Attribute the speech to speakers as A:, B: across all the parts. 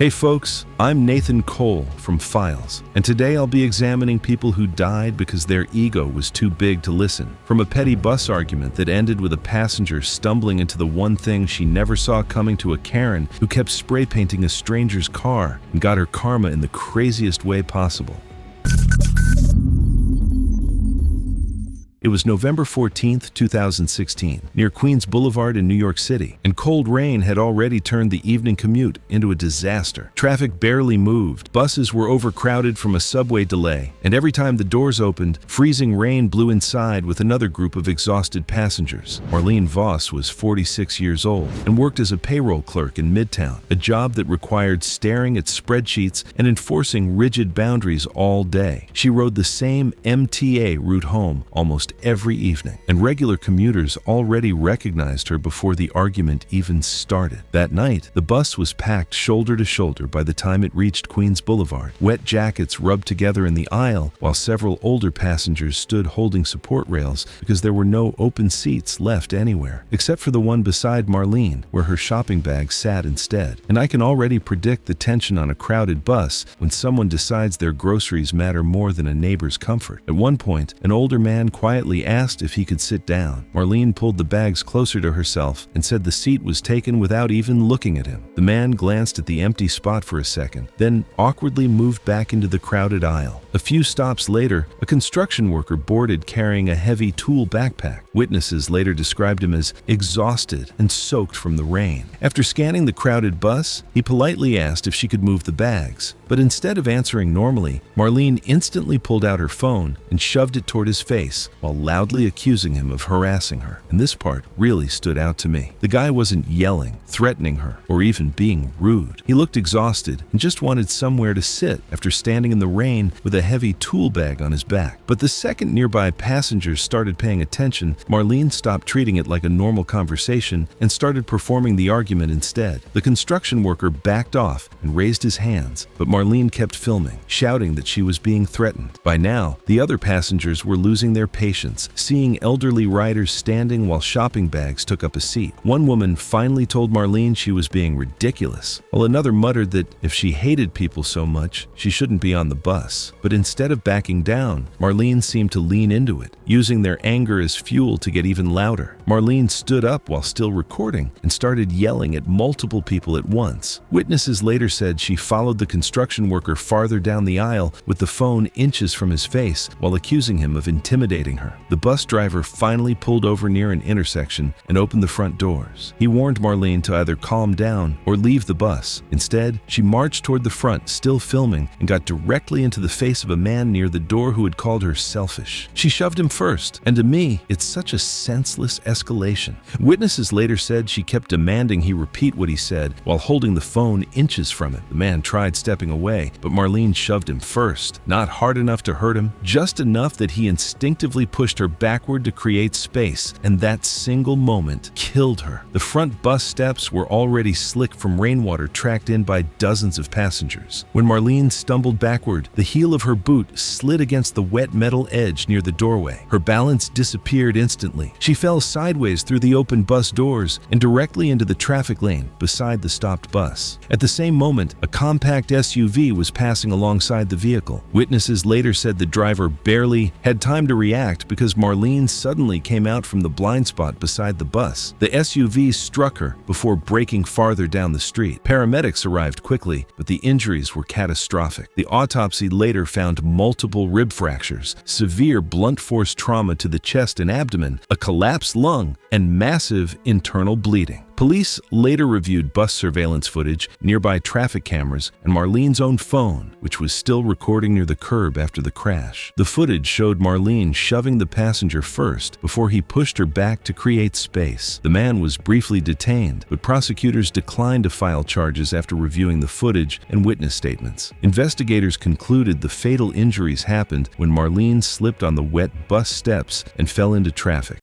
A: Hey folks, I'm Nathan Cole from Files, and today I'll be examining people who died because their ego was too big to listen. From a petty bus argument that ended with a passenger stumbling into the one thing she never saw coming to a Karen who kept spray painting a stranger's car and got her karma in the craziest way possible. It was November 14th, 2016, near Queens Boulevard in New York City, and cold rain had already turned the evening commute into a disaster. Traffic barely moved, buses were overcrowded from a subway delay, and every time the doors opened, freezing rain blew inside with another group of exhausted passengers. Marlene Voss was 46 years old and worked as a payroll clerk in Midtown, a job that required staring at spreadsheets and enforcing rigid boundaries all day. She rode the same MTA route home almost every evening, and regular commuters already recognized her before the argument even started. That night, the bus was packed shoulder to shoulder by the time it reached Queens Boulevard. Wet jackets rubbed together in the aisle, while several older passengers stood holding support rails because there were no open seats left anywhere, except for the one beside Marlene, where her shopping bag sat instead. And I can already predict the tension on a crowded bus when someone decides their groceries matter more than a neighbor's comfort. At one point, an older man quietly asked if he could sit down. Marlene pulled the bags closer to herself and said the seat was taken without even looking at him. The man glanced at the empty spot for a second, then awkwardly moved back into the crowded aisle. A few stops later, a construction worker boarded carrying a heavy tool backpack. Witnesses later described him as exhausted and soaked from the rain. After scanning the crowded bus, he politely asked if she could move the bags. But instead of answering normally, Marlene instantly pulled out her phone and shoved it toward his face while loudly accusing him of harassing her. And this part really stood out to me. The guy wasn't yelling, threatening her, or even being rude. He looked exhausted and just wanted somewhere to sit after standing in the rain with a heavy tool bag on his back. But the second nearby passengers started paying attention, Marlene stopped treating it like a normal conversation and started performing the argument instead. The construction worker backed off and raised his hands, but Marlene kept filming, shouting that she was being threatened. By now, the other passengers were losing their patience, seeing elderly riders standing while shopping bags took up a seat. One woman finally told Marlene she was being ridiculous, while another muttered that if she hated people so much, she shouldn't be on the bus. But instead of backing down, Marlene seemed to lean into it, using their anger as fuel to get even louder. Marlene stood up while still recording and started yelling at multiple people at once. Witnesses later said she followed the construction worker farther down the aisle with the phone inches from his face while accusing him of intimidating her. The bus driver finally pulled over near an intersection and opened the front doors. He warned Marlene to either calm down or leave the bus. Instead, she marched toward the front, still filming, and got directly into the face of a man near the door who had called her selfish. She shoved him first, and to me, it's such a senseless escalation. Witnesses later said she kept demanding he repeat what he said while holding the phone inches from him. The man tried stepping away, but Marlene shoved him first, not hard enough to hurt him, just enough that he instinctively pushed her backward to create space, and that single moment killed her. The front bus steps were already slick from rainwater tracked in by dozens of passengers. When Marlene stumbled backward, the heel of her boot slid against the wet metal edge near the doorway. Her balance disappeared instantly. She fell sideways through the open bus doors and directly into the traffic lane beside the stopped bus. At the same moment, a compact SUV was passing alongside the vehicle. Witnesses later said the driver barely had time to react because Marlene suddenly came out from the blind spot beside the bus. The SUV struck her before braking farther down the street. Paramedics arrived quickly, but the injuries were catastrophic. The autopsy later found multiple rib fractures, severe blunt force trauma to the chest and abdomen, a collapsed lung, and massive internal bleeding. Police later reviewed bus surveillance footage, nearby traffic cameras, and Marlene's own phone, which was still recording near the curb after the crash. The footage showed Marlene shoving the passenger first before he pushed her back to create space. The man was briefly detained, but prosecutors declined to file charges after reviewing the footage and witness statements. Investigators concluded the fatal injuries happened when Marlene slipped on the wet bus steps and fell into traffic.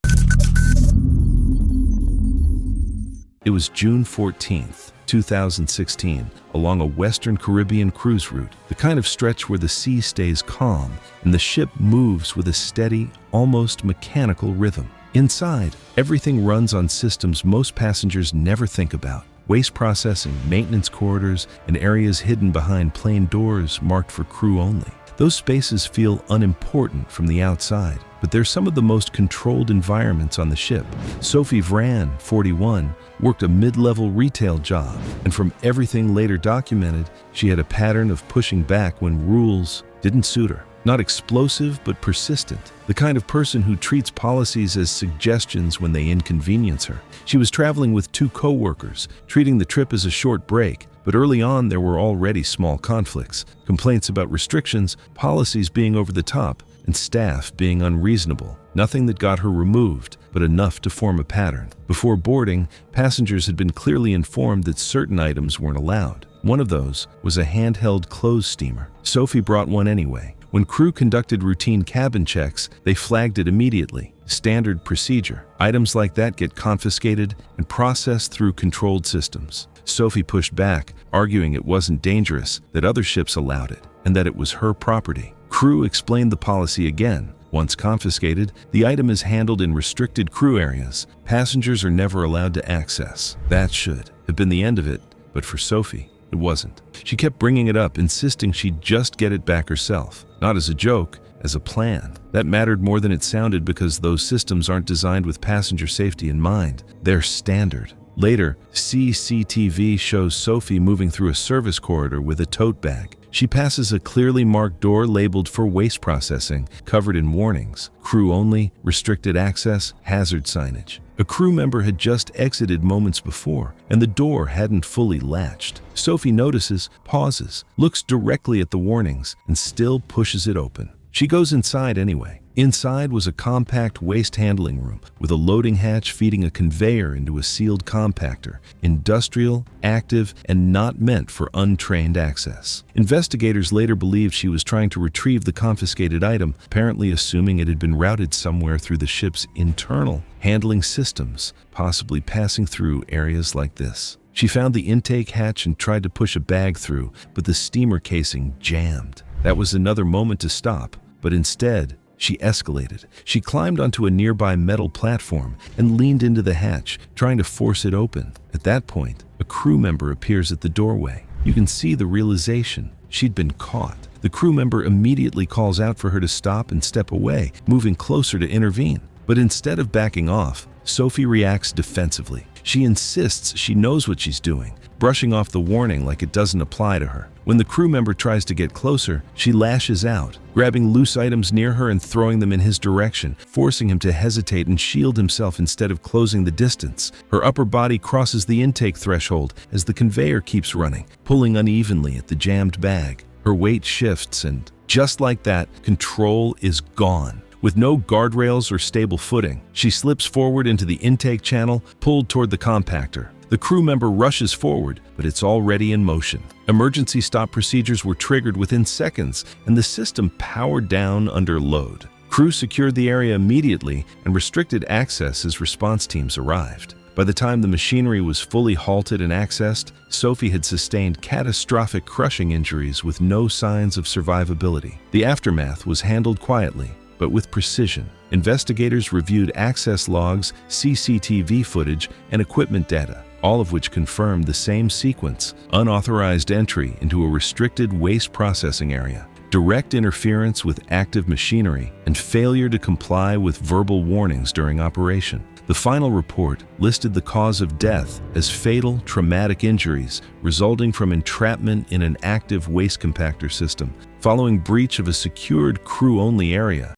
A: It was June 14th, 2016, along a Western Caribbean cruise route, the kind of stretch where the sea stays calm and the ship moves with a steady, almost mechanical rhythm. Inside, everything runs on systems most passengers never think about. waste processing, maintenance corridors, and areas hidden behind plain doors marked for crew only. Those spaces feel unimportant from the outside, but they're some of the most controlled environments on the ship. Sophie Vran, 41, worked a mid-level retail job, and from everything later documented, she had a pattern of pushing back when rules didn't suit her. Not explosive, but persistent. The kind of person who treats policies as suggestions when they inconvenience her. She was traveling with 2 co-workers, treating the trip as a short break, but early on there were already small conflicts, complaints about restrictions, policies being over the top, and staff being unreasonable. Nothing that got her removed, but enough to form a pattern. Before boarding, passengers had been clearly informed that certain items weren't allowed. One of those was a handheld clothes steamer. Sophie brought one anyway. When crew conducted routine cabin checks, they flagged it immediately. Standard procedure. Items like that get confiscated and processed through controlled systems. Sophie pushed back, arguing it wasn't dangerous, that other ships allowed it, and that it was her property. Crew explained the policy again. Once confiscated, the item is handled in restricted crew areas. Passengers are never allowed to access. That should have been the end of it, but for Sophie, it wasn't. She kept bringing it up, insisting she'd just get it back herself. Not as a joke, as a plan. That mattered more than it sounded because those systems aren't designed with passenger safety in mind. They're standard. Later, CCTV shows Sophie moving through a service corridor with a tote bag. She passes a clearly marked door labeled for waste processing, covered in warnings, crew only, restricted access, hazard signage. A crew member had just exited moments before, and the door hadn't fully latched. Sophie notices, pauses, looks directly at the warnings, and still pushes it open. She goes inside anyway. Inside was a compact waste handling room with a loading hatch feeding a conveyor into a sealed compactor, industrial, active, and not meant for untrained access. Investigators later believed she was trying to retrieve the confiscated item, apparently assuming it had been routed somewhere through the ship's internal handling systems, possibly passing through areas like this. She found the intake hatch and tried to push a bag through, but the steamer casing jammed. That was another moment to stop, but instead, she escalated. She climbed onto a nearby metal platform and leaned into the hatch, trying to force it open. At that point, a crew member appears at the doorway. You can see the realization. She'd been caught. The crew member immediately calls out for her to stop and step away, moving closer to intervene. But instead of backing off, Sophie reacts defensively. She insists she knows what she's doing, brushing off the warning like it doesn't apply to her. When the crew member tries to get closer, she lashes out, grabbing loose items near her and throwing them in his direction, forcing him to hesitate and shield himself instead of closing the distance. Her upper body crosses the intake threshold as the conveyor keeps running, pulling unevenly at the jammed bag. Her weight shifts and, just like that, control is gone. With no guardrails or stable footing, she slips forward into the intake channel, pulled toward the compactor. The crew member rushes forward, but it's already in motion. Emergency stop procedures were triggered within seconds, and the system powered down under load. Crew secured the area immediately and restricted access as response teams arrived. By the time the machinery was fully halted and accessed, Sophie had sustained catastrophic crushing injuries with no signs of survivability. The aftermath was handled quietly, but with precision. Investigators reviewed access logs, CCTV footage, and equipment data, all of which confirmed the same sequence: unauthorized entry into a restricted waste processing area, direct interference with active machinery, and failure to comply with verbal warnings during operation. The final report listed the cause of death as fatal traumatic injuries resulting from entrapment in an active waste compactor system, following breach of a secured crew-only area.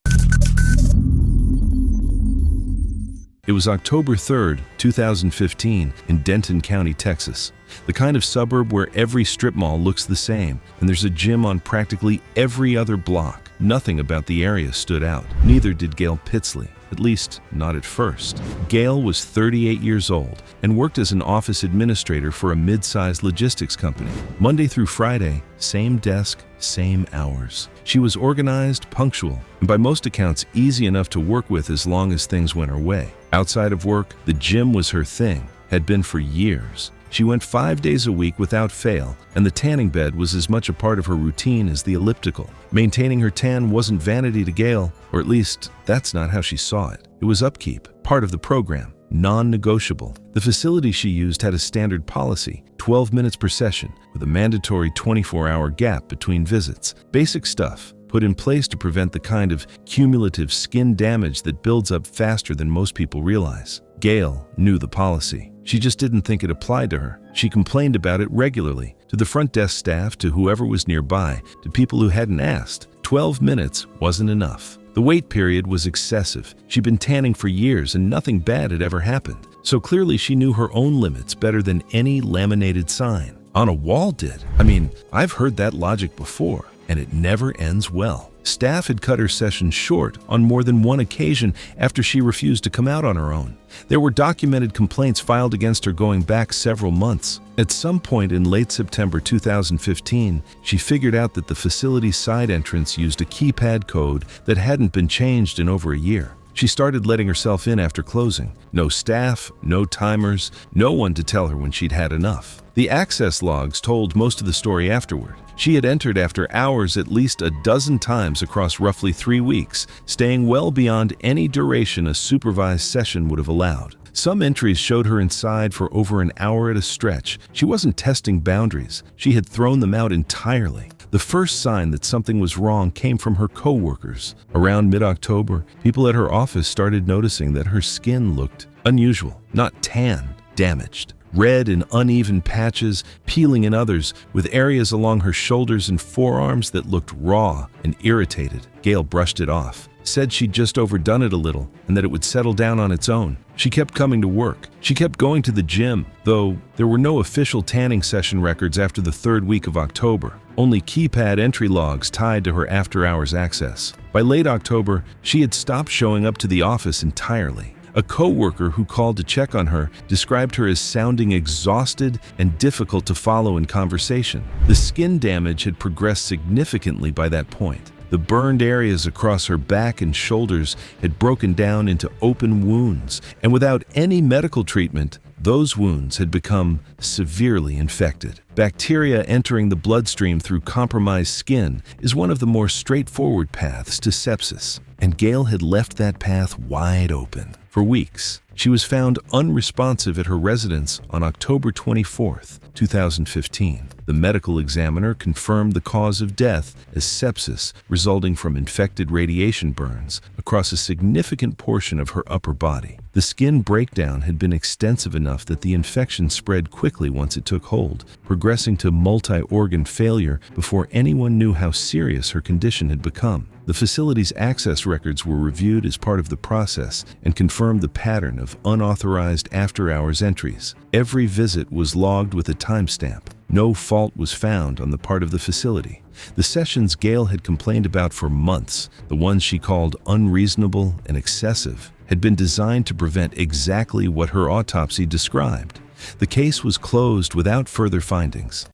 A: It was October 3, 2015, in Denton County, Texas, the kind of suburb where every strip mall looks the same, and there's a gym on practically every other block. Nothing about the area stood out. Neither did Gail Pitsley, at least not at first. Gail was 38 years old and worked as an office administrator for a mid-sized logistics company. Monday through Friday, same desk, same hours. She was organized, punctual, and by most accounts easy enough to work with as long as things went her way. Outside of work, the gym was her thing, had been for years. She went 5 days a week without fail, and the tanning bed was as much a part of her routine as the elliptical. Maintaining her tan wasn't vanity to Gail, or at least that's not how she saw it. It was upkeep, part of the program. non-negotiable. The facility she used had a standard policy, 12 minutes per session, with a mandatory 24-hour gap between visits. Basic stuff put in place to prevent the kind of cumulative skin damage that builds up faster than most people realize. Gail knew the policy. She just didn't think it applied to her. She complained about it regularly, to the front desk staff, to whoever was nearby, to people who hadn't asked. 12 minutes wasn't enough. The wait period was excessive. She'd been tanning for years and nothing bad had ever happened. So clearly she knew her own limits better than any laminated sign on a wall did. I mean, I've heard that logic before, and it never ends well. Staff had cut her session short on more than one occasion after she refused to come out on her own. There were documented complaints filed against her going back several months. At some point in late September 2015, she figured out that the facility's side entrance used a keypad code that hadn't been changed in over a year. She started letting herself in after closing. No staff, no timers, no one to tell her when she'd had enough. The access logs told most of the story afterward. She had entered after hours at least a dozen times across roughly 3 weeks, staying well beyond any duration a supervised session would have allowed. Some entries showed her inside for over an hour at a stretch. She wasn't testing boundaries. She had thrown them out entirely. The first sign that something was wrong came from her co-workers. Around mid-October, people at her office started noticing that her skin looked unusual, not tan, damaged. Red and uneven patches, peeling in others, with areas along her shoulders and forearms that looked raw and irritated. Gail brushed it off, said she'd just overdone it a little and that it would settle down on its own. She kept coming to work. She kept going to the gym, though there were no official tanning session records after the 3rd week of October, only keypad entry logs tied to her after-hours access. By late October, she had stopped showing up to the office entirely. A co-worker who called to check on her described her as sounding exhausted and difficult to follow in conversation. The skin damage had progressed significantly by that point. The burned areas across her back and shoulders had broken down into open wounds, and without any medical treatment, those wounds had become severely infected. Bacteria entering the bloodstream through compromised skin is one of the more straightforward paths to sepsis, and Gail had left that path wide open. For weeks, she was found unresponsive at her residence on October 24, 2015. The medical examiner confirmed the cause of death as sepsis resulting from infected radiation burns across a significant portion of her upper body. The skin breakdown had been extensive enough that the infection spread quickly once it took hold, progressing to multi-organ failure before anyone knew how serious her condition had become. The facility's access records were reviewed as part of the process and confirmed the pattern of unauthorized after-hours entries. Every visit was logged with a timestamp. No fault was found on the part of the facility. The sessions Gail had complained about for months, the ones she called unreasonable and excessive, had been designed to prevent exactly what her autopsy described. The case was closed without further findings.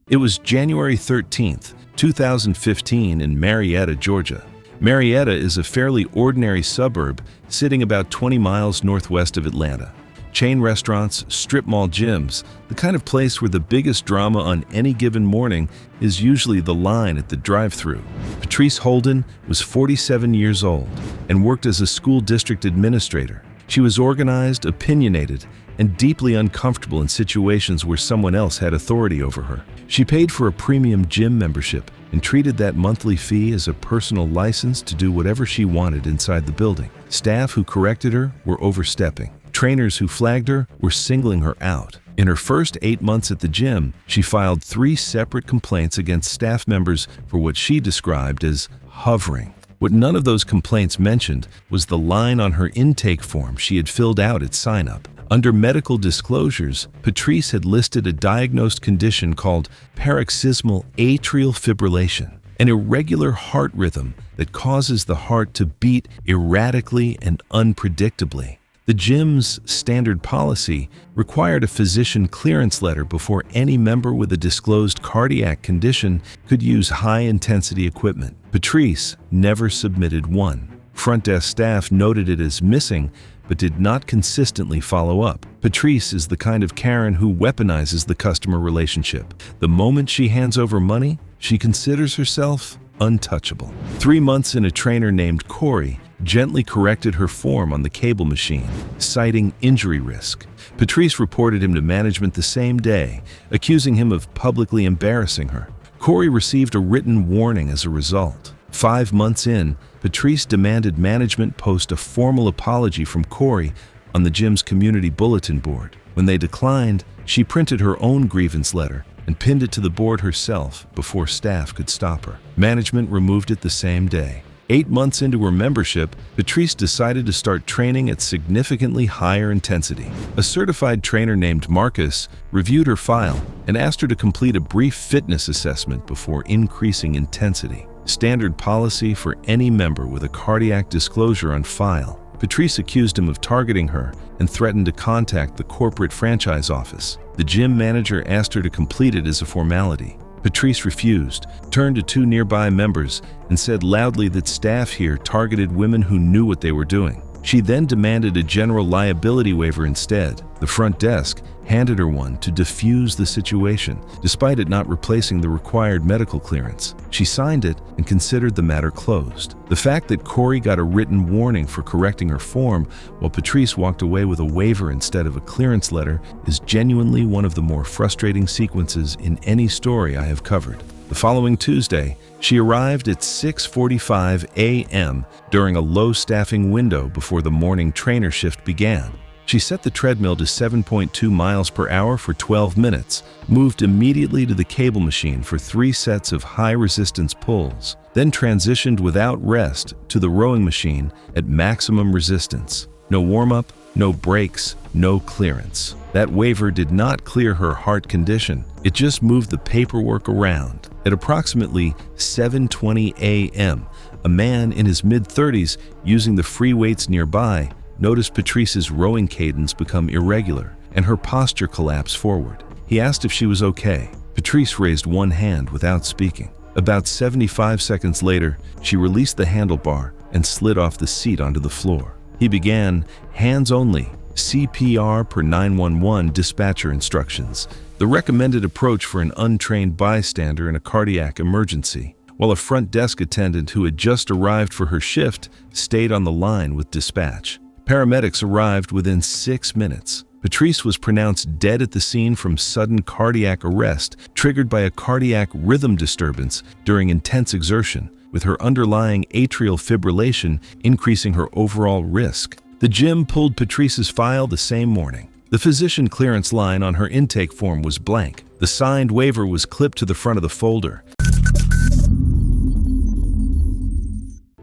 A: It was January 13, 2015 in Marietta, Georgia. Marietta is a fairly ordinary suburb sitting about 20 miles northwest of Atlanta. Chain restaurants, strip mall gyms, the kind of place where the biggest drama on any given morning is usually the line at the drive-thru. Patrice Holden was 47 years old and worked as a school district administrator. She was organized, opinionated, and deeply uncomfortable in situations where someone else had authority over her. She paid for a premium gym membership and treated that monthly fee as a personal license to do whatever she wanted inside the building. Staff who corrected her were overstepping. Trainers who flagged her were singling her out. In her first 8 months at the gym, she filed 3 separate complaints against staff members for what she described as hovering. What none of those complaints mentioned was the line on her intake form she had filled out at sign-up. Under medical disclosures, Patrice had listed a diagnosed condition called paroxysmal atrial fibrillation, an irregular heart rhythm that causes the heart to beat erratically and unpredictably. The gym's standard policy required a physician clearance letter before any member with a disclosed cardiac condition could use high-intensity equipment. Patrice never submitted one. Front desk staff noted it as missing, but did not consistently follow up. Patrice is the kind of Karen who weaponizes the customer relationship. The moment she hands over money, she considers herself untouchable. 3 months in, a trainer named Corey gently corrected her form on the cable machine, citing injury risk. Patrice reported him to management the same day, accusing him of publicly embarrassing her. Corey received a written warning as a result. 5 months in, Patrice demanded management post a formal apology from Corey on the gym's community bulletin board. When they declined, she printed her own grievance letter and pinned it to the board herself before staff could stop her. Management removed it the same day. 8 months into her membership, Patrice decided to start training at significantly higher intensity. A certified trainer named Marcus reviewed her file and asked her to complete a brief fitness assessment before increasing intensity. Standard policy for any member with a cardiac disclosure on file. Patrice accused him of targeting her and threatened to contact the corporate franchise office. The gym manager asked her to complete it as a formality. Patrice refused, turned to 2 nearby members, and said loudly that staff here targeted women who knew what they were doing. She then demanded a general liability waiver instead. The front desk handed her one to defuse the situation, despite it not replacing the required medical clearance. She signed it and considered the matter closed. The fact that Corey got a written warning for correcting her form while Patrice walked away with a waiver instead of a clearance letter is genuinely one of the more frustrating sequences in any story I have covered. The following Tuesday, she arrived at 6:45 a.m. during a low-staffing window before the morning trainer shift began. She set the treadmill to 7.2 miles per hour for 12 minutes, moved immediately to the cable machine for 3 sets of high-resistance pulls, then transitioned without rest to the rowing machine at maximum resistance. No warm-up, no breaks, no clearance. That waiver did not clear her heart condition. It just moved the paperwork around. At approximately 7:20 a.m., a man in his mid-30s using the free weights nearby noticed Patrice's rowing cadence become irregular and her posture collapse forward. He asked if she was okay. Patrice raised one hand without speaking. About 75 seconds later, she released the handlebar and slid off the seat onto the floor. He began hands only, CPR per 911 dispatcher instructions, the recommended approach for an untrained bystander in a cardiac emergency, while a front desk attendant who had just arrived for her shift stayed on the line with dispatch. Paramedics arrived within 6 minutes. Patrice was pronounced dead at the scene from sudden cardiac arrest triggered by a cardiac rhythm disturbance during intense exertion, with her underlying atrial fibrillation increasing her overall risk. The gym pulled Patrice's file the same morning. The physician clearance line on her intake form was blank. The signed waiver was clipped to the front of the folder.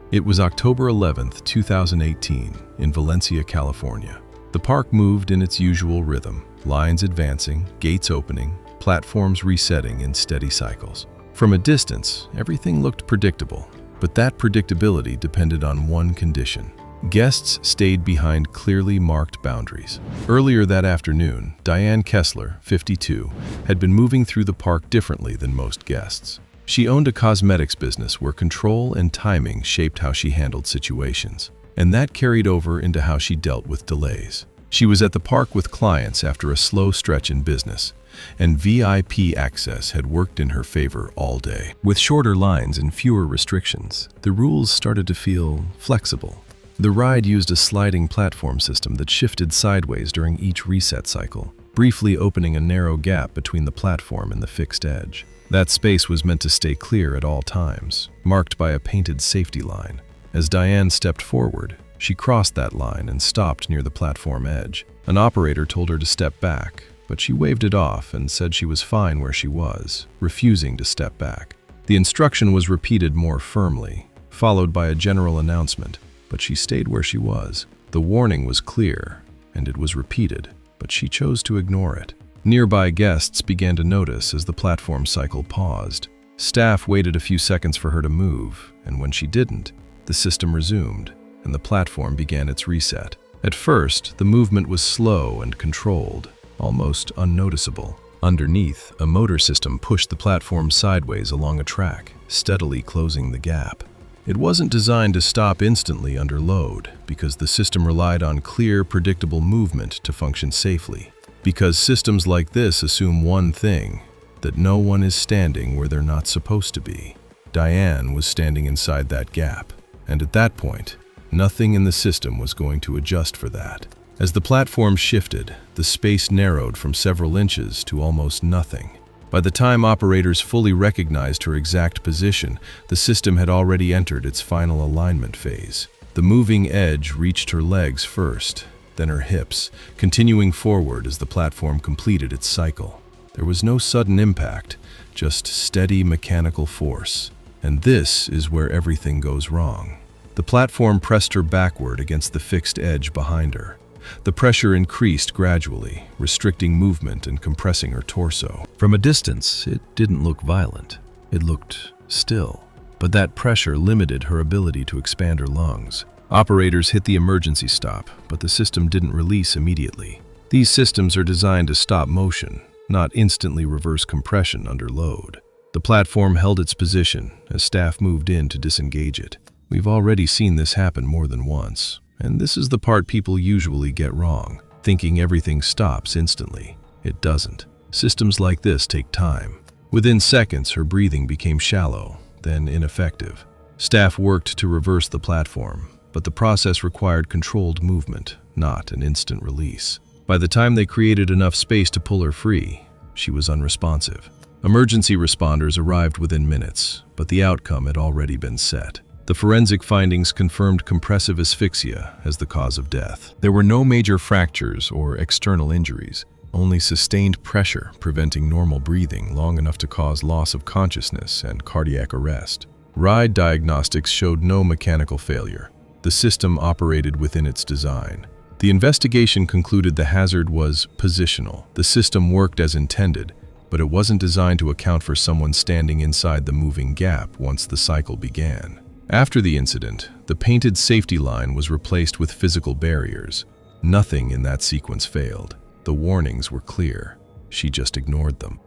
A: It was October 11, 2018, in Valencia, California. The park moved in its usual rhythm, lines advancing, gates opening, platforms resetting in steady cycles. From a distance, everything looked predictable, but that predictability depended on one condition. Guests stayed behind clearly marked boundaries. Earlier that afternoon, Diane Kessler, 52, had been moving through the park differently than most guests. She owned a cosmetics business where control and timing shaped how she handled situations, and that carried over into how she dealt with delays. She was at the park with clients after a slow stretch in business, and VIP access had worked in her favor all day. With shorter lines and fewer restrictions, the rules started to feel flexible. The ride used a sliding platform system that shifted sideways during each reset cycle, briefly opening a narrow gap between the platform and the fixed edge. That space was meant to stay clear at all times, marked by a painted safety line. As Diane stepped forward, she crossed that line and stopped near the platform edge. An operator told her to step back, but she waved it off and said she was fine where she was, refusing to step back. The instruction was repeated more firmly, followed by a general announcement, but she stayed where she was. The warning was clear, and it was repeated, but she chose to ignore it. Nearby guests began to notice as the platform cycle paused. Staff waited a few seconds for her to move, and when she didn't, the system resumed, and the platform began its reset. At first, the movement was slow and controlled, almost unnoticeable. Underneath, a motor system pushed the platform sideways along a track, steadily closing the gap. It wasn't designed to stop instantly under load, because the system relied on clear, predictable movement to function safely. Because systems like this assume one thing, that no one is standing where they're not supposed to be. Diane was standing inside that gap, and at that point, Nothing in the system was going to adjust for that. As the platform shifted, the space narrowed from several inches to almost nothing. By the time operators fully recognized her exact position, the system had already entered its final alignment phase. The moving edge reached her legs first, then her hips, continuing forward as the platform completed its cycle. There was no sudden impact, just steady mechanical force. And this is where everything goes wrong. The platform pressed her backward against the fixed edge behind her. The pressure increased gradually, restricting movement and compressing her torso. From a distance, it didn't look violent. It looked still. But that pressure limited her ability to expand her lungs. Operators hit the emergency stop, but the system didn't release immediately. These systems are designed to stop motion, not instantly reverse compression under load. The platform held its position as staff moved in to disengage it. We've already seen this happen more than once, and this is the part people usually get wrong, thinking everything stops instantly. It doesn't. Systems like this take time. Within seconds, her breathing became shallow, then ineffective. Staff worked to reverse the platform, but the process required controlled movement, not an instant release. By the time they created enough space to pull her free, she was unresponsive. Emergency responders arrived within minutes, but the outcome had already been set. The forensic findings confirmed compressive asphyxia as the cause of death. There were no major fractures or external injuries, only sustained pressure preventing normal breathing long enough to cause loss of consciousness and cardiac arrest. Ride diagnostics showed no mechanical failure. The system operated within its design. The investigation concluded the hazard was positional. The system worked as intended, but it wasn't designed to account for someone standing inside the moving gap once the cycle began. After the incident, the painted safety line was replaced with physical barriers. Nothing in that sequence failed. The warnings were clear. She just ignored them.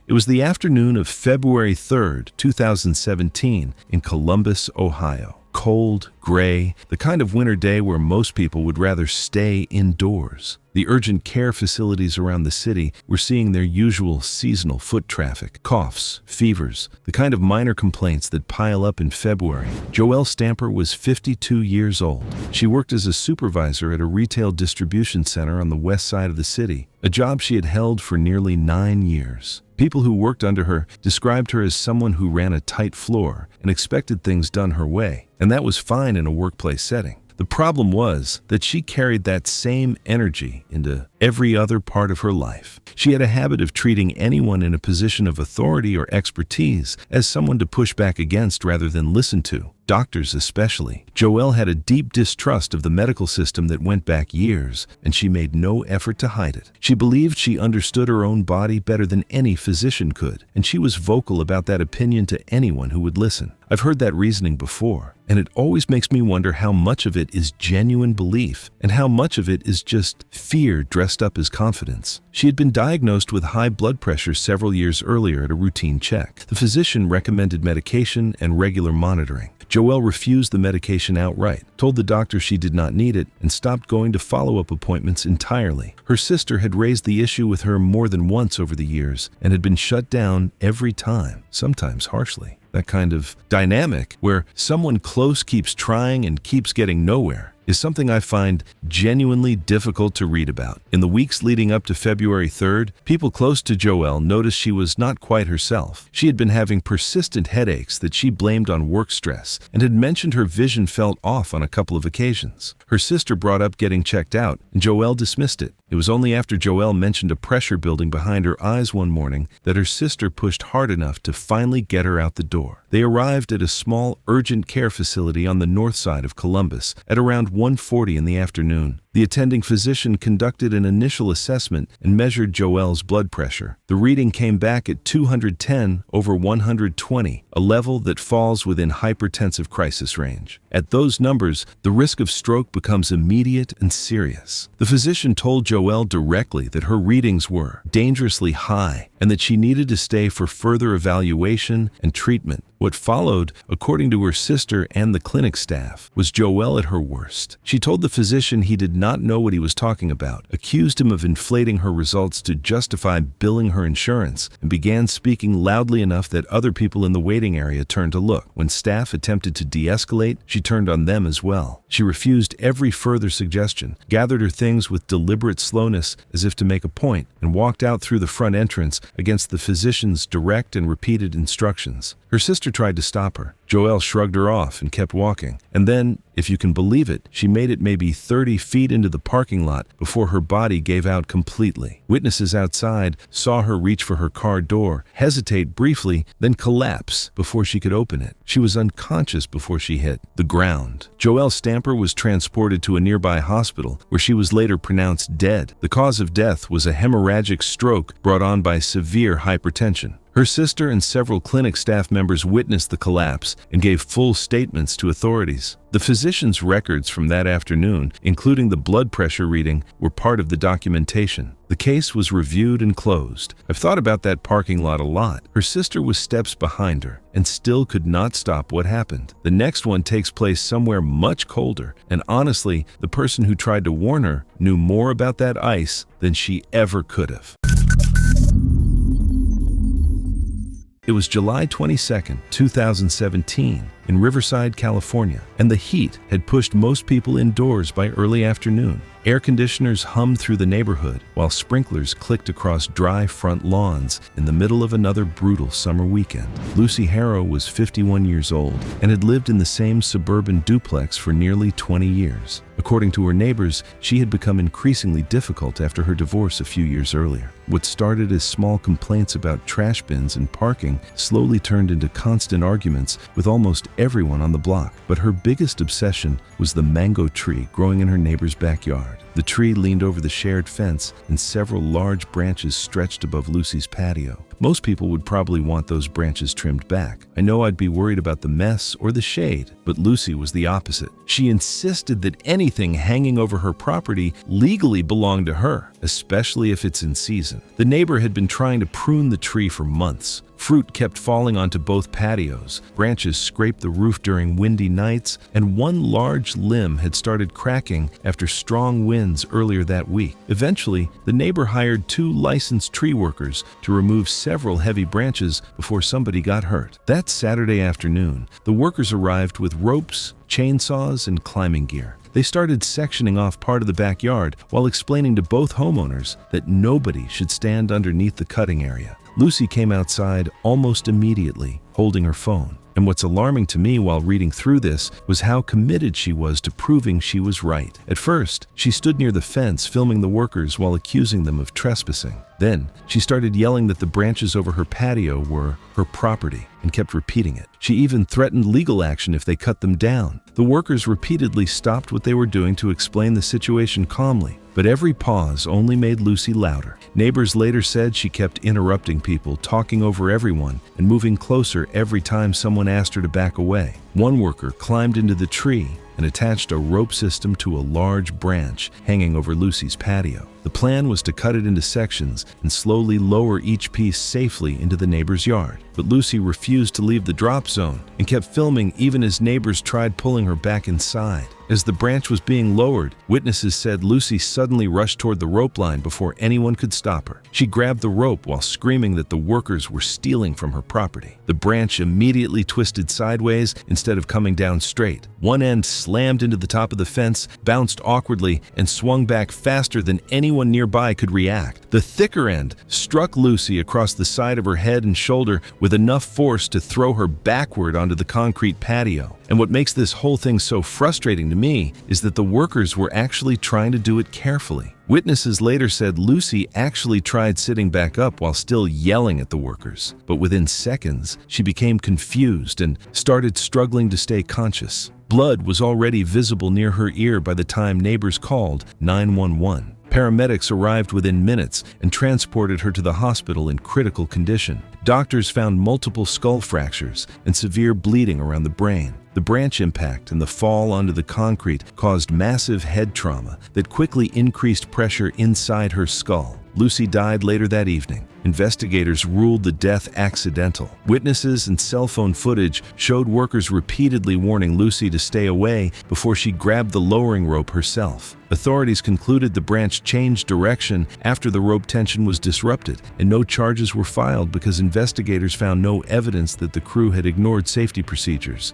A: It was the afternoon of February 3rd, 2017, in Columbus, Ohio. Cold, gray, the kind of winter day where most people would rather stay indoors. The urgent care facilities around the city were seeing their usual seasonal foot traffic, coughs, fevers, the kind of minor complaints that pile up in February. Joelle Stamper was 52 years old. She worked as a supervisor at a retail distribution center on the west side of the city, a job she had held for nearly 9 years. People who worked under her described her as someone who ran a tight floor and expected things done her way, and that was fine in a workplace setting. The problem was that she carried that same energy into every other part of her life. She had a habit of treating anyone in a position of authority or expertise as someone to push back against rather than listen to, doctors especially. Joelle had a deep distrust of the medical system that went back years, and she made no effort to hide it. She believed she understood her own body better than any physician could, and she was vocal about that opinion to anyone who would listen. I've heard that reasoning before, and it always makes me wonder how much of it is genuine belief and how much of it is just fear dressed up as confidence. She had been diagnosed with high blood pressure several years earlier at a routine check. The physician recommended medication and regular monitoring. Joelle refused the medication outright, told the doctor she did not need it, and stopped going to follow-up appointments entirely. Her sister had raised the issue with her more than once over the years and had been shut down every time, sometimes harshly. That kind of dynamic where someone close keeps trying and keeps getting nowhere is something I find genuinely difficult to read about. In the weeks leading up to February 3rd, people close to Joelle noticed she was not quite herself. She had been having persistent headaches that she blamed on work stress and had mentioned her vision felt off on a couple of occasions. Her sister brought up getting checked out, and Joelle dismissed it. It was only after Joelle mentioned a pressure building behind her eyes one morning that her sister pushed hard enough to finally get her out the door. They arrived at a small urgent care facility on the north side of Columbus at around 1:40 in the afternoon. The attending physician conducted an initial assessment and measured Joelle's blood pressure. The reading came back at 210/120, a level that falls within hypertensive crisis range. At those numbers, the risk of stroke becomes immediate and serious. The physician told Joelle directly that her readings were dangerously high and that she needed to stay for further evaluation and treatment. What followed, according to her sister and the clinic staff, was Joelle at her worst. She told the physician he did not know what he was talking about, accused him of inflating her results to justify billing her insurance, and began speaking loudly enough that other people in the waiting area turned to look. When staff attempted to de-escalate, she turned on them as well. She refused every further suggestion, gathered her things with deliberate slowness as if to make a point, and walked out through the front entrance against the physician's direct and repeated instructions. Her sister tried to stop her. Joelle shrugged her off and kept walking. And then, if you can believe it, she made it maybe 30 feet into the parking lot before her body gave out completely. Witnesses outside saw her reach for her car door, hesitate briefly, then collapse before she could open it. She was unconscious before she hit the ground. Joelle Stamper was transported to a nearby hospital where she was later pronounced dead. The cause of death was a hemorrhagic stroke brought on by severe hypertension. Her sister and several clinic staff members witnessed the collapse and gave full statements to authorities. The physician's records from that afternoon, including the blood pressure reading, were part of the documentation. The case was reviewed and closed. I've thought about that parking lot a lot. Her sister was steps behind her and still could not stop what happened. The next one takes place somewhere much colder, and honestly, the person who tried to warn her knew more about that ice than she ever could have. It was July 22, 2017, in Riverside, California, and the heat had pushed most people indoors by early afternoon. Air conditioners hummed through the neighborhood, while sprinklers clicked across dry front lawns in the middle of another brutal summer weekend. Lucy Harrow was 51 years old and had lived in the same suburban duplex for nearly 20 years. According to her neighbors, she had become increasingly difficult after her divorce a few years earlier. What started as small complaints about trash bins and parking slowly turned into constant arguments with almost everyone on the block. But her biggest obsession was the mango tree growing in her neighbor's backyard. The tree leaned over the shared fence, and several large branches stretched above Lucy's patio. Most people would probably want those branches trimmed back. I know I'd be worried about the mess or the shade, but Lucy was the opposite. She insisted that anything hanging over her property legally belonged to her, especially if it's in season. The neighbor had been trying to prune the tree for months. Fruit kept falling onto both patios, branches scraped the roof during windy nights, and one large limb had started cracking after strong winds earlier that week. Eventually, the neighbor hired 2 licensed tree workers to remove several heavy branches before somebody got hurt. That Saturday afternoon, the workers arrived with ropes, chainsaws, and climbing gear. They started sectioning off part of the backyard while explaining to both homeowners that nobody should stand underneath the cutting area. Lucy came outside almost immediately, holding her phone. And what's alarming to me while reading through this was how committed she was to proving she was right. At first, she stood near the fence filming the workers while accusing them of trespassing. Then, she started yelling that the branches over her patio were her property and kept repeating it. She even threatened legal action if they cut them down. The workers repeatedly stopped what they were doing to explain the situation calmly, but every pause only made Lucy louder. Neighbors later said she kept interrupting people, talking over everyone, and moving closer every time someone asked her to back away. One worker climbed into the tree and attached a rope system to a large branch hanging over Lucy's patio. The plan was to cut it into sections and slowly lower each piece safely into the neighbor's yard. But Lucy refused to leave the drop zone and kept filming even as neighbors tried pulling her back inside. As the branch was being lowered, witnesses said Lucy suddenly rushed toward the rope line before anyone could stop her. She grabbed the rope while screaming that the workers were stealing from her property. The branch immediately twisted sideways instead of coming down straight. One end slammed into the top of the fence, bounced awkwardly, and swung back faster than anyone nearby could react. The thicker end struck Lucy across the side of her head and shoulder with enough force to throw her backward onto the concrete patio. And what makes this whole thing so frustrating to me is that the workers were actually trying to do it carefully. Witnesses later said Lucy actually tried sitting back up while still yelling at the workers, but within seconds, she became confused and started struggling to stay conscious. Blood was already visible near her ear by the time neighbors called 911. Paramedics arrived within minutes and transported her to the hospital in critical condition. Doctors found multiple skull fractures and severe bleeding around the brain. The branch impact and the fall onto the concrete caused massive head trauma that quickly increased pressure inside her skull. Lucy died later that evening. Investigators ruled the death accidental. Witnesses and cell phone footage showed workers repeatedly warning Lucy to stay away before she grabbed the lowering rope herself. Authorities concluded the branch changed direction after the rope tension was disrupted, and no charges were filed because investigators found no evidence that the crew had ignored safety procedures.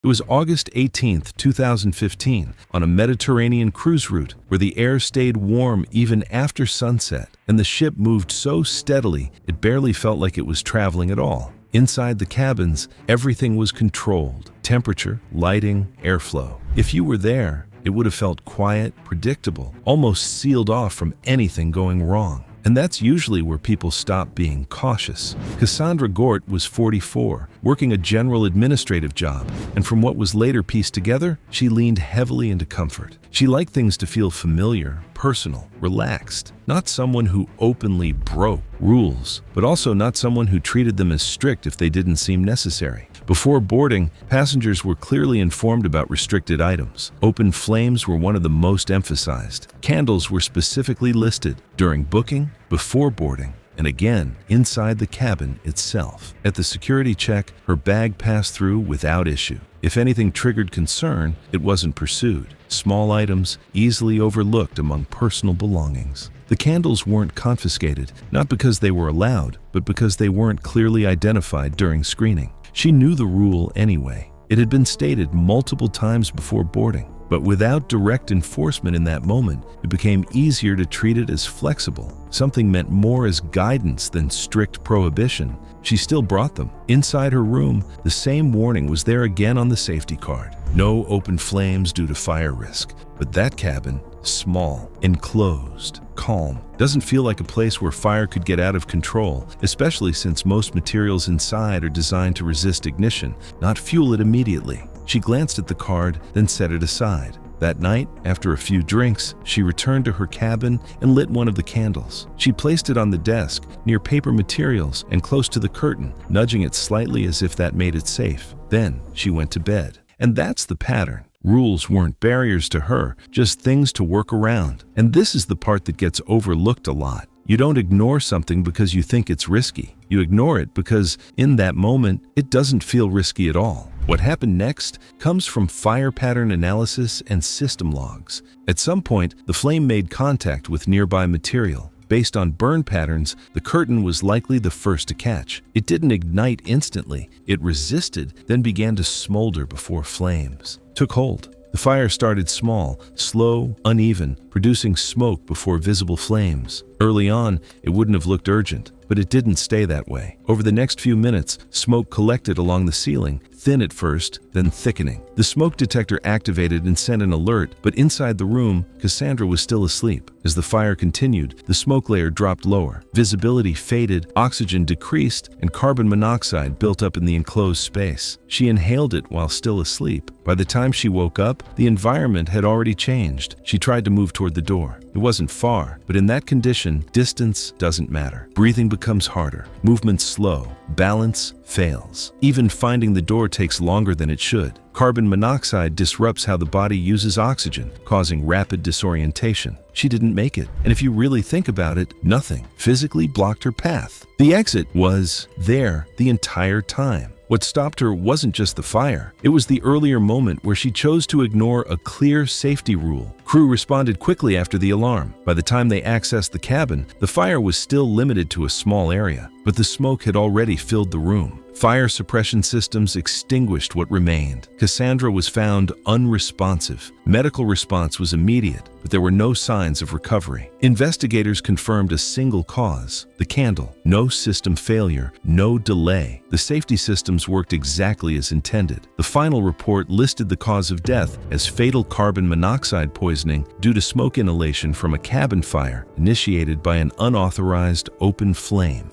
A: It was August 18, 2015, on a Mediterranean cruise route where the air stayed warm even after sunset, and the ship moved so steadily it barely felt like it was traveling at all. Inside the cabins, everything was controlled: temperature, lighting, airflow. If you were there, it would have felt quiet, predictable, almost sealed off from anything going wrong. And that's usually where people stop being cautious. Cassandra Gort was 44, working a general administrative job, and from what was later pieced together, she leaned heavily into comfort. She liked things to feel familiar, personal, relaxed. Not someone who openly broke rules, but also not someone who treated them as strict if they didn't seem necessary. Before boarding, passengers were clearly informed about restricted items. Open flames were one of the most emphasized. Candles were specifically listed during booking, before boarding, and again inside the cabin itself. At the security check, her bag passed through without issue. If anything triggered concern, it wasn't pursued. Small items easily overlooked among personal belongings. The candles weren't confiscated, not because they were allowed, but because they weren't clearly identified during screening. She knew the rule anyway. It had been stated multiple times before boarding. But without direct enforcement in that moment, it became easier to treat it as flexible. Something meant more as guidance than strict prohibition. She still brought them. Inside her room, the same warning was there again on the safety card. No open flames due to fire risk. But that cabin, small, enclosed, calm, doesn't feel like a place where fire could get out of control, especially since most materials inside are designed to resist ignition, not fuel it immediately. She glanced at the card, then set it aside. That night, after a few drinks, she returned to her cabin and lit one of the candles. She placed it on the desk, near paper materials and close to the curtain, nudging it slightly as if that made it safe. Then she went to bed. And that's the pattern. Rules weren't barriers to her, just things to work around. And this is the part that gets overlooked a lot. You don't ignore something because you think it's risky. You ignore it because, in that moment, it doesn't feel risky at all. What happened next comes from fire pattern analysis and system logs. At some point, the flame made contact with nearby material. Based on burn patterns, the curtain was likely the first to catch. It didn't ignite instantly. It resisted, then began to smolder before flames took hold. The fire started small, slow, uneven, producing smoke before visible flames. Early on, it wouldn't have looked urgent, but it didn't stay that way. Over the next few minutes, smoke collected along the ceiling, thin at first, then thickening. The smoke detector activated and sent an alert, but inside the room, Cassandra was still asleep. As the fire continued, the smoke layer dropped lower. Visibility faded, oxygen decreased, and carbon monoxide built up in the enclosed space. She inhaled it while still asleep. By the time she woke up, the environment had already changed. She tried to move toward the door. It wasn't far, but in that condition, distance doesn't matter. Breathing becomes harder, movement slow, balance fails. Even finding the door takes longer than it should. Carbon monoxide disrupts how the body uses oxygen, causing rapid disorientation. She didn't make it, and if you really think about it, nothing physically blocked her path. The exit was there the entire time. What stopped her wasn't just the fire. It was the earlier moment where she chose to ignore a clear safety rule. Crew responded quickly after the alarm. By the time they accessed the cabin, the fire was still limited to a small area, but the smoke had already filled the room. Fire suppression systems extinguished what remained. Cassandra was found unresponsive. Medical response was immediate, but there were no signs of recovery. Investigators confirmed a single cause: the candle. No system failure, no delay. The safety systems worked exactly as intended. The final report listed the cause of death as fatal carbon monoxide poisoning due to smoke inhalation from a cabin fire initiated by an unauthorized open flame.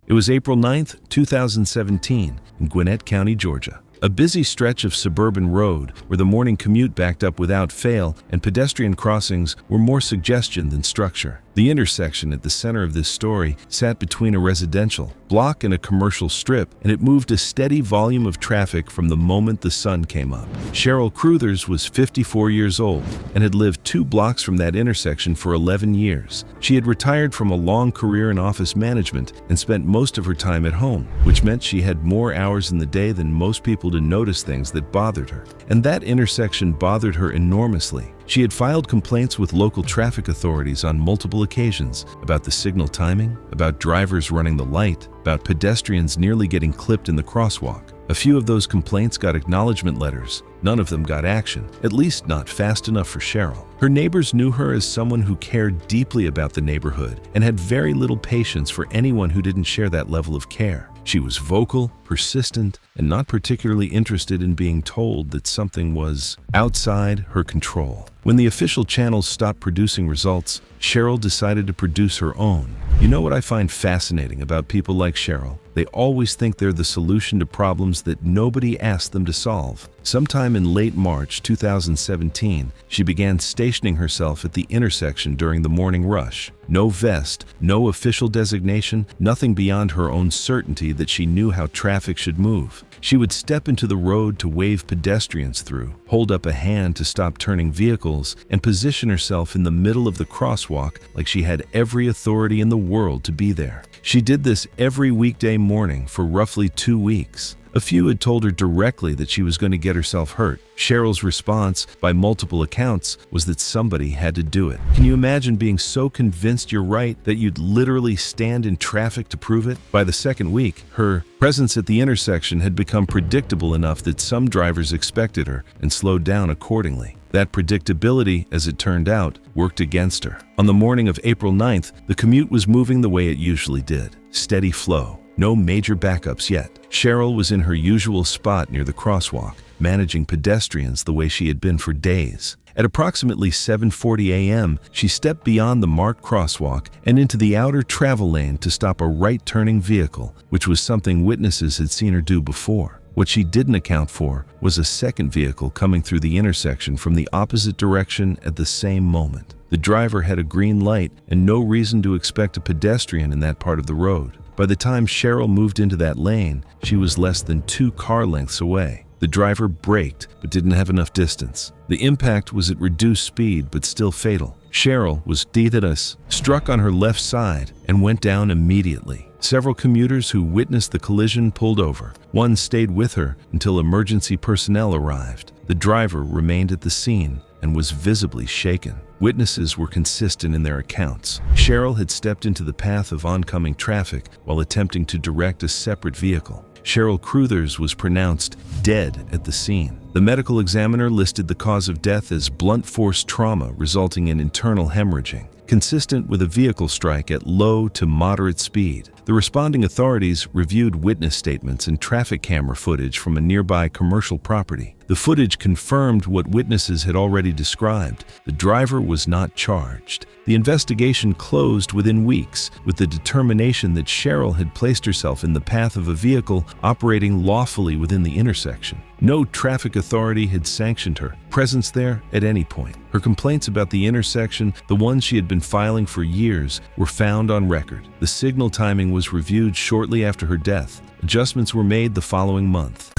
A: It was April 9, 2017, in Gwinnett County, Georgia. A busy stretch of suburban road where the morning commute backed up without fail and pedestrian crossings were more suggestion than structure. The intersection at the center of this story sat between a residential block and a commercial strip, and it moved a steady volume of traffic from the moment the sun came up. Cheryl Cruthers was 54 years old and had lived 2 blocks from that intersection for 11 years. She had retired from a long career in office management and spent most of her time at home, which meant she had more hours in the day than most people to notice things that bothered her. And that intersection bothered her enormously. She had filed complaints with local traffic authorities on multiple occasions about the signal timing, about drivers running the light, about pedestrians nearly getting clipped in the crosswalk. A few of those complaints got acknowledgement letters. None of them got action, at least not fast enough for Cheryl. Her neighbors knew her as someone who cared deeply about the neighborhood and had very little patience for anyone who didn't share that level of care. She was vocal, persistent, and not particularly interested in being told that something was outside her control. When the official channels stopped producing results, Cheryl decided to produce her own. You know what I find fascinating about people like Cheryl? They always think they're the solution to problems that nobody asked them to solve. Sometime in late March 2017, she began stationing herself at the intersection during the morning rush. No vest, no official designation, nothing beyond her own certainty that she knew how traffic should move. She would step into the road to wave pedestrians through, hold up a hand to stop turning vehicles, and position herself in the middle of the crosswalk like she had every authority in the world to be there. She did this every weekday morning for roughly 2 weeks. A few had told her directly that she was going to get herself hurt. Cheryl's response, by multiple accounts, was that somebody had to do it. Can you imagine being so convinced you're right that you'd literally stand in traffic to prove it? By the second week, her presence at the intersection had become predictable enough that some drivers expected her and slowed down accordingly. That predictability, as it turned out, worked against her. On the morning of April 9th, the commute was moving the way it usually did. Steady flow. No major backups yet. Cheryl was in her usual spot near the crosswalk, managing pedestrians the way she had been for days. At approximately 7:40 a.m., she stepped beyond the marked crosswalk and into the outer travel lane to stop a right-turning vehicle, which was something witnesses had seen her do before. What she didn't account for was a second vehicle coming through the intersection from the opposite direction at the same moment. The driver had a green light and no reason to expect a pedestrian in that part of the road. By the time Cheryl moved into that lane, she was less than 2 car lengths away. The driver braked but didn't have enough distance. The impact was at reduced speed but still fatal. Cheryl was disastrous, struck on her left side, and went down immediately. Several commuters who witnessed the collision pulled over. One stayed with her until emergency personnel arrived. The driver remained at the scene and was visibly shaken. Witnesses were consistent in their accounts. Cheryl had stepped into the path of oncoming traffic while attempting to direct a separate vehicle. Cheryl Cruthers was pronounced dead at the scene. The medical examiner listed the cause of death as blunt force trauma resulting in internal hemorrhaging, consistent with a vehicle strike at low to moderate speed. The responding authorities reviewed witness statements and traffic camera footage from a nearby commercial property. The footage confirmed what witnesses had already described. The driver was not charged. The investigation closed within weeks, with the determination that Cheryl had placed herself in the path of a vehicle operating lawfully within the intersection. No traffic authority had sanctioned her presence there at any point. Her complaints about the intersection, the ones she had been filing for years, were found on record. The signal timing was reviewed shortly after her death. Adjustments were made the following month.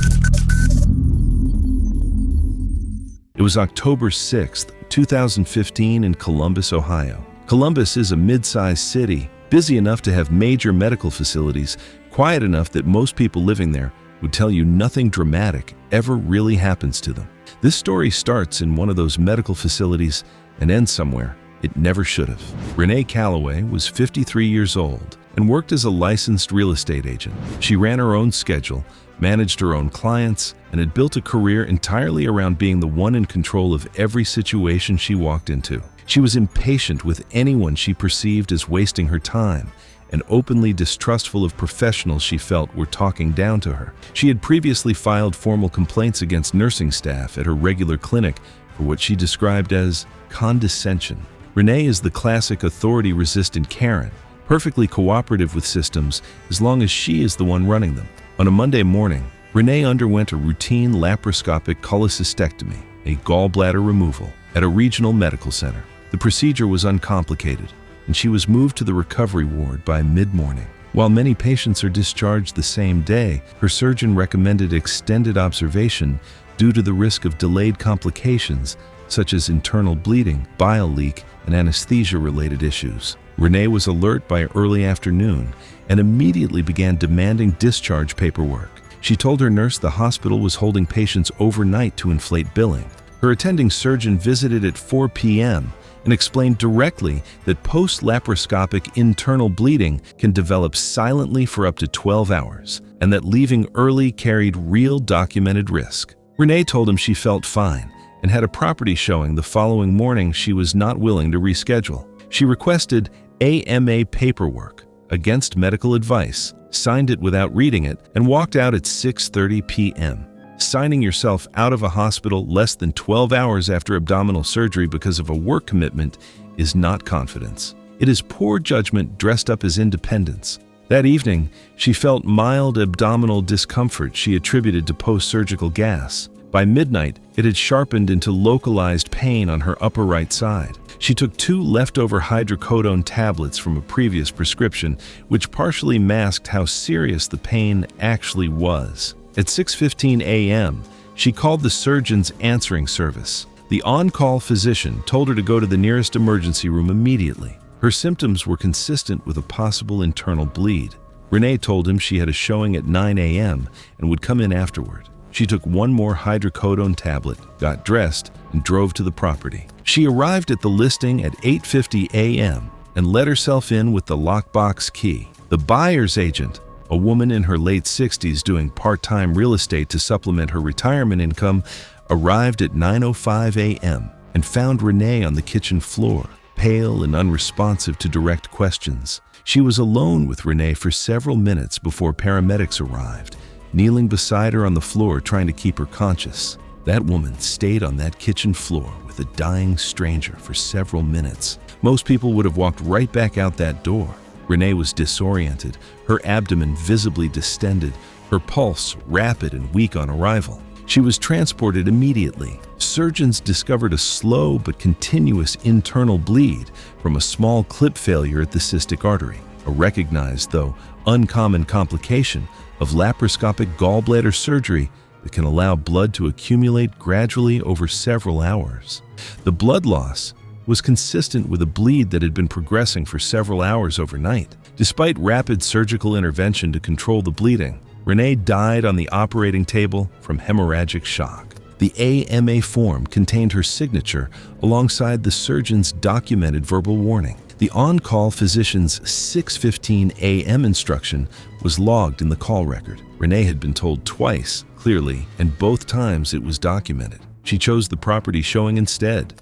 A: It was October 6th, 2015 in Columbus, Ohio. Columbus is a mid-sized city, busy enough to have major medical facilities, quiet enough that most people living there would tell you nothing dramatic ever really happens to them. This story starts in one of those medical facilities and ends somewhere it never should have. Renee Calloway was 53 years old and worked as a licensed real estate agent. She ran her own schedule, managed her own clients, and had built a career entirely around being the one in control of every situation she walked into. She was impatient with anyone she perceived as wasting her time, and openly distrustful of professionals she felt were talking down to her. She had previously filed formal complaints against nursing staff at her regular clinic for what she described as condescension. Renee is the classic authority-resistant Karen, perfectly cooperative with systems as long as she is the one running them. On a Monday morning, Renee underwent a routine laparoscopic cholecystectomy, a gallbladder removal, at a regional medical center. The procedure was uncomplicated. and she was moved to the recovery ward by mid-morning. While many patients are discharged the same day, her surgeon recommended extended observation due to the risk of delayed complications such as internal bleeding, bile leak, and anesthesia-related issues. Renee was alert by early afternoon and immediately began demanding discharge paperwork. She told her nurse the hospital was holding patients overnight to inflate billing. Her attending surgeon visited at 4 p.m. and explained directly that post-laparoscopic internal bleeding can develop silently for up to 12 hours, and that leaving early carried real documented risk. Renee told him she felt fine and had a property showing the following morning she was not willing to reschedule. She requested AMA paperwork against medical advice, signed it without reading it, and walked out at 6:30 p.m. Signing yourself out of a hospital less than 12 hours after abdominal surgery because of a work commitment is not confidence. It is poor judgment dressed up as independence. That evening, she felt mild abdominal discomfort she attributed to post-surgical gas. By midnight, it had sharpened into localized pain on her upper right side. She took 2 leftover hydrocodone tablets from a previous prescription, which partially masked how serious the pain actually was. At 6:15 a.m., she called the surgeon's answering service. The on-call physician told her to go to the nearest emergency room immediately. Her symptoms were consistent with a possible internal bleed. Renee told him she had a showing at 9 a.m. and would come in afterward. She took 1 more hydrocodone tablet, got dressed, and drove to the property. She arrived at the listing at 8:50 a.m. and let herself in with the lockbox key. The buyer's agent, a woman in her late 60s doing part-time real estate to supplement her retirement income, arrived at 9:05 a.m. and found Renee on the kitchen floor, pale and unresponsive to direct questions. She was alone with Renee for several minutes before paramedics arrived, kneeling beside her on the floor trying to keep her conscious. That woman stayed on that kitchen floor with a dying stranger for several minutes. Most people would have walked right back out that door. Renee was disoriented, her abdomen visibly distended, her pulse rapid and weak on arrival. She was transported immediately. Surgeons discovered a slow but continuous internal bleed from a small clip failure at the cystic artery, a recognized, though uncommon complication of laparoscopic gallbladder surgery that can allow blood to accumulate gradually over several hours. The blood loss was consistent with a bleed that had been progressing for several hours overnight. Despite rapid surgical intervention to control the bleeding, Renee died on the operating table from hemorrhagic shock. The AMA form contained her signature alongside the surgeon's documented verbal warning. The on-call physician's 6:15 a.m. instruction was logged in the call record. Renee had been told twice, clearly, and both times it was documented. She chose the property showing instead.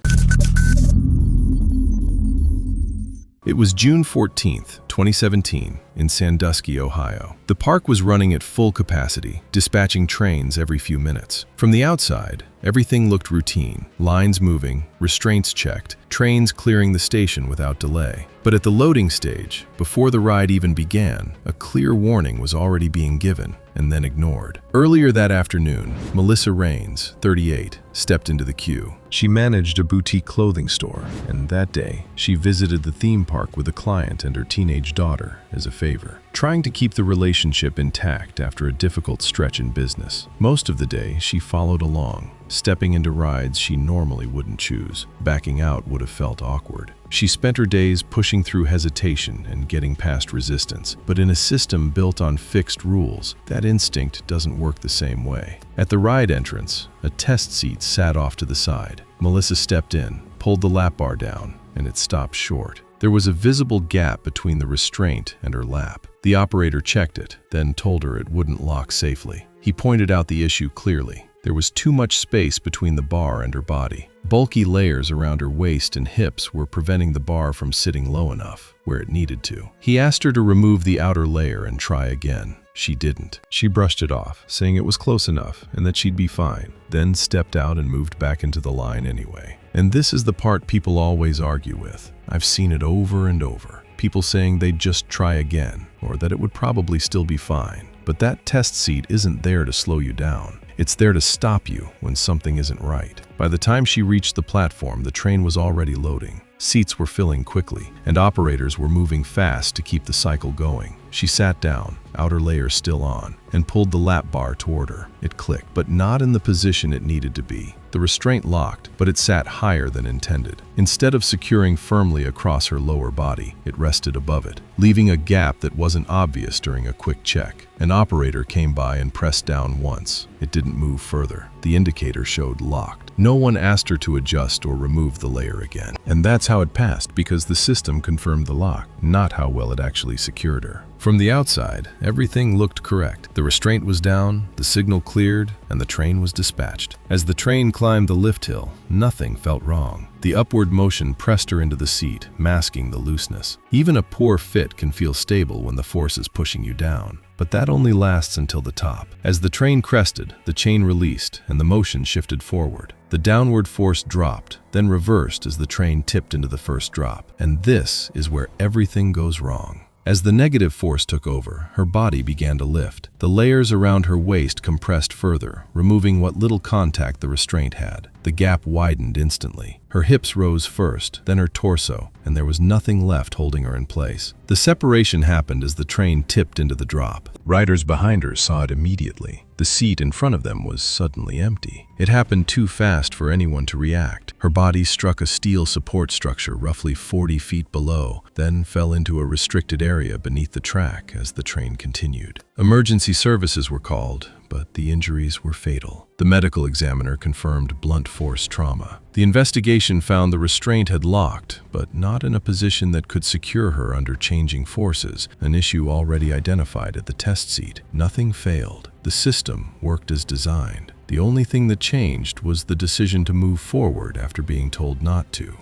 A: It was June 14th, 2017, in Sandusky, Ohio. The park was running at full capacity, dispatching trains every few minutes. From the outside, everything looked routine. Lines moving, restraints checked, trains clearing the station without delay. But at the loading stage, before the ride even began, a clear warning was already being given and then ignored. Earlier that afternoon, Melissa Raines, 38, stepped into the queue. She managed a boutique clothing store, and that day, she visited the theme park with a client and her teenage daughter as a favor, trying to keep the relationship intact after a difficult stretch in business. Most of the day, she followed along, stepping into rides she normally wouldn't choose. Backing out would have felt awkward. She spent her days pushing through hesitation and getting past resistance, but in a system built on fixed rules, that instinct doesn't work the same way. At the ride entrance, a test seat sat off to the side. Melissa stepped in, pulled the lap bar down, and it stopped short. There was a visible gap between the restraint and her lap. The operator checked it, then told her it wouldn't lock safely. He pointed out the issue clearly. There was too much space between the bar and her body. Bulky layers around her waist and hips were preventing the bar from sitting low enough, where it needed to. He asked her to remove the outer layer and try again. She didn't. She brushed it off, saying it was close enough and that she'd be fine, then stepped out and moved back into the line anyway. And this is the part people always argue with. I've seen it over and over. People saying they'd just try again, or that it would probably still be fine. But that test seat isn't there to slow you down. It's there to stop you when something isn't right. By the time she reached the platform, the train was already loading. Seats were filling quickly, and operators were moving fast to keep the cycle going. She sat down, outer layer still on, and pulled the lap bar toward her. It clicked, but not in the position it needed to be. The restraint locked, but it sat higher than intended. Instead of securing firmly across her lower body, it rested above it, leaving a gap that wasn't obvious during a quick check. An operator came by and pressed down once. It didn't move further. The indicator showed locked. No one asked her to adjust or remove the layer again. And that's how it passed, because the system confirmed the lock, not how well it actually secured her. From the outside, everything looked correct. The restraint was down, the signal cleared, and the train was dispatched. As the train climbed the lift hill, nothing felt wrong. The upward motion pressed her into the seat, masking the looseness. Even a poor fit can feel stable when the force is pushing you down. But that only lasts until the top. As the train crested, the chain released, and the motion shifted forward. The downward force dropped, then reversed as the train tipped into the first drop. And this is where everything goes wrong. As the negative force took over, her body began to lift. The layers around her waist compressed further, removing what little contact the restraint had. The gap widened instantly. Her hips rose first, then her torso, and there was nothing left holding her in place. The separation happened as the train tipped into the drop. Riders behind her saw it immediately. The seat in front of them was suddenly empty. It happened too fast for anyone to react. Her body struck a steel support structure roughly 40 feet below, then fell into a restricted area beneath the track as the train continued. Emergency services were called, but the injuries were fatal. The medical examiner confirmed blunt force trauma. The investigation found the restraint had locked, but not in a position that could secure her under changing forces, an issue already identified at the test seat. Nothing failed. The system worked as designed. The only thing that changed was the decision to move forward after being told not to.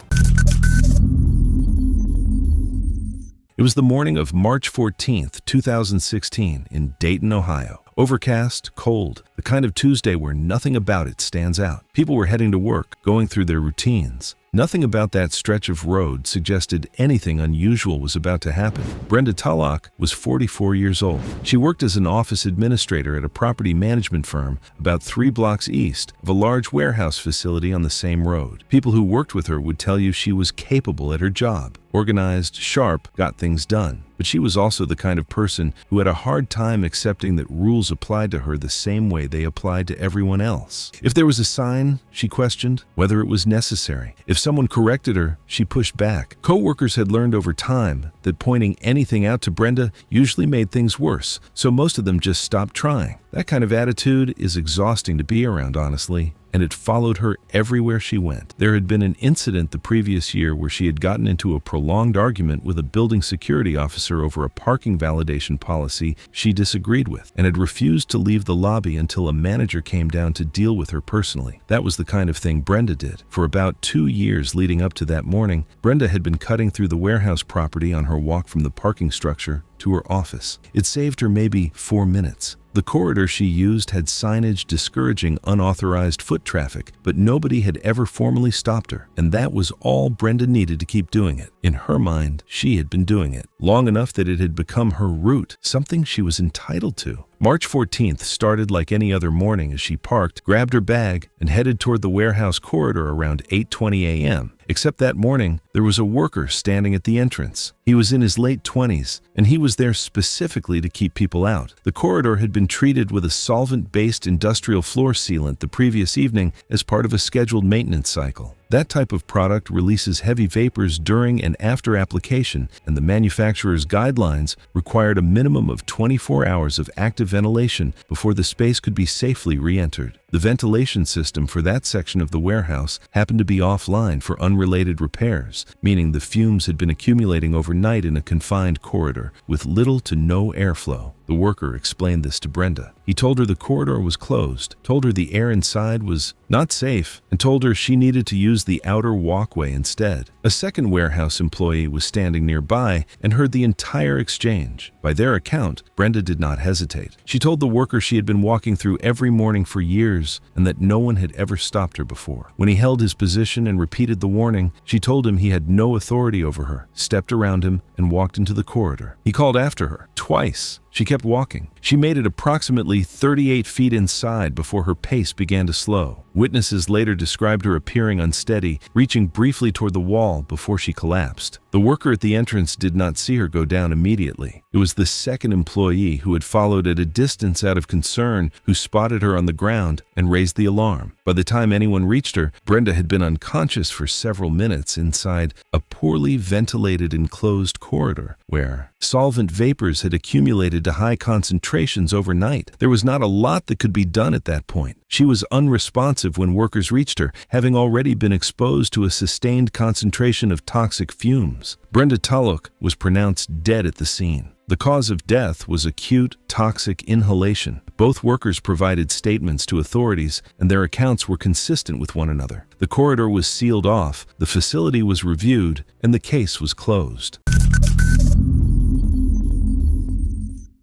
A: It was the morning of March 14th, 2016, in Dayton, Ohio. Overcast, cold, the kind of Tuesday where nothing about it stands out. People were heading to work, going through their routines. Nothing about that stretch of road suggested anything unusual was about to happen. Brenda Tullock was 44 years old. She worked as an office administrator at a property management firm about 3 blocks east of a large warehouse facility on the same road. People who worked with her would tell you she was capable at her job. Organized, sharp, got things done. But she was also the kind of person who had a hard time accepting that rules applied to her the same way they applied to everyone else. If there was a sign, she questioned whether it was necessary. If someone corrected her, she pushed back. Co-workers had learned over time that pointing anything out to Brenda usually made things worse, so most of them just stopped trying. That kind of attitude is exhausting to be around, honestly, and it followed her everywhere she went. There had been an incident the previous year where she had gotten into a prolonged argument with a building security officer over a parking validation policy she disagreed with, and had refused to leave the lobby until a manager came down to deal with her personally. That was the kind of thing Brenda did. For about 2 years leading up to that morning, Brenda had been cutting through the warehouse property on her walk from the parking structure to her office. It saved her maybe 4 minutes. The corridor she used had signage discouraging unauthorized foot traffic, but nobody had ever formally stopped her, and that was all Brenda needed to keep doing it. In her mind, she had been doing it long enough that it had become her route, something she was entitled to. March 14th started like any other morning as she parked, grabbed her bag, and headed toward the warehouse corridor around 8:20 a.m. Except that morning, there was a worker standing at the entrance. He was in his late 20s, and he was there specifically to keep people out. The corridor had been treated with a solvent-based industrial floor sealant the previous evening as part of a scheduled maintenance cycle. That type of product releases heavy vapors during and after application, and the manufacturer's guidelines required a minimum of 24 hours of active ventilation before the space could be safely re-entered. The ventilation system for that section of the warehouse happened to be offline for unrelated repairs, meaning the fumes had been accumulating overnight in a confined corridor with little to no airflow. The worker explained this to Brenda. He told her the corridor was closed, told her the air inside was not safe, and told her she needed to use the outer walkway instead. A second warehouse employee was standing nearby and heard the entire exchange. By their account, Brenda did not hesitate. She told the worker she had been walking through every morning for years and that no one had ever stopped her before. When he held his position and repeated the warning, she told him he had no authority over her, stepped around him, and walked into the corridor. He called after her twice. She kept walking. She made it approximately 38 feet inside before her pace began to slow. Witnesses later described her appearing unsteady, reaching briefly toward the wall before she collapsed. The worker at the entrance did not see her go down immediately. It was the second employee who had followed at a distance out of concern who spotted her on the ground and raised the alarm. By the time anyone reached her, Brenda had been unconscious for several minutes inside a poorly ventilated enclosed corridor where solvent vapors had accumulated to high concentrations overnight. There was not a lot that could be done at that point. She was unresponsive when workers reached her, having already been exposed to a sustained concentration of toxic fumes. Brenda Tulloch was pronounced dead at the scene. The cause of death was acute toxic inhalation. Both workers provided statements to authorities, and their accounts were consistent with one another. The corridor was sealed off, the facility was reviewed, and the case was closed.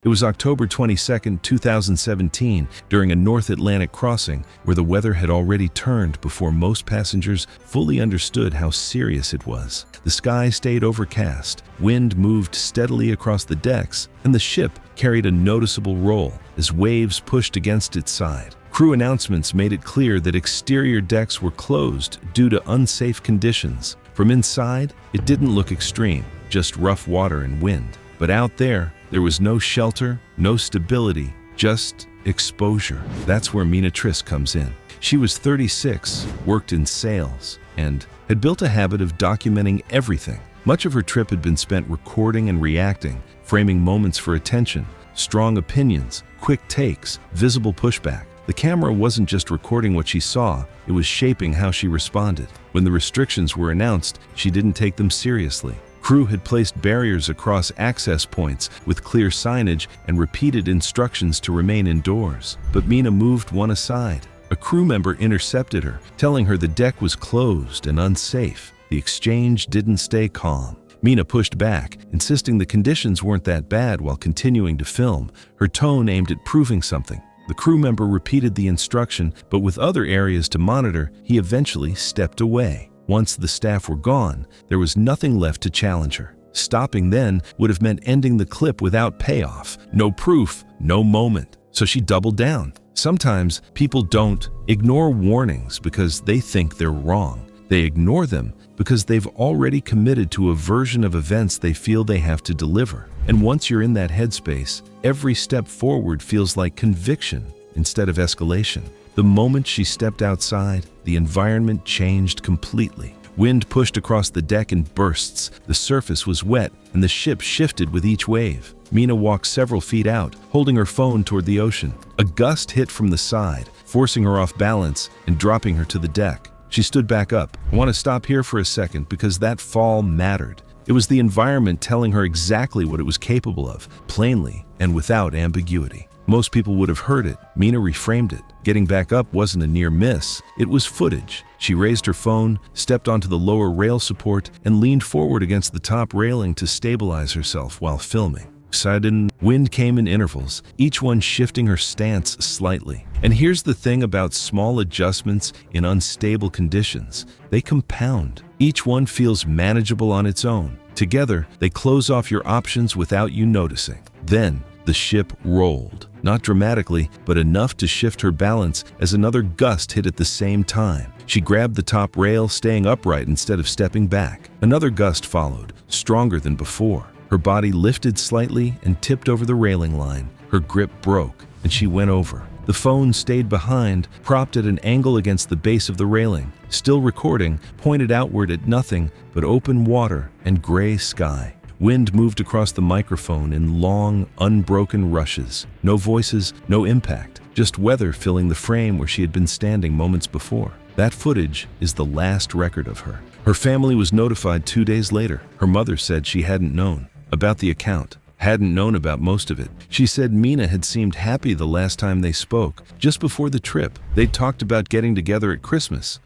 A: It was October 22, 2017, during a North Atlantic crossing where the weather had already turned before most passengers fully understood how serious it was. The sky stayed overcast, wind moved steadily across the decks, and the ship carried a noticeable roll as waves pushed against its side. Crew announcements made it clear that exterior decks were closed due to unsafe conditions. From inside, it didn't look extreme, just rough water and wind. But out there was no shelter, no stability, just exposure. That's where Mina Triss comes in. She was 36, worked in sales, and had built a habit of documenting everything. Much of her trip had been spent recording and reacting, framing moments for attention, strong opinions, quick takes, visible pushback. The camera wasn't just recording what she saw, it was shaping how she responded. When the restrictions were announced, she didn't take them seriously. Crew had placed barriers across access points with clear signage and repeated instructions to remain indoors. But Mina moved one aside. A crew member intercepted her, telling her the deck was closed and unsafe. The exchange didn't stay calm. Mina pushed back, insisting the conditions weren't that bad while continuing to film, her tone aimed at proving something. The crew member repeated the instruction, but with other areas to monitor, he eventually stepped away. Once the staff were gone, there was nothing left to challenge her. Stopping then would have meant ending the clip without payoff. No proof, no moment. So she doubled down. Sometimes people don't ignore warnings because they think they're wrong. They ignore them because they've already committed to a version of events they feel they have to deliver. And once you're in that headspace, every step forward feels like conviction instead of escalation. The moment she stepped outside, the environment changed completely. Wind pushed across the deck in bursts, the surface was wet, and the ship shifted with each wave. Mina walked several feet out, holding her phone toward the ocean. A gust hit from the side, forcing her off balance and dropping her to the deck. She stood back up. I want to stop here for a second because that fall mattered. It was the environment telling her exactly what it was capable of, plainly and without ambiguity. Most people would have heard it. Mina reframed it. Getting back up wasn't a near miss. It was footage. She raised her phone, stepped onto the lower rail support, and leaned forward against the top railing to stabilize herself while filming. Sudden wind came in intervals, each one shifting her stance slightly. And here's the thing about small adjustments in unstable conditions. They compound. Each one feels manageable on its own. Together, they close off your options without you noticing. Then, the ship rolled. Not dramatically, but enough to shift her balance as another gust hit at the same time. She grabbed the top rail, staying upright instead of stepping back. Another gust followed, stronger than before. Her body lifted slightly and tipped over the railing line. Her grip broke, and she went over. The phone stayed behind, propped at an angle against the base of the railing. Still recording, pointed outward at nothing but open water and gray sky. Wind moved across the microphone in long, unbroken rushes. No voices, no impact, just weather filling the frame where she had been standing moments before. That footage is the last record of her. Her family was notified 2 days later. Her mother said she hadn't known about the account, hadn't known about most of it. She said Mina had seemed happy the last time they spoke, just before the trip. They'd talked about getting together at Christmas.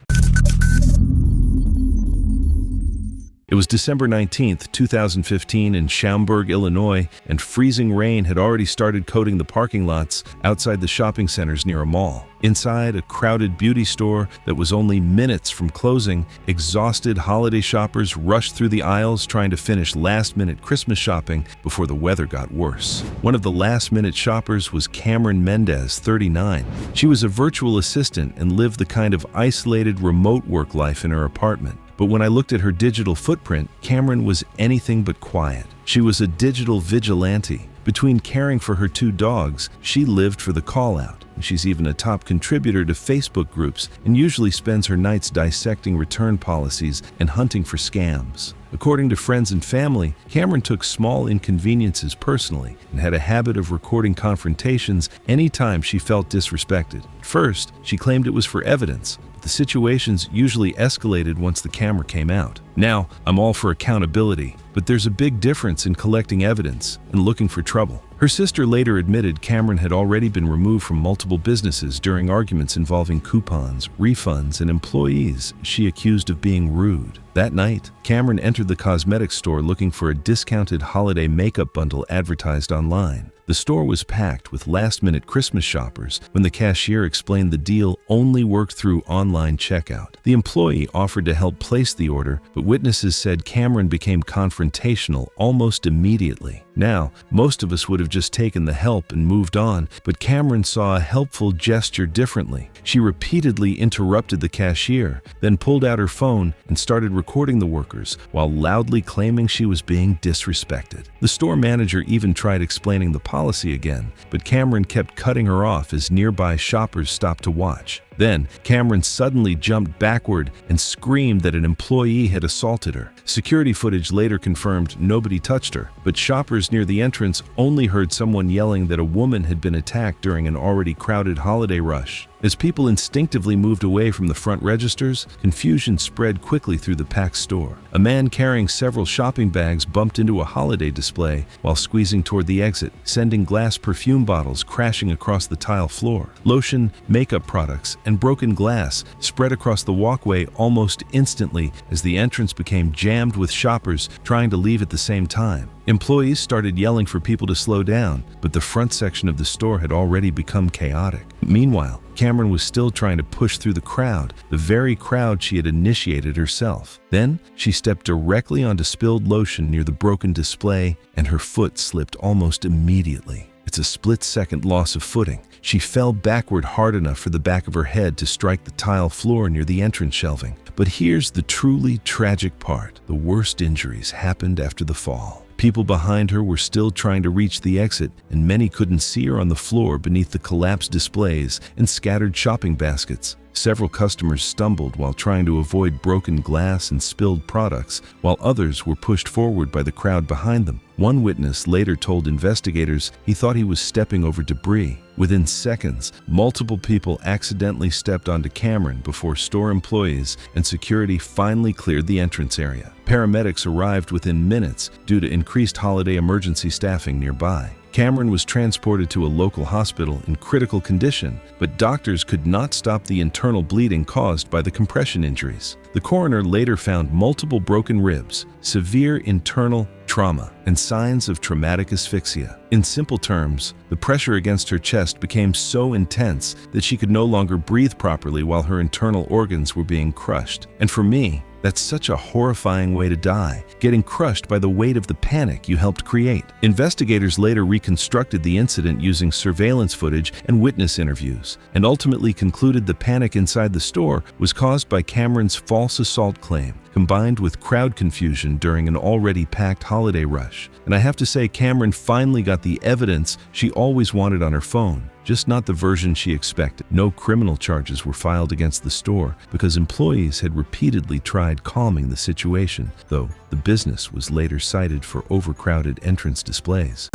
A: It was December 19th, 2015 in Schaumburg, Illinois, and freezing rain had already started coating the parking lots outside the shopping centers near a mall. Inside a crowded beauty store that was only minutes from closing, exhausted holiday shoppers rushed through the aisles trying to finish last-minute Christmas shopping before the weather got worse. One of the last-minute shoppers was Cameron Mendez, 39. She was a virtual assistant and lived the kind of isolated remote work life in her apartment. But when I looked at her digital footprint, Cameron was anything but quiet. She was a digital vigilante. Between caring for her 2 dogs, she lived for the call-out. She's even a top contributor to Facebook groups and usually spends her nights dissecting return policies and hunting for scams. According to friends and family, Cameron took small inconveniences personally and had a habit of recording confrontations anytime she felt disrespected. At first, she claimed it was for evidence. The situations usually escalated once the camera came out. Now, I'm all for accountability, but there's a big difference in collecting evidence and looking for trouble. Her sister later admitted Cameron had already been removed from multiple businesses during arguments involving coupons, refunds, and employees she accused of being rude. That night, Cameron entered the cosmetics store looking for a discounted holiday makeup bundle advertised online. The store was packed with last-minute Christmas shoppers when the cashier explained the deal only worked through online checkout. The employee offered to help place the order, but witnesses said Cameron became confrontational almost immediately. Now, most of us would have just taken the help and moved on, but Cameron saw a helpful gesture differently. She repeatedly interrupted the cashier, then pulled out her phone and started recording the workers while loudly claiming she was being disrespected. The store manager even tried explaining the policy again, but Cameron kept cutting her off as nearby shoppers stopped to watch. Then, Cameron suddenly jumped backward and screamed that an employee had assaulted her. Security footage later confirmed nobody touched her, but shoppers near the entrance only heard someone yelling that a woman had been attacked during an already crowded holiday rush. As people instinctively moved away from the front registers, confusion spread quickly through the packed store. A man carrying several shopping bags bumped into a holiday display while squeezing toward the exit, sending glass perfume bottles crashing across the tile floor. Lotion, makeup products, and broken glass spread across the walkway almost instantly as the entrance became jammed with shoppers trying to leave at the same time. Employees started yelling for people to slow down, but the front section of the store had already become chaotic. Meanwhile, Cameron was still trying to push through the crowd, the very crowd she had initiated herself. Then, she stepped directly onto spilled lotion near the broken display, and her foot slipped almost immediately. It's a split-second loss of footing. She fell backward hard enough for the back of her head to strike the tile floor near the entrance shelving. But here's the truly tragic part. The worst injuries happened after the fall. People behind her were still trying to reach the exit, and many couldn't see her on the floor beneath the collapsed displays and scattered shopping baskets. Several customers stumbled while trying to avoid broken glass and spilled products, while others were pushed forward by the crowd behind them. One witness later told investigators he thought he was stepping over debris. Within seconds, multiple people accidentally stepped onto Cameron before store employees and security finally cleared the entrance area. Paramedics arrived within minutes due to increased holiday emergency staffing nearby. Cameron was transported to a local hospital in critical condition, but doctors could not stop the internal bleeding caused by the compression injuries. The coroner later found multiple broken ribs, severe internal trauma, and signs of traumatic asphyxia. In simple terms, the pressure against her chest became so intense that she could no longer breathe properly while her internal organs were being crushed. And for me, that's such a horrifying way to die, getting crushed by the weight of the panic you helped create. Investigators later reconstructed the incident using surveillance footage and witness interviews, and ultimately concluded the panic inside the store was caused by Cameron's false assault claim, combined with crowd confusion during an already packed holiday rush. And I have to say, Cameron finally got the evidence she always wanted on her phone, just not the version she expected. No criminal charges were filed against the store because employees had repeatedly tried calming the situation, though the business was later cited for overcrowded entrance displays.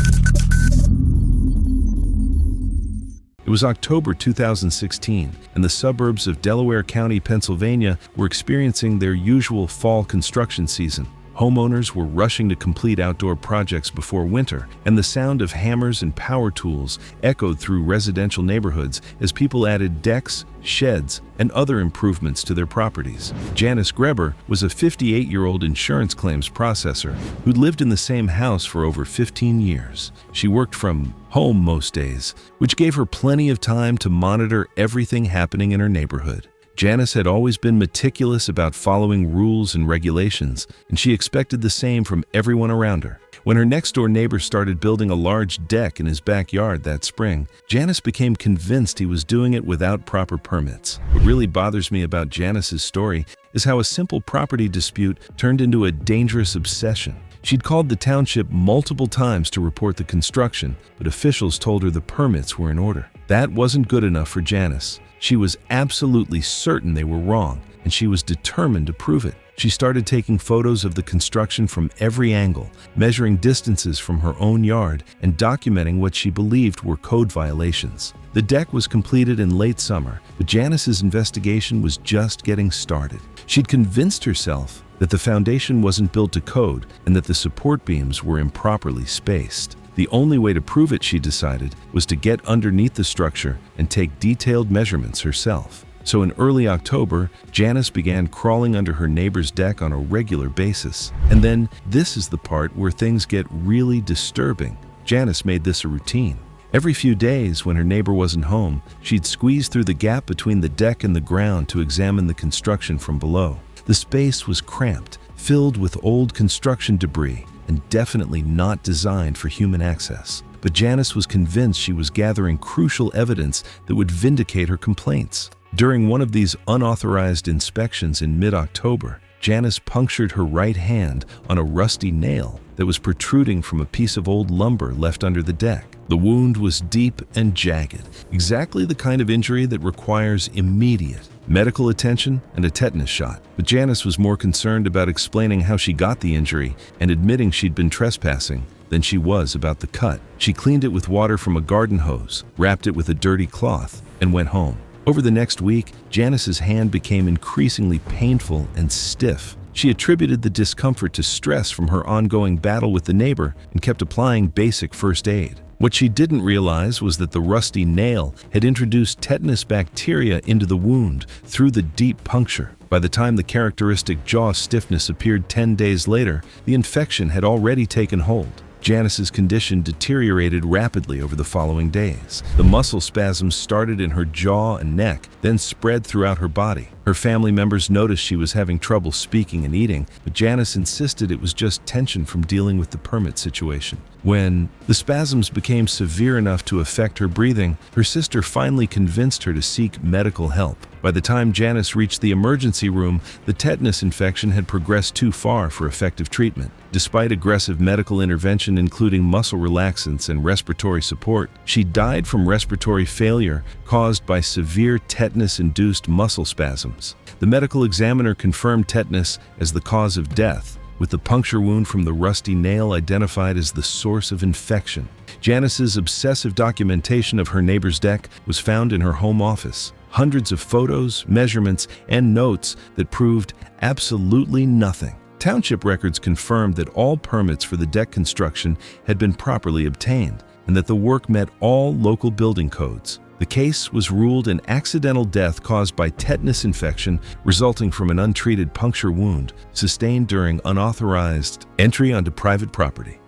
A: It was October 2016, and the suburbs of Delaware County, Pennsylvania were experiencing their usual fall construction season. Homeowners were rushing to complete outdoor projects before winter, and the sound of hammers and power tools echoed through residential neighborhoods as people added decks, sheds, and other improvements to their properties. Janice Greber was a 58-year-old insurance claims processor who'd lived in the same house for over 15 years. She worked from home most days, which gave her plenty of time to monitor everything happening in her neighborhood. Janice had always been meticulous about following rules and regulations, and she expected the same from everyone around her. When her next-door neighbor started building a large deck in his backyard that spring, Janice became convinced he was doing it without proper permits. What really bothers me about Janice's story is how a simple property dispute turned into a dangerous obsession. She'd called the township multiple times to report the construction, but officials told her the permits were in order. That wasn't good enough for Janice. She was absolutely certain they were wrong, and she was determined to prove it. She started taking photos of the construction from every angle, measuring distances from her own yard, and documenting what she believed were code violations. The deck was completed in late summer, but Janice's investigation was just getting started. She'd convinced herself that the foundation wasn't built to code and that the support beams were improperly spaced. The only way to prove it, she decided, was to get underneath the structure and take detailed measurements herself. So in early October, Janice began crawling under her neighbor's deck on a regular basis. And then this is the part where things get really disturbing. Janice made this a routine. Every few days, when her neighbor wasn't home, she'd squeeze through the gap between the deck and the ground to examine the construction from below. The space was cramped, filled with old construction debris, and definitely not designed for human access. But Janice was convinced she was gathering crucial evidence that would vindicate her complaints. During one of these unauthorized inspections in mid-October, Janice punctured her right hand on a rusty nail that was protruding from a piece of old lumber left under the deck. The wound was deep and jagged, exactly the kind of injury that requires immediate medical attention and a tetanus shot. But Janice was more concerned about explaining how she got the injury and admitting she'd been trespassing than she was about the cut. She cleaned it with water from a garden hose, wrapped it with a dirty cloth, and went home. Over the next week, Janice's hand became increasingly painful and stiff. She attributed the discomfort to stress from her ongoing battle with the neighbor and kept applying basic first aid. What she didn't realize was that the rusty nail had introduced tetanus bacteria into the wound through the deep puncture. By the time the characteristic jaw stiffness appeared 10 days later, the infection had already taken hold. Janice's condition deteriorated rapidly over the following days. The muscle spasms started in her jaw and neck, then spread throughout her body. Her family members noticed she was having trouble speaking and eating, but Janice insisted it was just tension from dealing with the permit situation. When the spasms became severe enough to affect her breathing, her sister finally convinced her to seek medical help. By the time Janice reached the emergency room, the tetanus infection had progressed too far for effective treatment. Despite aggressive medical intervention including muscle relaxants and respiratory support, she died from respiratory failure caused by severe tetanus-induced muscle spasms. The medical examiner confirmed tetanus as the cause of death, with the puncture wound from the rusty nail identified as the source of infection. Janice's obsessive documentation of her neighbor's deck was found in her home office. Hundreds of photos, measurements, and notes that proved absolutely nothing. Township records confirmed that all permits for the deck construction had been properly obtained and that the work met all local building codes. The case was ruled an accidental death caused by tetanus infection resulting from an untreated puncture wound sustained during unauthorized entry onto private property.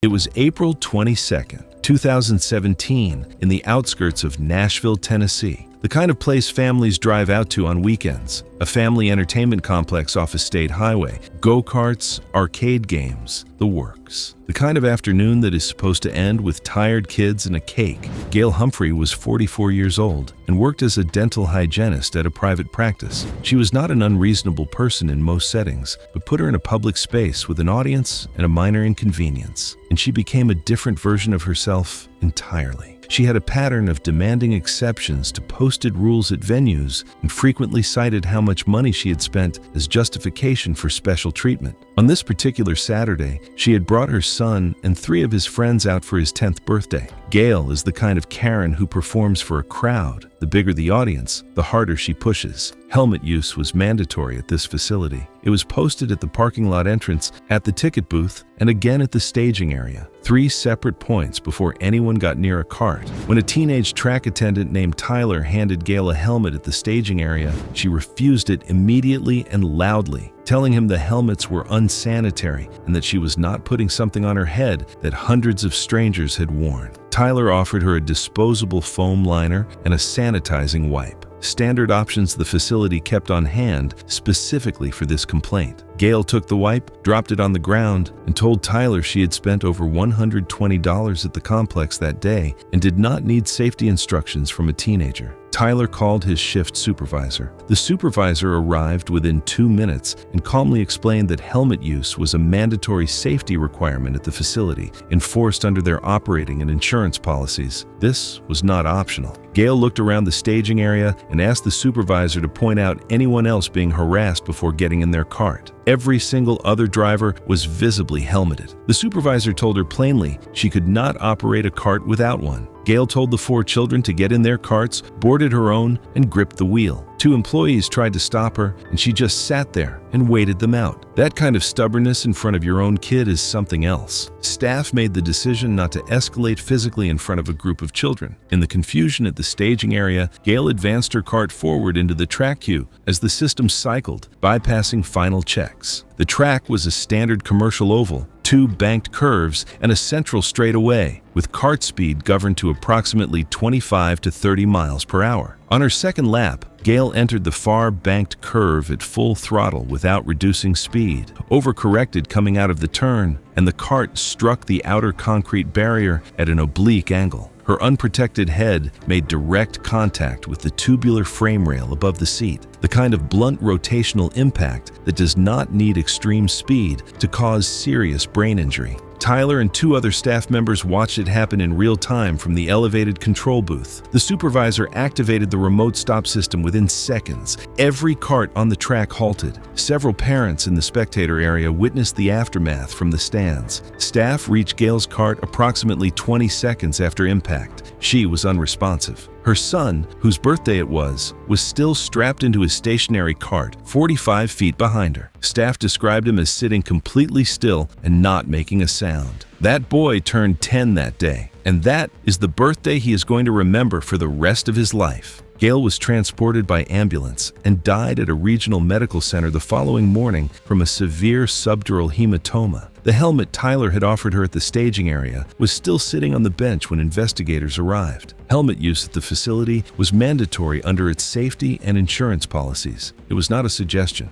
A: It was April 22nd, 2017, in the outskirts of Nashville, Tennessee. The kind of place families drive out to on weekends. A family entertainment complex off a state highway. Go-karts, arcade games, the works. The kind of afternoon that is supposed to end with tired kids and a cake. Gail Humphrey was 44 years old and worked as a dental hygienist at a private practice. She was not an unreasonable person in most settings, but put her in a public space with an audience and a minor inconvenience. And she became a different version of herself entirely. She had a pattern of demanding exceptions to posted rules at venues and frequently cited how much money she had spent as justification for special treatment. On this particular Saturday, she had brought her son and 3 of his friends out for his 10th birthday. Gail is the kind of Karen who performs for a crowd. The bigger the audience, the harder she pushes. Helmet use was mandatory at this facility. It was posted at the parking lot entrance, at the ticket booth, and again at the staging area. 3 separate points before anyone got near a cart. When a teenage track attendant named Tyler handed Gail a helmet at the staging area, she refused it immediately and loudly, telling him the helmets were unsanitary and that she was not putting something on her head that hundreds of strangers had worn. Tyler offered her a disposable foam liner and a sanitizing wipe, standard options the facility kept on hand specifically for this complaint. Gail took the wipe, dropped it on the ground, and told Tyler she had spent over $120 at the complex that day and did not need safety instructions from a teenager. Tyler called his shift supervisor. The supervisor arrived within 2 minutes and calmly explained that helmet use was a mandatory safety requirement at the facility, enforced under their operating and insurance policies. This was not optional. Gail looked around the staging area and asked the supervisor to point out anyone else being harassed before getting in their cart. Every single other driver was visibly helmeted. The supervisor told her plainly she could not operate a cart without one. Gail told the 4 children to get in their carts, boarded her own, and gripped the wheel. 2 employees tried to stop her, and she just sat there and waited them out. That kind of stubbornness in front of your own kid is something else. Staff made the decision not to escalate physically in front of a group of children. In the confusion at the staging area, Gail advanced her cart forward into the track queue as the system cycled, bypassing final checks. The track was a standard commercial oval, 2 banked curves, and a central straightaway, with cart speed governed to approximately 25 to 30 miles per hour. On her second lap, Gail entered the far banked curve at full throttle without reducing speed, overcorrected coming out of the turn, and the cart struck the outer concrete barrier at an oblique angle. Her unprotected head made direct contact with the tubular frame rail above the seat, the kind of blunt rotational impact that does not need extreme speed to cause serious brain injury. Tyler and 2 other staff members watched it happen in real time from the elevated control booth. The supervisor activated the remote stop system within seconds. Every cart on the track halted. Several parents in the spectator area witnessed the aftermath from the stands. Staff reached Gail's cart approximately 20 seconds after impact. She was unresponsive. Her son, whose birthday it was still strapped into his stationary cart 45 feet behind her. Staff described him as sitting completely still and not making a sound. That boy turned 10 that day, and that is the birthday he is going to remember for the rest of his life. Gail was transported by ambulance and died at a regional medical center the following morning from a severe subdural hematoma. The helmet Tyler had offered her at the staging area was still sitting on the bench when investigators arrived. Helmet use at the facility was mandatory under its safety and insurance policies. It was not a suggestion.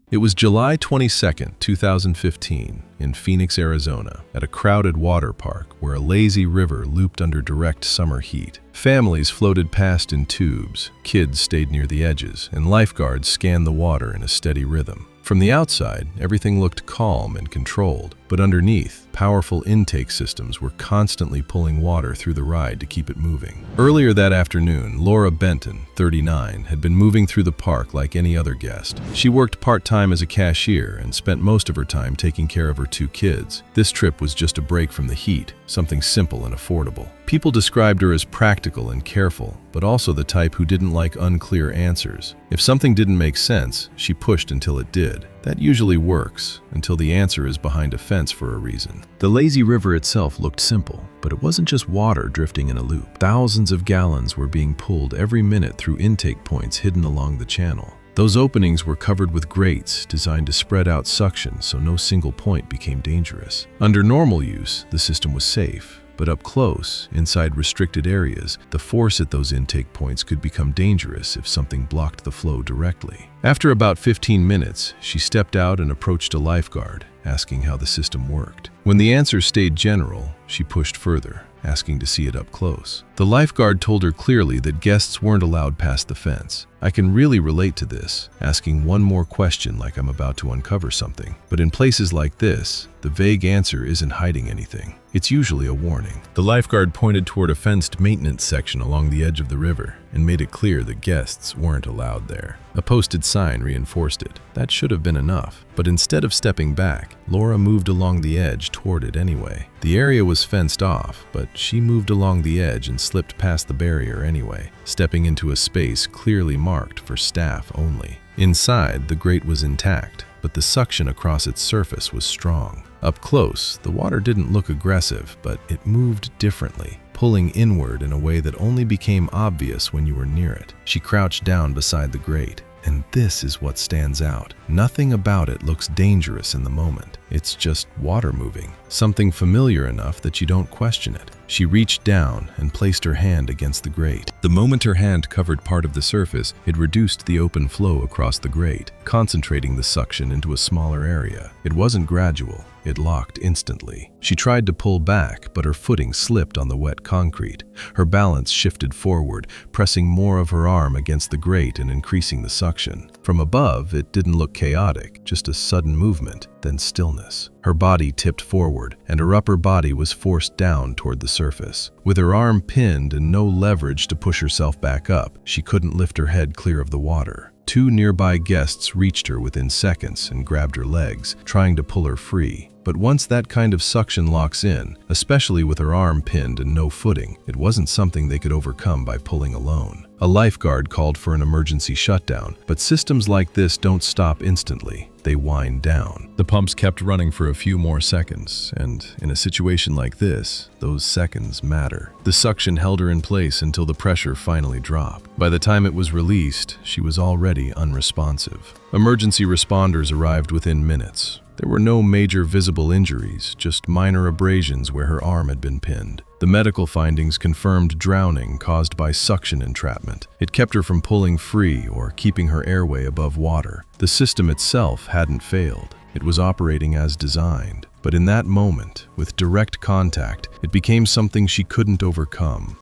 A: It was July 22, 2015, in Phoenix, Arizona, at a crowded water park where a lazy river looped under direct summer heat. Families floated past in tubes, kids stayed near the edges, and lifeguards scanned the water in a steady rhythm. From the outside, everything looked calm and controlled, but underneath, powerful intake systems were constantly pulling water through the ride to keep it moving. Earlier that afternoon, Laura Benton, 39, had been moving through the park like any other guest. She worked part-time as a cashier and spent most of her time taking care of her 2 kids. This trip was just a break from the heat, something simple and affordable. People described her as practical and careful, but also the type who didn't like unclear answers. If something didn't make sense, she pushed until it did. That usually works, until the answer is behind a fence for a reason. The lazy river itself looked simple, but it wasn't just water drifting in a loop. Thousands of gallons were being pulled every minute through intake points hidden along the channel. Those openings were covered with grates designed to spread out suction so no single point became dangerous. Under normal use, the system was safe. But up close, inside restricted areas, the force at those intake points could become dangerous if something blocked the flow directly. After about 15 minutes, she stepped out and approached a lifeguard, asking how the system worked. When the answer stayed general, she pushed further, asking to see it up close. The lifeguard told her clearly that guests weren't allowed past the fence. I can really relate to this, asking one more question like I'm about to uncover something. But in places like this, the vague answer isn't hiding anything. It's usually a warning. The lifeguard pointed toward a fenced maintenance section along the edge of the river and made it clear that guests weren't allowed there. A posted sign reinforced it. That should have been enough. But instead of stepping back, Laura moved along the edge toward it anyway. The area was fenced off, but she moved along the edge and slipped past the barrier anyway, stepping into a space clearly marked for staff only. Inside, the grate was intact, but the suction across its surface was strong. Up close, the water didn't look aggressive, but it moved differently, pulling inward in a way that only became obvious when you were near it. She crouched down beside the grate, and this is what stands out. Nothing about it looks dangerous in the moment. It's just water moving, something familiar enough that you don't question it. She reached down and placed her hand against the grate. The moment her hand covered part of the surface, it reduced the open flow across the grate, concentrating the suction into a smaller area. It wasn't gradual. It locked instantly. She tried to pull back, but her footing slipped on the wet concrete. Her balance shifted forward, pressing more of her arm against the grate and increasing the suction. From above, it didn't look chaotic, just a sudden movement, then stillness. Her body tipped forward, and her upper body was forced down toward the surface. With her arm pinned and no leverage to push herself back up, she couldn't lift her head clear of the water. Two nearby guests reached her within seconds and grabbed her legs, trying to pull her free. But once that kind of suction locks in, especially with her arm pinned and no footing, it wasn't something they could overcome by pulling alone. A lifeguard called for an emergency shutdown, but systems like this don't stop instantly. They wind down. The pumps kept running for a few more seconds, and in a situation like this, those seconds matter. The suction held her in place until the pressure finally dropped. By the time it was released, she was already unresponsive. Emergency responders arrived within minutes. There were no major visible injuries, just minor abrasions where her arm had been pinned. The medical findings confirmed drowning caused by suction entrapment. It kept her from pulling free or keeping her airway above water. The system itself hadn't failed. It was operating as designed. But in that moment, with direct contact, it became something she couldn't overcome.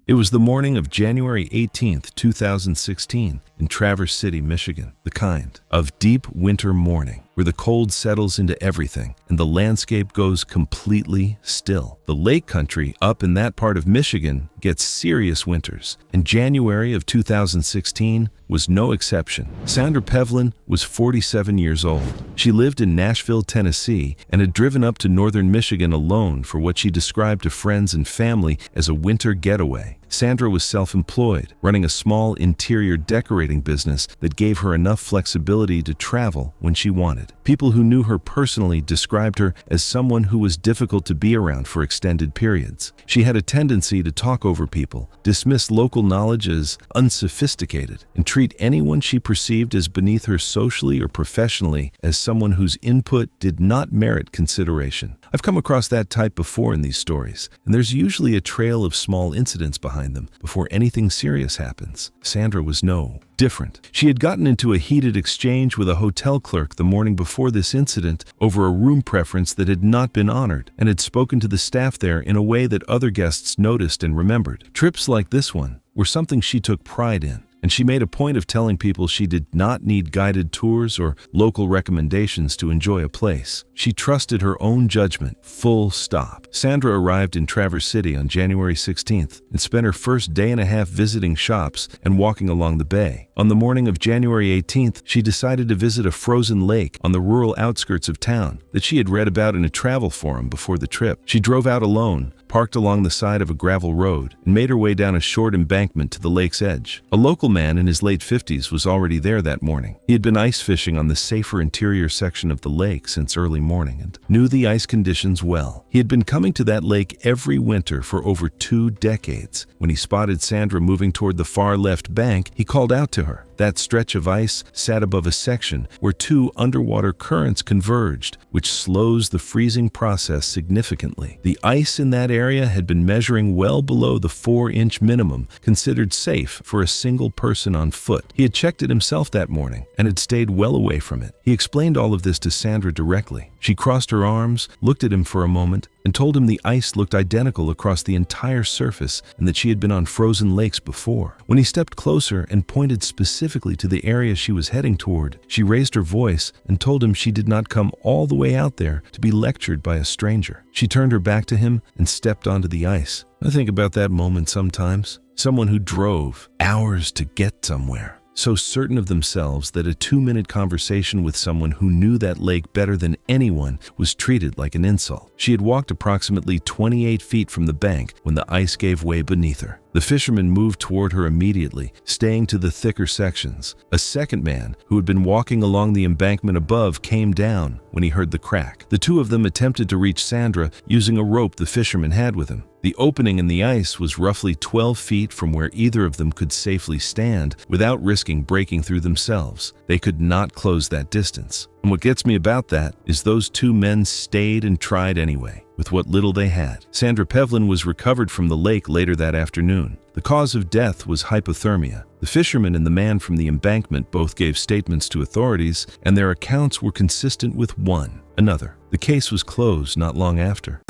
A: It was the morning of January 18th, 2016, in Traverse City, Michigan, the kind of deep winter morning where the cold settles into everything and the landscape goes completely still. The lake country up in that part of Michigan gets serious winters, and January of 2016 was no exception. Sandra Pevlin was 47 years old. She lived in Nashville, Tennessee, and had driven up to northern Michigan alone for what she described to friends and family as a winter getaway. Sandra was self-employed, running a small interior decorating business that gave her enough flexibility to travel when she wanted. People who knew her personally described her as someone who was difficult to be around for extended periods. She had a tendency to talk over people, dismiss local knowledge as unsophisticated, and treat anyone she perceived as beneath her socially or professionally as someone whose input did not merit consideration. I've come across that type before in these stories, and there's usually a trail of small incidents behind them before anything serious happens. Sandra was no different. She had gotten into a heated exchange with a hotel clerk the morning before this incident over a room preference that had not been honored, and had spoken to the staff there in a way that other guests noticed and remembered. Trips like this one were something she took pride in, and she made a point of telling people she did not need guided tours or local recommendations to enjoy a place. She trusted her own judgment, full stop. Sandra arrived in Traverse City on January 16th and spent her first day and a half visiting shops and walking along the bay. On the morning of January 18th, she decided to visit a frozen lake on the rural outskirts of town that she had read about in a travel forum before the trip. She drove out alone, parked along the side of a gravel road, and made her way down a short embankment to the lake's edge. A local man in his late 50s was already there that morning. He had been ice fishing on the safer interior section of the lake since early morning and knew the ice conditions well. He had been coming to that lake every winter for over 2 decades. When he spotted Sandra moving toward the far left bank, he called out to her. That stretch of ice sat above a section where 2 underwater currents converged, which slows the freezing process significantly. The ice in that area had been measuring well below the 4-inch minimum considered safe for a single person on foot. He had checked it himself that morning and had stayed well away from it. He explained all of this to Sandra directly. She crossed her arms, looked at him for a moment, and told him the ice looked identical across the entire surface and that she had been on frozen lakes before. When he stepped closer and pointed specifically to the area she was heading toward, she raised her voice and told him she did not come all the way out there to be lectured by a stranger. She turned her back to him and stepped onto the ice. I think about that moment sometimes. Someone who drove hours to get somewhere, so certain of themselves that a 2-minute conversation with someone who knew that lake better than anyone was treated like an insult. She had walked approximately 28 feet from the bank when the ice gave way beneath her. The fisherman moved toward her immediately, staying to the thicker sections. A second man, who had been walking along the embankment above, came down when he heard the crack. The two of them attempted to reach Sandra using a rope the fisherman had with him. The opening in the ice was roughly 12 feet from where either of them could safely stand without risking breaking through themselves. They could not close that distance. And what gets me about that is those two men stayed and tried anyway, with what little they had. Sandra Pevlin was recovered from the lake later that afternoon. The cause of death was hypothermia. The fisherman and the man from the embankment both gave statements to authorities, and their accounts were consistent with one another. The case was closed not long after.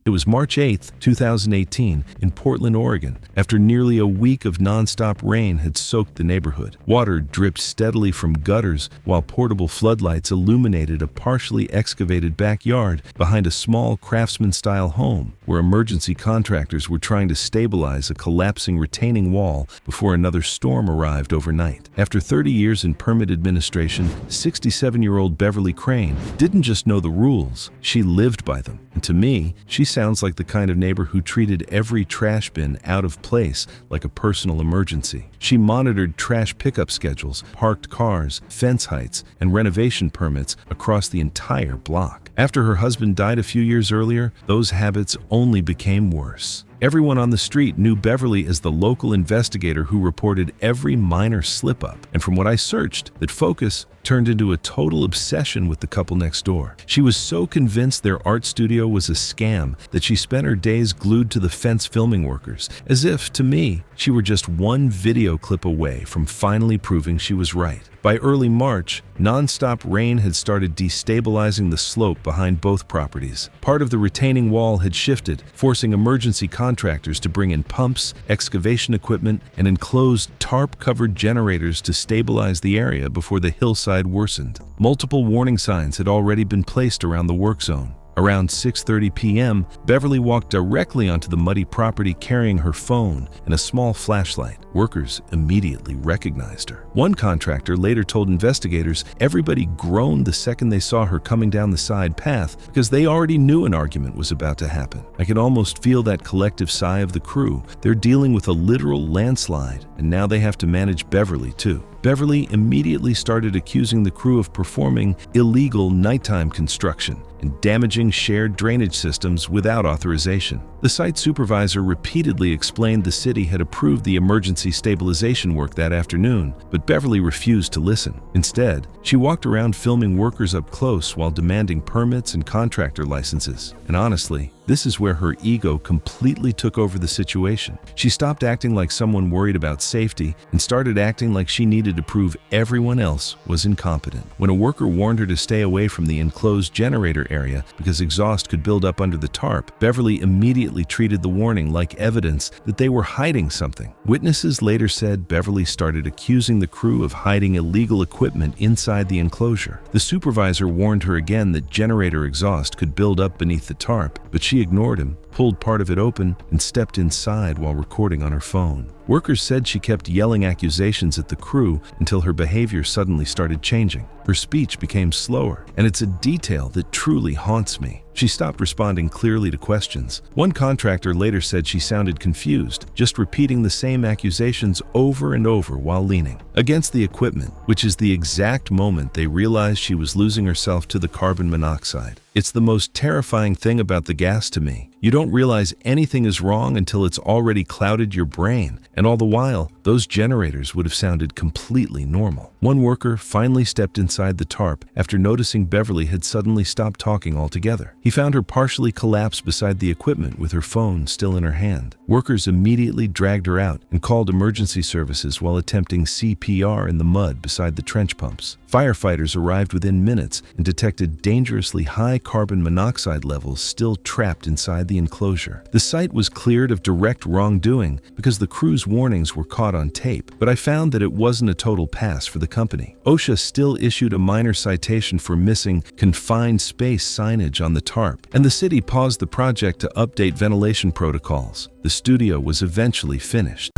A: It was March 8, 2018, in Portland, Oregon, after nearly a week of nonstop rain had soaked the neighborhood. Water dripped steadily from gutters while portable floodlights illuminated a partially excavated backyard behind a small craftsman-style home where emergency contractors were trying to stabilize a collapsing retaining wall before another storm arrived overnight. After 30 years in permit administration, 67-year-old Beverly Crane didn't just know the rules, she lived by them. And to me, she sounds like the kind of neighbor who treated every trash bin out of place like a personal emergency. She monitored trash pickup schedules, parked cars, fence heights, and renovation permits across the entire block. After her husband died a few years earlier, those habits only became worse. Everyone on the street knew Beverly as the local investigator who reported every minor slip-up, and from what I searched, that focus turned into a total obsession with the couple next door. She was so convinced their art studio was a scam that she spent her days glued to the fence filming workers, as if, to me, she were just one video clip away from finally proving she was right. By early March, non-stop rain had started destabilizing the slope behind both properties. Part of the retaining wall had shifted, forcing emergency contractors to bring in pumps, excavation equipment, and enclosed tarp-covered generators to stabilize the area before the hillside worsened. Multiple warning signs had already been placed around the work zone. Around 6:30 p.m., Beverly walked directly onto the muddy property carrying her phone and a small flashlight. Workers immediately recognized her. One contractor later told investigators everybody groaned the second they saw her coming down the side path because they already knew an argument was about to happen. I could almost feel that collective sigh of the crew. They're dealing with a literal landslide, and now they have to manage Beverly too. Beverly immediately started accusing the crew of performing illegal nighttime construction and damaging shared drainage systems without authorization. The site supervisor repeatedly explained the city had approved the emergency stabilization work that afternoon, but Beverly refused to listen. Instead, she walked around filming workers up close while demanding permits and contractor licenses. And honestly, this is where her ego completely took over the situation. She stopped acting like someone worried about safety and started acting like she needed to prove everyone else was incompetent. When a worker warned her to stay away from the enclosed generator area because exhaust could build up under the tarp, Beverly immediately treated the warning like evidence that they were hiding something. Witnesses later said Beverly started accusing the crew of hiding illegal equipment inside the enclosure. The supervisor warned her again that generator exhaust could build up beneath the tarp, but she ignored him, pulled part of it open, and stepped inside while recording on her phone. Workers said she kept yelling accusations at the crew until her behavior suddenly started changing. Her speech became slower, and it's a detail that truly haunts me. She stopped responding clearly to questions. One contractor later said she sounded confused, just repeating the same accusations over and over while leaning against the equipment, which is the exact moment they realized she was losing herself to the carbon monoxide. It's the most terrifying thing about the gas to me. You don't realize anything is wrong until it's already clouded your brain, and all the while, those generators would have sounded completely normal. One worker finally stepped inside the tarp after noticing Beverly had suddenly stopped talking altogether. He found her partially collapsed beside the equipment with her phone still in her hand. Workers immediately dragged her out and called emergency services while attempting CPR in the mud beside the trench pumps. Firefighters arrived within minutes and detected dangerously high carbon monoxide levels still trapped inside the enclosure. The site was cleared of direct wrongdoing because the crew's warnings were caught on tape, but I found that it wasn't a total pass for the company. OSHA still issued a minor citation for missing confined space signage on the tarp, and the city paused the project to update ventilation protocols. The studio was eventually finished.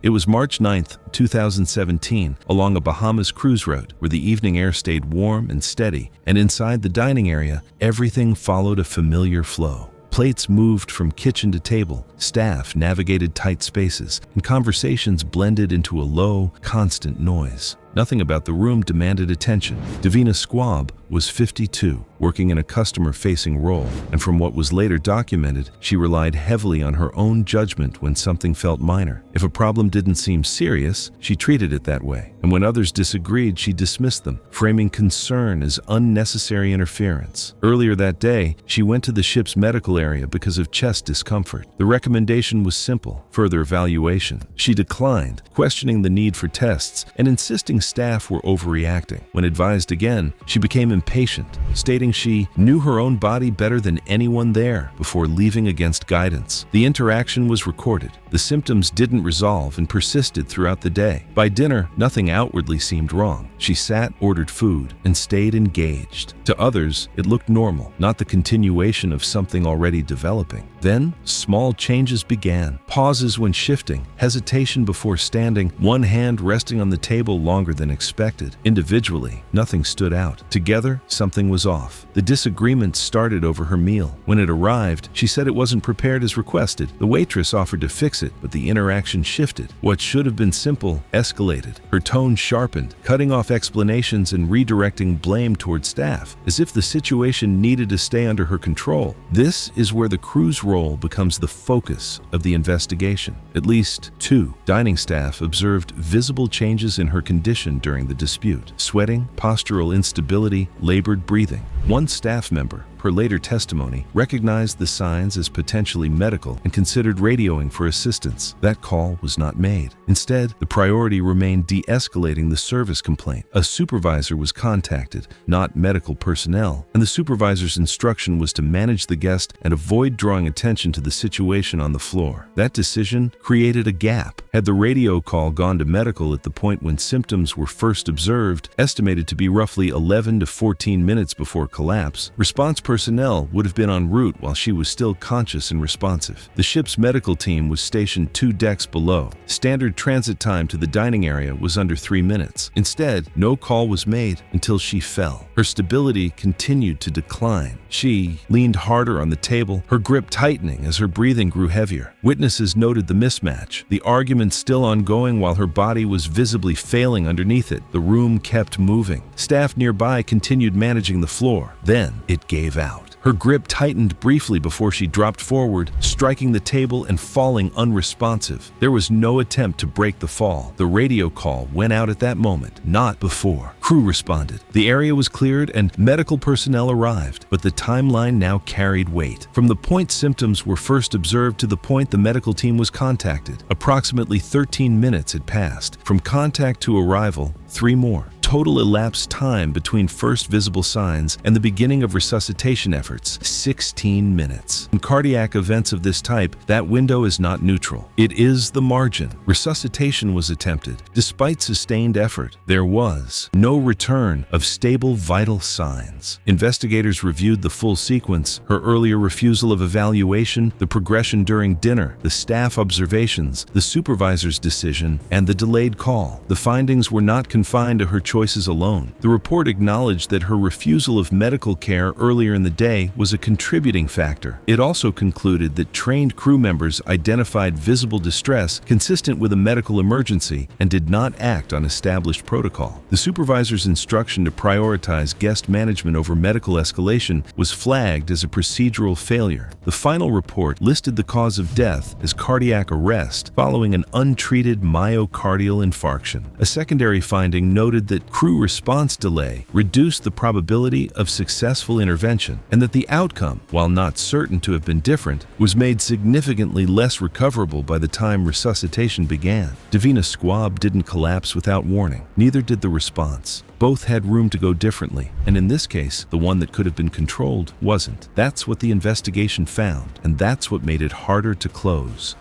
A: It was March 9, 2017, along a Bahamas cruise road where the evening air stayed warm and steady, and inside the dining area, everything followed a familiar flow. Plates moved from kitchen to table, staff navigated tight spaces, and conversations blended into a low, constant noise. Nothing about the room demanded attention. Davina Squab was 52, working in a customer-facing role, and from what was later documented, she relied heavily on her own judgment when something felt minor. If a problem didn't seem serious, she treated it that way, and when others disagreed, she dismissed them, framing concern as unnecessary interference. Earlier that day, she went to the ship's medical area because of chest discomfort. The recommendation was simple: further evaluation. She declined, questioning the need for tests and insisting staff were overreacting. When advised again, she became impatient, stating she knew her own body better than anyone there before leaving against guidance. The interaction was recorded. The symptoms didn't resolve and persisted throughout the day. By dinner, nothing outwardly seemed wrong. She sat, ordered food, and stayed engaged. To others, it looked normal, not the continuation of something already developing. Then, small changes began. Pauses when shifting, hesitation before standing, one hand resting on the table longer than expected. Individually, nothing stood out. Together, something was off. The disagreement started over her meal. When it arrived, she said it wasn't prepared as requested. The waitress offered to fix it, but the interaction shifted. What should have been simple escalated. Her tone sharpened, cutting off explanations and redirecting blame toward staff, as if the situation needed to stay under her control. This is where the crew's role becomes the focus of the investigation. At least 2 dining staff observed visible changes in her condition during the dispute: sweating, postural instability, labored breathing. One staff member, per later testimony, recognized the signs as potentially medical and considered radioing for assistance. That call was not made. Instead, the priority remained de-escalating the service complaint. A supervisor was contacted, not medical personnel, and the supervisor's instruction was to manage the guest and avoid drawing attention to the situation on the floor. That decision created a gap. Had the radio call gone to medical at the point when symptoms were first observed, estimated to be roughly 11 to 14 minutes before collapse, response personnel would have been en route while she was still conscious and responsive. The ship's medical team was stationed 2 decks below. Standard transit time to the dining area was under 3 minutes. Instead, no call was made until she fell. Her stability continued to decline. She leaned harder on the table, her grip tightening as her breathing grew heavier. Witnesses noted the mismatch, the argument still ongoing while her body was visibly failing underneath it. The room kept moving. Staff nearby continued managing the floor. Then it gave out. Her grip tightened briefly before she dropped forward, striking the table and falling unresponsive. There was no attempt to break the fall. The radio call went out at that moment, not before. Crew responded. The area was cleared and medical personnel arrived, but the timeline now carried weight. From the point symptoms were first observed to the point the medical team was contacted, approximately 13 minutes had passed. From contact to arrival, 3 more. Total elapsed time between first visible signs and the beginning of resuscitation efforts, 16 minutes. In cardiac events of this type, that window is not neutral. It is the margin. Resuscitation was attempted. Despite sustained effort, there was no return of stable vital signs. Investigators reviewed the full sequence: her earlier refusal of evaluation, the progression during dinner, the staff observations, the supervisor's decision, and the delayed call. The findings were not confined to her choice choices alone. The report acknowledged that her refusal of medical care earlier in the day was a contributing factor. It also concluded that trained crew members identified visible distress consistent with a medical emergency and did not act on established protocol. The supervisor's instruction to prioritize guest management over medical escalation was flagged as a procedural failure. The final report listed the cause of death as cardiac arrest following an untreated myocardial infarction. A secondary finding noted that crew response delay reduced the probability of successful intervention and that the outcome, while not certain to have been different, was made significantly less recoverable by the time resuscitation began. Davina Squab didn't collapse without warning. Neither did the response. Both had room to go differently, and in this case, the one that could have been controlled wasn't. That's what the investigation found, and that's what made it harder to close.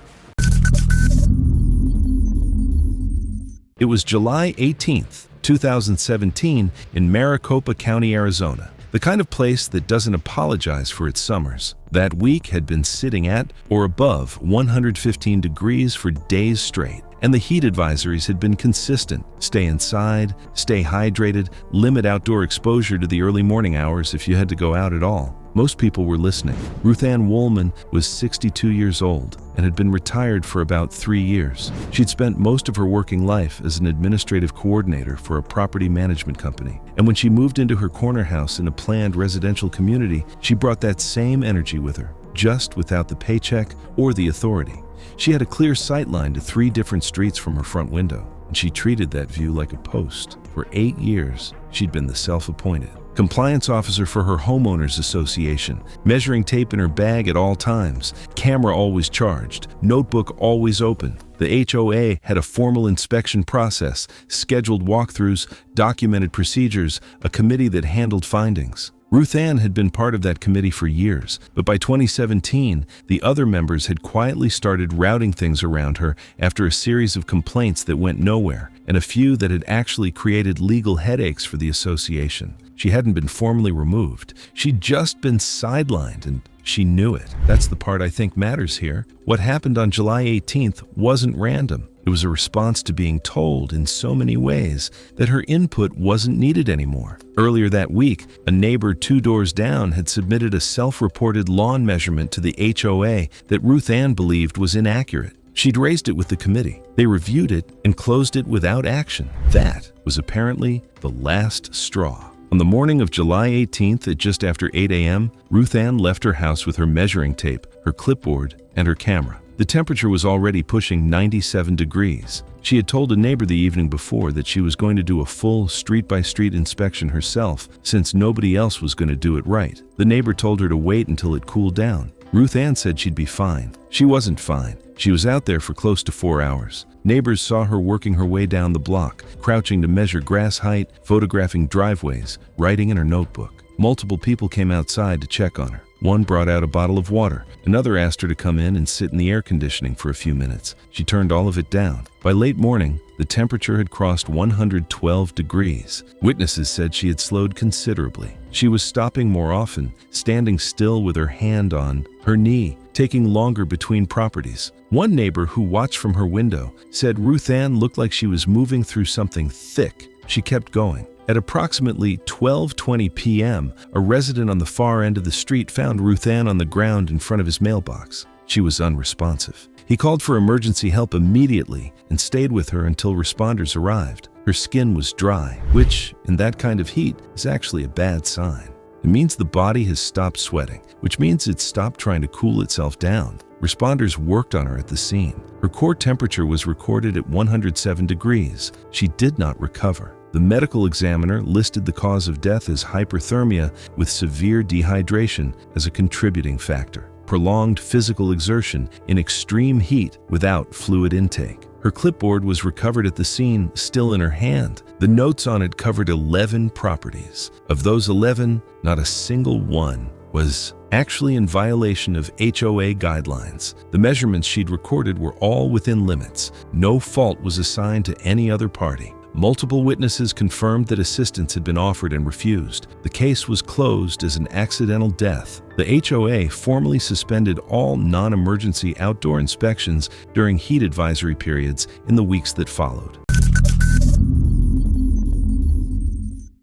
A: It was July 18th, 2017, in Maricopa County, Arizona, the kind of place that doesn't apologize for its summers. That week had been sitting at or above 115 degrees for days straight, and the heat advisories had been consistent. Stay inside, stay hydrated, limit outdoor exposure to the early morning hours if you had to go out at all. Most people were listening. Ruth Ann Woolman was 62 years old and had been retired for about 3 years. She'd spent most of her working life as an administrative coordinator for a property management company. And when she moved into her corner house in a planned residential community, she brought that same energy with her, just without the paycheck or the authority. She had a clear sight line to 3 different streets from her front window, and she treated that view like a post. For 8 years, she'd been the self-appointed compliance officer for her homeowners association, measuring tape in her bag at all times, camera always charged, notebook always open. The HOA had a formal inspection process, scheduled walkthroughs, documented procedures, a committee that handled findings. Ruth Ann had been part of that committee for years, but by 2017, the other members had quietly started routing things around her after a series of complaints that went nowhere, and a few that had actually created legal headaches for the association. She hadn't been formally removed. She'd just been sidelined, and she knew it. That's the part I think matters here. What happened on July 18th wasn't random. It was a response to being told in so many ways that her input wasn't needed anymore. Earlier that week, a neighbor 2 doors down had submitted a self-reported lawn measurement to the HOA that Ruth Ann believed was inaccurate. She'd raised it with the committee. They reviewed it and closed it without action. That was apparently the last straw. On the morning of July 18th at just after 8 a.m., Ruth Ann left her house with her measuring tape, her clipboard, and her camera. The temperature was already pushing 97 degrees. She had told a neighbor the evening before that she was going to do a full street-by-street inspection herself since nobody else was going to do it right. The neighbor told her to wait until it cooled down. Ruth Ann said she'd be fine. She wasn't fine. She was out there for close to 4 hours. Neighbors saw her working her way down the block, crouching to measure grass height, photographing driveways, writing in her notebook. Multiple people came outside to check on her. One brought out a bottle of water. Another asked her to come in and sit in the air conditioning for a few minutes. She turned all of it down. By late morning, the temperature had crossed 112 degrees. Witnesses said she had slowed considerably. She was stopping more often, standing still with her hand on her knee, taking longer between properties. One neighbor who watched from her window said Ruth Ann looked like she was moving through something thick. She kept going. At approximately 12:20 p.m., a resident on the far end of the street found Ruth Ann on the ground in front of his mailbox. She was unresponsive. He called for emergency help immediately and stayed with her until responders arrived. Her skin was dry, which, in that kind of heat, is actually a bad sign. It means the body has stopped sweating, which means it's stopped trying to cool itself down. Responders worked on her at the scene. Her core temperature was recorded at 107 degrees. She did not recover. The medical examiner listed the cause of death as hyperthermia with severe dehydration as a contributing factor. Prolonged physical exertion in extreme heat without fluid intake. Her clipboard was recovered at the scene, still in her hand. The notes on it covered 11 properties. Of those 11, not a single one was actually in violation of HOA guidelines. The measurements she'd recorded were all within limits. No fault was assigned to any other party. Multiple witnesses confirmed that assistance had been offered and refused. The case was closed as an accidental death. The HOA formally suspended all non-emergency outdoor inspections during heat advisory periods in the weeks that followed.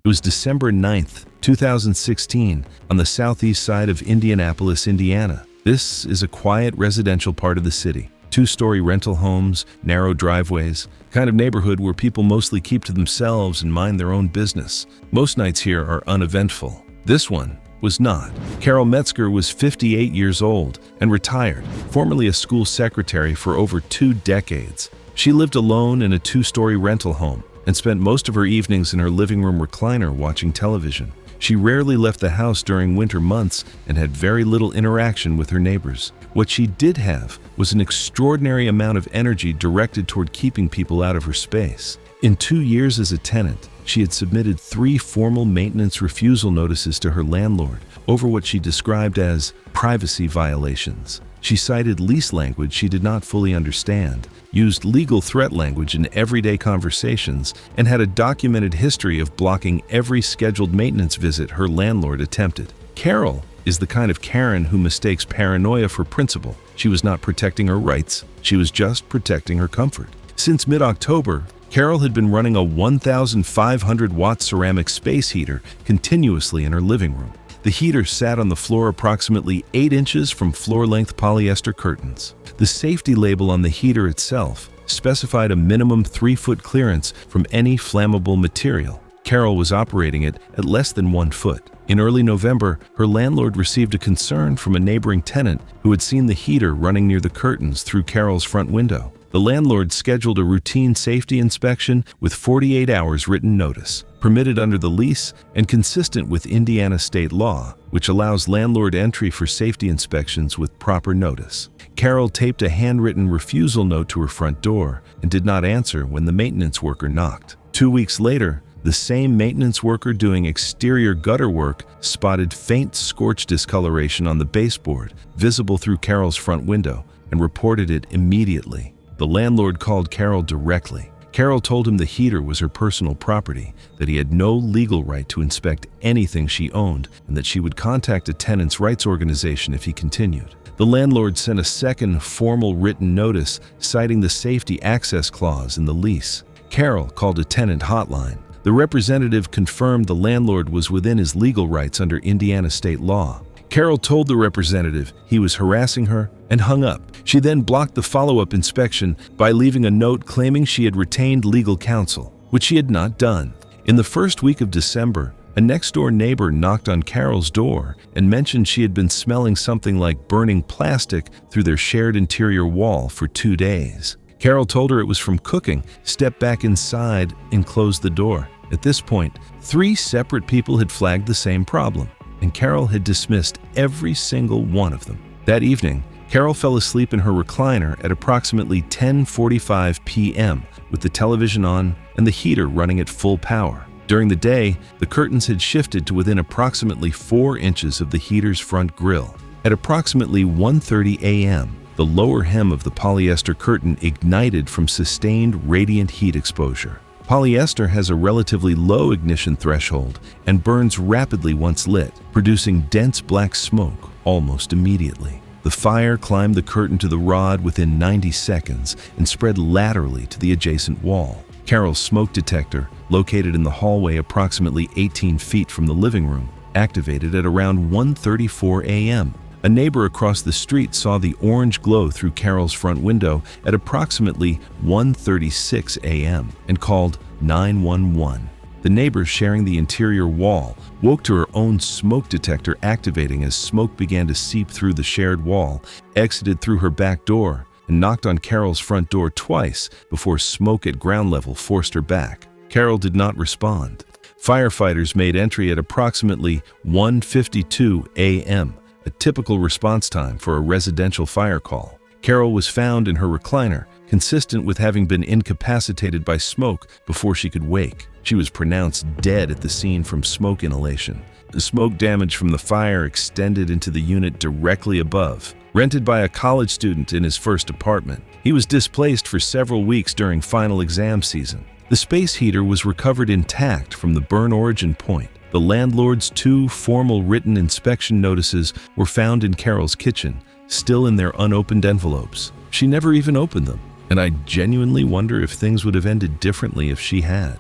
A: It was December 9th, 2016, on the southeast side of Indianapolis, Indiana. This is a quiet residential part of the city. Two-story rental homes, narrow driveways, kind of neighborhood where people mostly keep to themselves and mind their own business. Most nights here are uneventful. This one was not. Carol Metzger was 58 years old and retired, formerly a school secretary for over 2 decades. She lived alone in a 2-story rental home and spent most of her evenings in her living room recliner watching television. She rarely left the house during winter months and had very little interaction with her neighbors. What she did have was an extraordinary amount of energy directed toward keeping people out of her space. In 2 years as a tenant, she had submitted 3 formal maintenance refusal notices to her landlord over what she described as privacy violations. She cited lease language she did not fully understand, used legal threat language in everyday conversations, and had a documented history of blocking every scheduled maintenance visit her landlord attempted. Carol is the kind of Karen who mistakes paranoia for principle. She was not protecting her rights, she was just protecting her comfort. Since mid-October, Carol had been running a 1,500-watt ceramic space heater continuously in her living room. The heater sat on the floor approximately 8 inches from floor-length polyester curtains. The safety label on the heater itself specified a minimum 3-foot clearance from any flammable material. Carol was operating it at less than 1 foot. In early November, her landlord received a concern from a neighboring tenant who had seen the heater running near the curtains through Carol's front window. The landlord scheduled a routine safety inspection with 48 hours written notice, permitted under the lease and consistent with Indiana state law, which allows landlord entry for safety inspections with proper notice. Carol taped a handwritten refusal note to her front door and did not answer when the maintenance worker knocked. 2 weeks later, the same maintenance worker doing exterior gutter work spotted faint scorch discoloration on the baseboard visible through Carol's front window and reported it immediately. The landlord called Carol directly. Carol told him the heater was her personal property, that he had no legal right to inspect anything she owned, and that she would contact a tenants' rights organization if he continued. The landlord sent a second formal written notice citing the safety access clause in the lease. Carol called a tenant hotline. The representative confirmed the landlord was within his legal rights under Indiana state law. Carol told the representative he was harassing her and hung up. She then blocked the follow-up inspection by leaving a note claiming she had retained legal counsel, which she had not done. In the first week of December, a next-door neighbor knocked on Carol's door and mentioned she had been smelling something like burning plastic through their shared interior wall for 2 days. Carol told her it was from cooking, stepped back inside, and closed the door. At this point, 3 separate people had flagged the same problem, and Carol had dismissed every single one of them. That evening, Carol fell asleep in her recliner at approximately 10:45 p.m. with the television on and the heater running at full power. During the day, the curtains had shifted to within approximately 4 inches of the heater's front grille. At approximately 1:30 a.m., the lower hem of the polyester curtain ignited from sustained radiant heat exposure. Polyester has a relatively low ignition threshold and burns rapidly once lit, producing dense black smoke almost immediately. The fire climbed the curtain to the rod within 90 seconds and spread laterally to the adjacent wall. Carol's smoke detector, located in the hallway approximately 18 feet from the living room, activated at around 1:34 a.m. A neighbor across the street saw the orange glow through Carol's front window at approximately 1:36 a.m. and called 911. The neighbor sharing the interior wall woke to her own smoke detector activating as smoke began to seep through the shared wall, exited through her back door, and knocked on Carol's front door twice before smoke at ground level forced her back. Carol did not respond. Firefighters made entry at approximately 1:52 a.m., a typical response time for a residential fire call. Carol was found in her recliner, consistent with having been incapacitated by smoke before she could wake. She was pronounced dead at the scene from smoke inhalation. The smoke damage from the fire extended into the unit directly above. Rented by a college student in his first apartment, he was displaced for several weeks during final exam season. The space heater was recovered intact from the burn origin point. The landlord's 2 formal written inspection notices were found in Carol's kitchen, still in their unopened envelopes. She never even opened them, and I genuinely wonder if things would have ended differently if she had.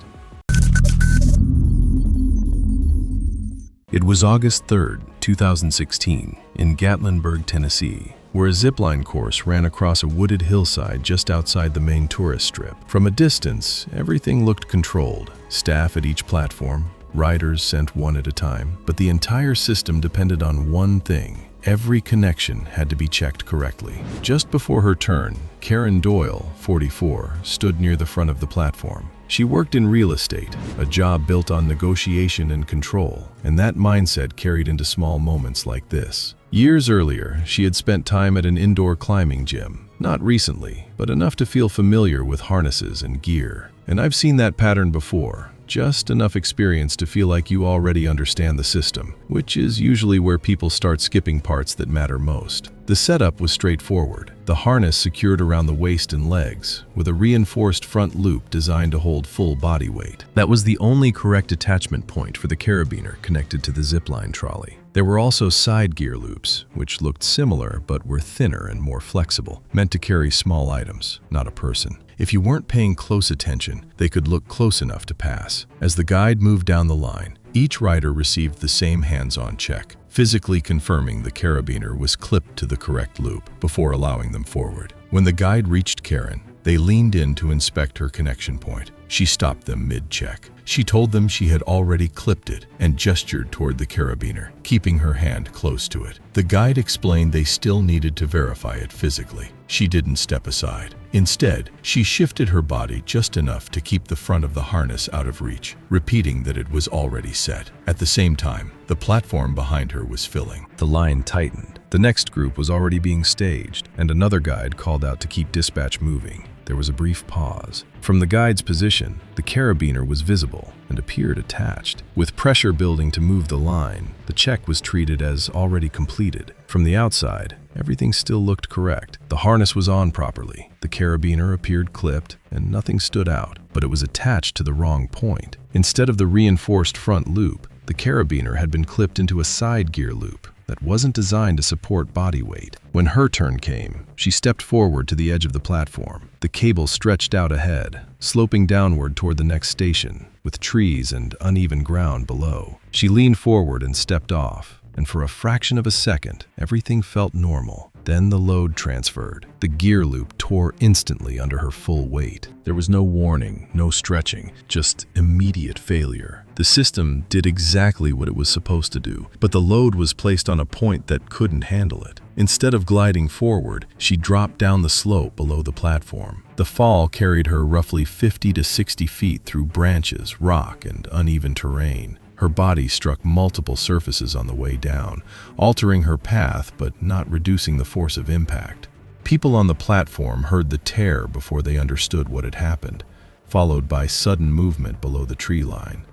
B: It was August 3rd, 2016, in Gatlinburg, Tennessee, where a zipline course ran across a wooded hillside just outside the main tourist strip. From a distance, everything looked controlled. Staff at each platform, riders sent one at a time, but the entire system depended on one thing. Every connection had to be checked correctly. Just before her turn, Karen Doyle, 44, stood near the front of the platform. She worked in real estate, a job built on negotiation and control, and that mindset carried into small moments like this. Years earlier, she had spent time at an indoor climbing gym. Not recently, but enough to feel familiar with harnesses and gear. And I've seen that pattern before. Just enough experience to feel like you already understand the system, which is usually where people start skipping parts that matter most. The setup was straightforward. The harness secured around the waist and legs, with a reinforced front loop designed to hold full body weight. That was the only correct attachment point for the carabiner connected to the zipline trolley. There were also side gear loops, which looked similar but were thinner and more flexible, meant to carry small items, not a person. If you weren't paying close attention, they could look close enough to pass. As the guide moved down the line, each rider received the same hands-on check, physically confirming the carabiner was clipped to the correct loop before allowing them forward. When the guide reached Karen, they leaned in to inspect her connection point. She stopped them mid-check. She told them she had already clipped it and gestured toward the carabiner, keeping her hand close to it. The guide explained they still needed to verify it physically. She didn't step aside. Instead, she shifted her body just enough to keep the front of the harness out of reach, repeating that it was already set. At the same time, the platform behind her was filling. The line tightened. The next group was already being staged, and another guide called out to keep dispatch moving. There was a brief pause. From the guide's position, the carabiner was visible and appeared attached. With pressure building to move the line, the check was treated as already completed. From the outside, everything still looked correct. The harness was on properly, the carabiner appeared clipped, and nothing stood out, but it was attached to the wrong point. Instead of the reinforced front loop, the carabiner had been clipped into a side gear loop that wasn't designed to support body weight. When her turn came, she stepped forward to the edge of the platform. The cable stretched out ahead, sloping downward toward the next station, with trees and uneven ground below. She leaned forward and stepped off, and for a fraction of a second, everything felt normal. Then the load transferred. The gear loop tore instantly under her full weight. There was no warning, no stretching, just immediate failure. The system did exactly what it was supposed to do, but the load was placed on a point that couldn't handle it. Instead of gliding forward, she dropped down the slope below the platform. The fall carried her roughly 50 to 60 feet through branches, rock, and uneven terrain. Her body struck multiple surfaces on the way down, altering her path but not reducing the force of impact. People on the platform heard the tear before they understood what had happened, followed by sudden movement below the tree line.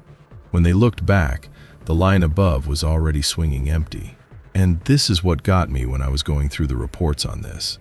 B: When they looked back, the line above was already swinging empty. And this is what got me when I was going through the reports on this.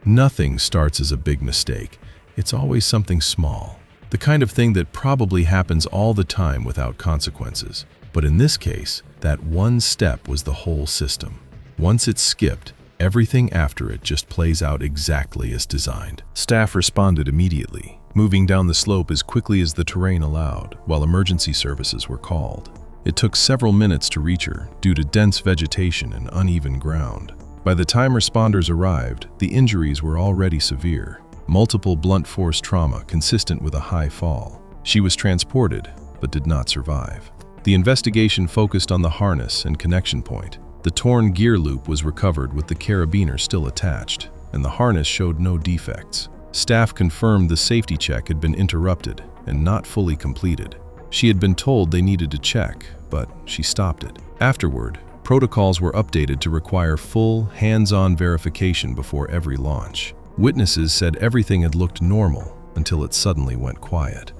B: Nothing starts as a big mistake. It's always something small. The kind of thing that probably happens all the time without consequences. But in this case, that one step was the whole system. Once it's skipped, everything after it just plays out exactly as designed. Staff responded immediately, moving down the slope as quickly as the terrain allowed, while emergency services were called. It took several minutes to reach her due to dense vegetation and uneven ground. By the time responders arrived, the injuries were already severe. Multiple blunt force trauma consistent with a high fall. She was transported, but did not survive. The investigation focused on the harness and connection point. The torn gear loop was recovered with the carabiner still attached, and the harness showed no defects. Staff confirmed the safety check had been interrupted and not fully completed. She had been told they needed to check, but she stopped it. Afterward, protocols were updated to require full, hands-on verification before every launch. Witnesses said everything had looked normal until it suddenly went quiet.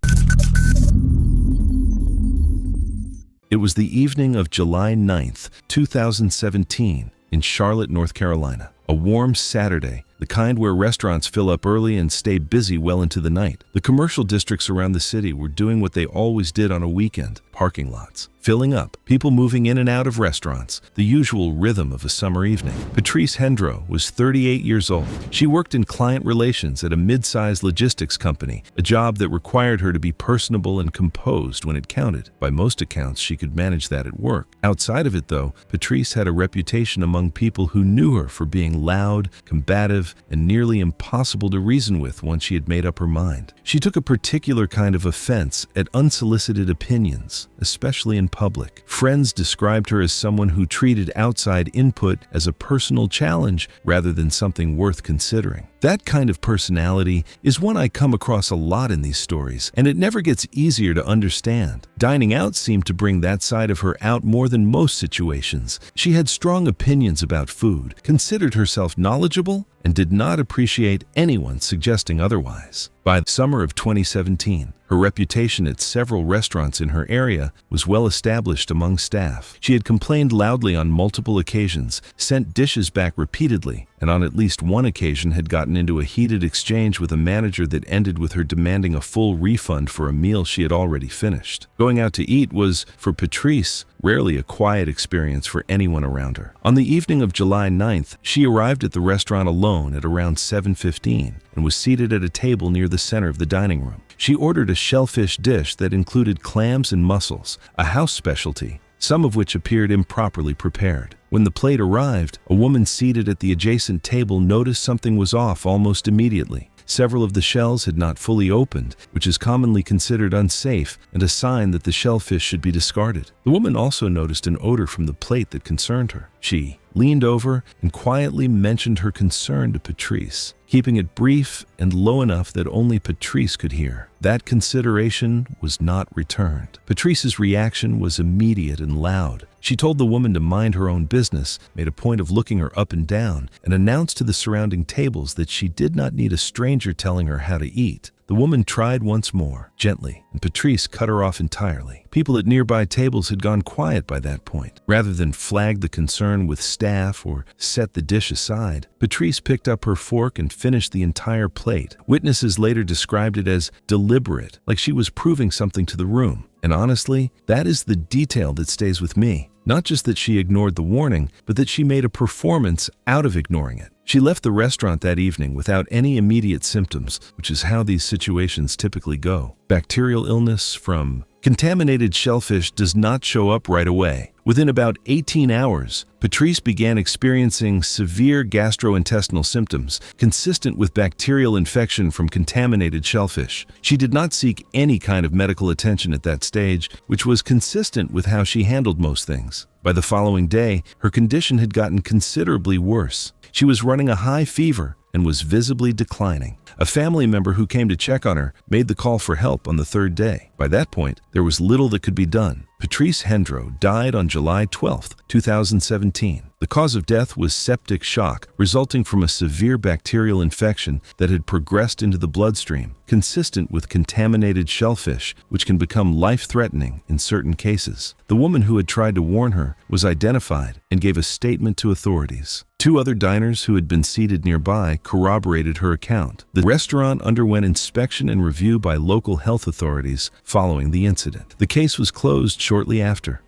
A: It was the evening of July 9th, 2017, in Charlotte, North Carolina. A warm Saturday, the kind where restaurants fill up early and stay busy well into the night. The commercial districts around the city were doing what they always did on a weekend, parking lots, filling up, people moving in and out of restaurants, the usual rhythm of a summer evening. Patrice Hendro was 38 years old. She worked in client relations at a mid-sized logistics company, a job that required her to be personable and composed when it counted. By most accounts, she could manage that at work. Outside of it, though, Patrice had a reputation among people who knew her for being loud, combative, and nearly impossible to reason with once she had made up her mind. She took a particular kind of offense at unsolicited opinions, especially in public. Friends described her as someone who treated outside input as a personal challenge rather than something worth considering. That kind of personality is one I come across a lot in these stories, and it never gets easier to understand. Dining out seemed to bring that side of her out more than most situations. She had strong opinions about food, considered herself knowledgeable, and did not appreciate anyone suggesting otherwise. By the summer of 2017, her reputation at several restaurants in her area was well established among staff. She had complained loudly on multiple occasions, sent dishes back repeatedly, and on at least one occasion had gotten into a heated exchange with a manager that ended with her demanding a full refund for a meal she had already finished. Going out to eat was, for Patrice, rarely a quiet experience for anyone around her. On the evening of July 9th, she arrived at the restaurant alone at around 7:15 and was seated at a table near the center of the dining room. She ordered a shellfish dish that included clams and mussels, a house specialty, some of which appeared improperly prepared. When the plate arrived, a woman seated at the adjacent table noticed something was off almost immediately. Several of the shells had not fully opened, which is commonly considered unsafe and a sign that the shellfish should be discarded. The woman also noticed an odor from the plate that concerned her. She leaned over and quietly mentioned her concern to Patrice, keeping it brief and low enough that only Patrice could hear. That consideration was not returned. Patrice's reaction was immediate and loud. She told the woman to mind her own business, made a point of looking her up and down, and announced to the surrounding tables that she did not need a stranger telling her how to eat. The woman tried once more, gently, and Patrice cut her off entirely. People at nearby tables had gone quiet by that point. Rather than flag the concern with staff or set the dish aside, Patrice picked up her fork and finished the entire plate. Witnesses later described it as deliberate, like she was proving something to the room. And honestly, that is the detail that stays with me. Not just that she ignored the warning, but that she made a performance out of ignoring it. She left the restaurant that evening without any immediate symptoms, which is how these situations typically go. Bacterial illness from contaminated shellfish does not show up right away. Within about 18 hours, Patrice began experiencing severe gastrointestinal symptoms consistent with bacterial infection from contaminated shellfish. She did not seek any kind of medical attention at that stage, which was consistent with how she handled most things. By the following day, her condition had gotten considerably worse. She was running a high fever and was visibly declining. A family member who came to check on her made the call for help on the third day. By that point, there was little that could be done. Patrice Hendro died on July 12, 2017. The cause of death was septic shock, resulting from a severe bacterial infection that had progressed into the bloodstream, consistent with contaminated shellfish, which can become life-threatening in certain cases. The woman who had tried to warn her was identified and gave a statement to authorities. Two other diners who had been seated nearby corroborated her account. The restaurant underwent inspection and review by local health authorities following the incident. The case was closed shortly after.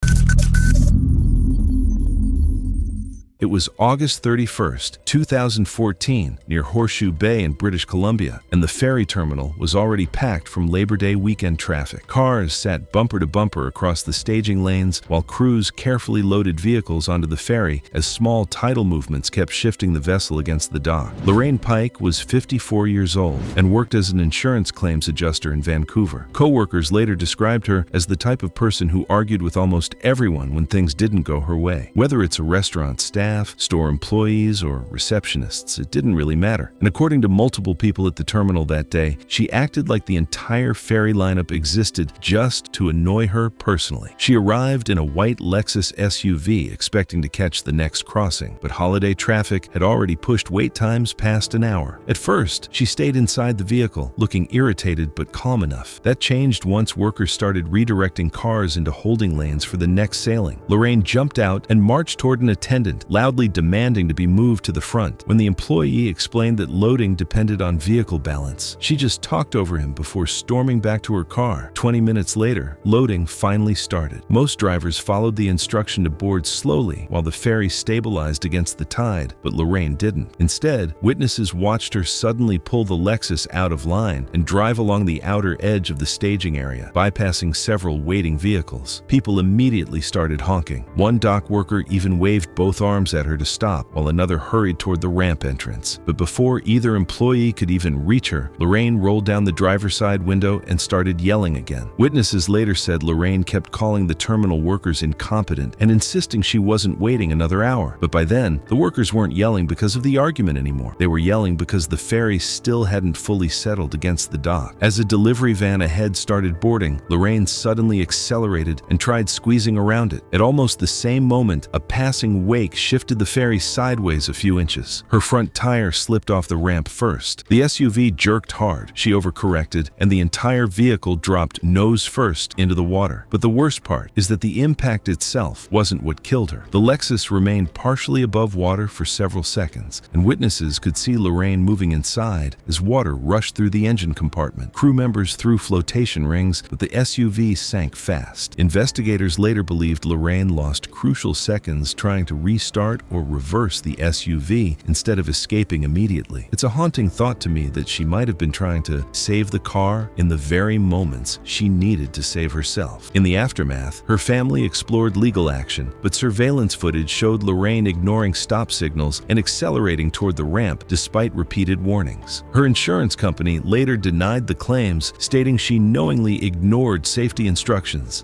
A: It was August 31st, 2014, near Horseshoe Bay in British Columbia, and the ferry terminal was already packed from Labor Day weekend traffic. Cars sat bumper to bumper across the staging lanes while crews carefully loaded vehicles onto the ferry as small tidal movements kept shifting the vessel against the dock. Lorraine Pike was 54 years old and worked as an insurance claims adjuster in Vancouver. Co-workers later described her as the type of person who argued with almost everyone when things didn't go her way. Whether it's a restaurant staff, store employees, or receptionists, it didn't really matter. And according to multiple people at the terminal that day, she acted like the entire ferry lineup existed just to annoy her personally. She arrived in a white Lexus SUV expecting to catch the next crossing, but holiday traffic had already pushed wait times past an hour. At first, she stayed inside the vehicle, looking irritated but calm enough. That changed once workers started redirecting cars into holding lanes for the next sailing. Lorraine jumped out and marched toward an attendant, loudly demanding to be moved to the front. When the employee explained that loading depended on vehicle balance, she just talked over him before storming back to her car. 20 minutes later, loading finally started. Most drivers followed the instruction to board slowly while the ferry stabilized against the tide, but Lorraine didn't. Instead, witnesses watched her suddenly pull the Lexus out of line and drive along the outer edge of the staging area, bypassing several waiting vehicles. People immediately started honking. One dock worker even waved both arms at her to stop, while another hurried toward the ramp entrance. But before either employee could even reach her, Lorraine rolled down the driver's side window and started yelling again. Witnesses later said Lorraine kept calling the terminal workers incompetent and insisting she wasn't waiting another hour. But by then, the workers weren't yelling because of the argument anymore. They were yelling because the ferry still hadn't fully settled against the dock. As a delivery van ahead started boarding, Lorraine suddenly accelerated and tried squeezing around it. At almost the same moment, a passing wake shifted the ferry sideways a few inches. Her front tire slipped off the ramp first. The SUV jerked hard. She overcorrected, and the entire vehicle dropped nose first into the water. But the worst part is that the impact itself wasn't what killed her. The Lexus remained partially above water for several seconds, and witnesses could see Lorraine moving inside as water rushed through the engine compartment. Crew members threw flotation rings, but the SUV sank fast. Investigators later believed Lorraine lost crucial seconds trying to restart or reverse the SUV instead of escaping immediately. It's a haunting thought to me that she might have been trying to save the car in the very moments she needed to save herself. In the aftermath, her family explored legal action, but surveillance footage showed Lorraine ignoring stop signals and accelerating toward the ramp despite repeated warnings. Her insurance company later denied the claims, stating she knowingly ignored safety instructions.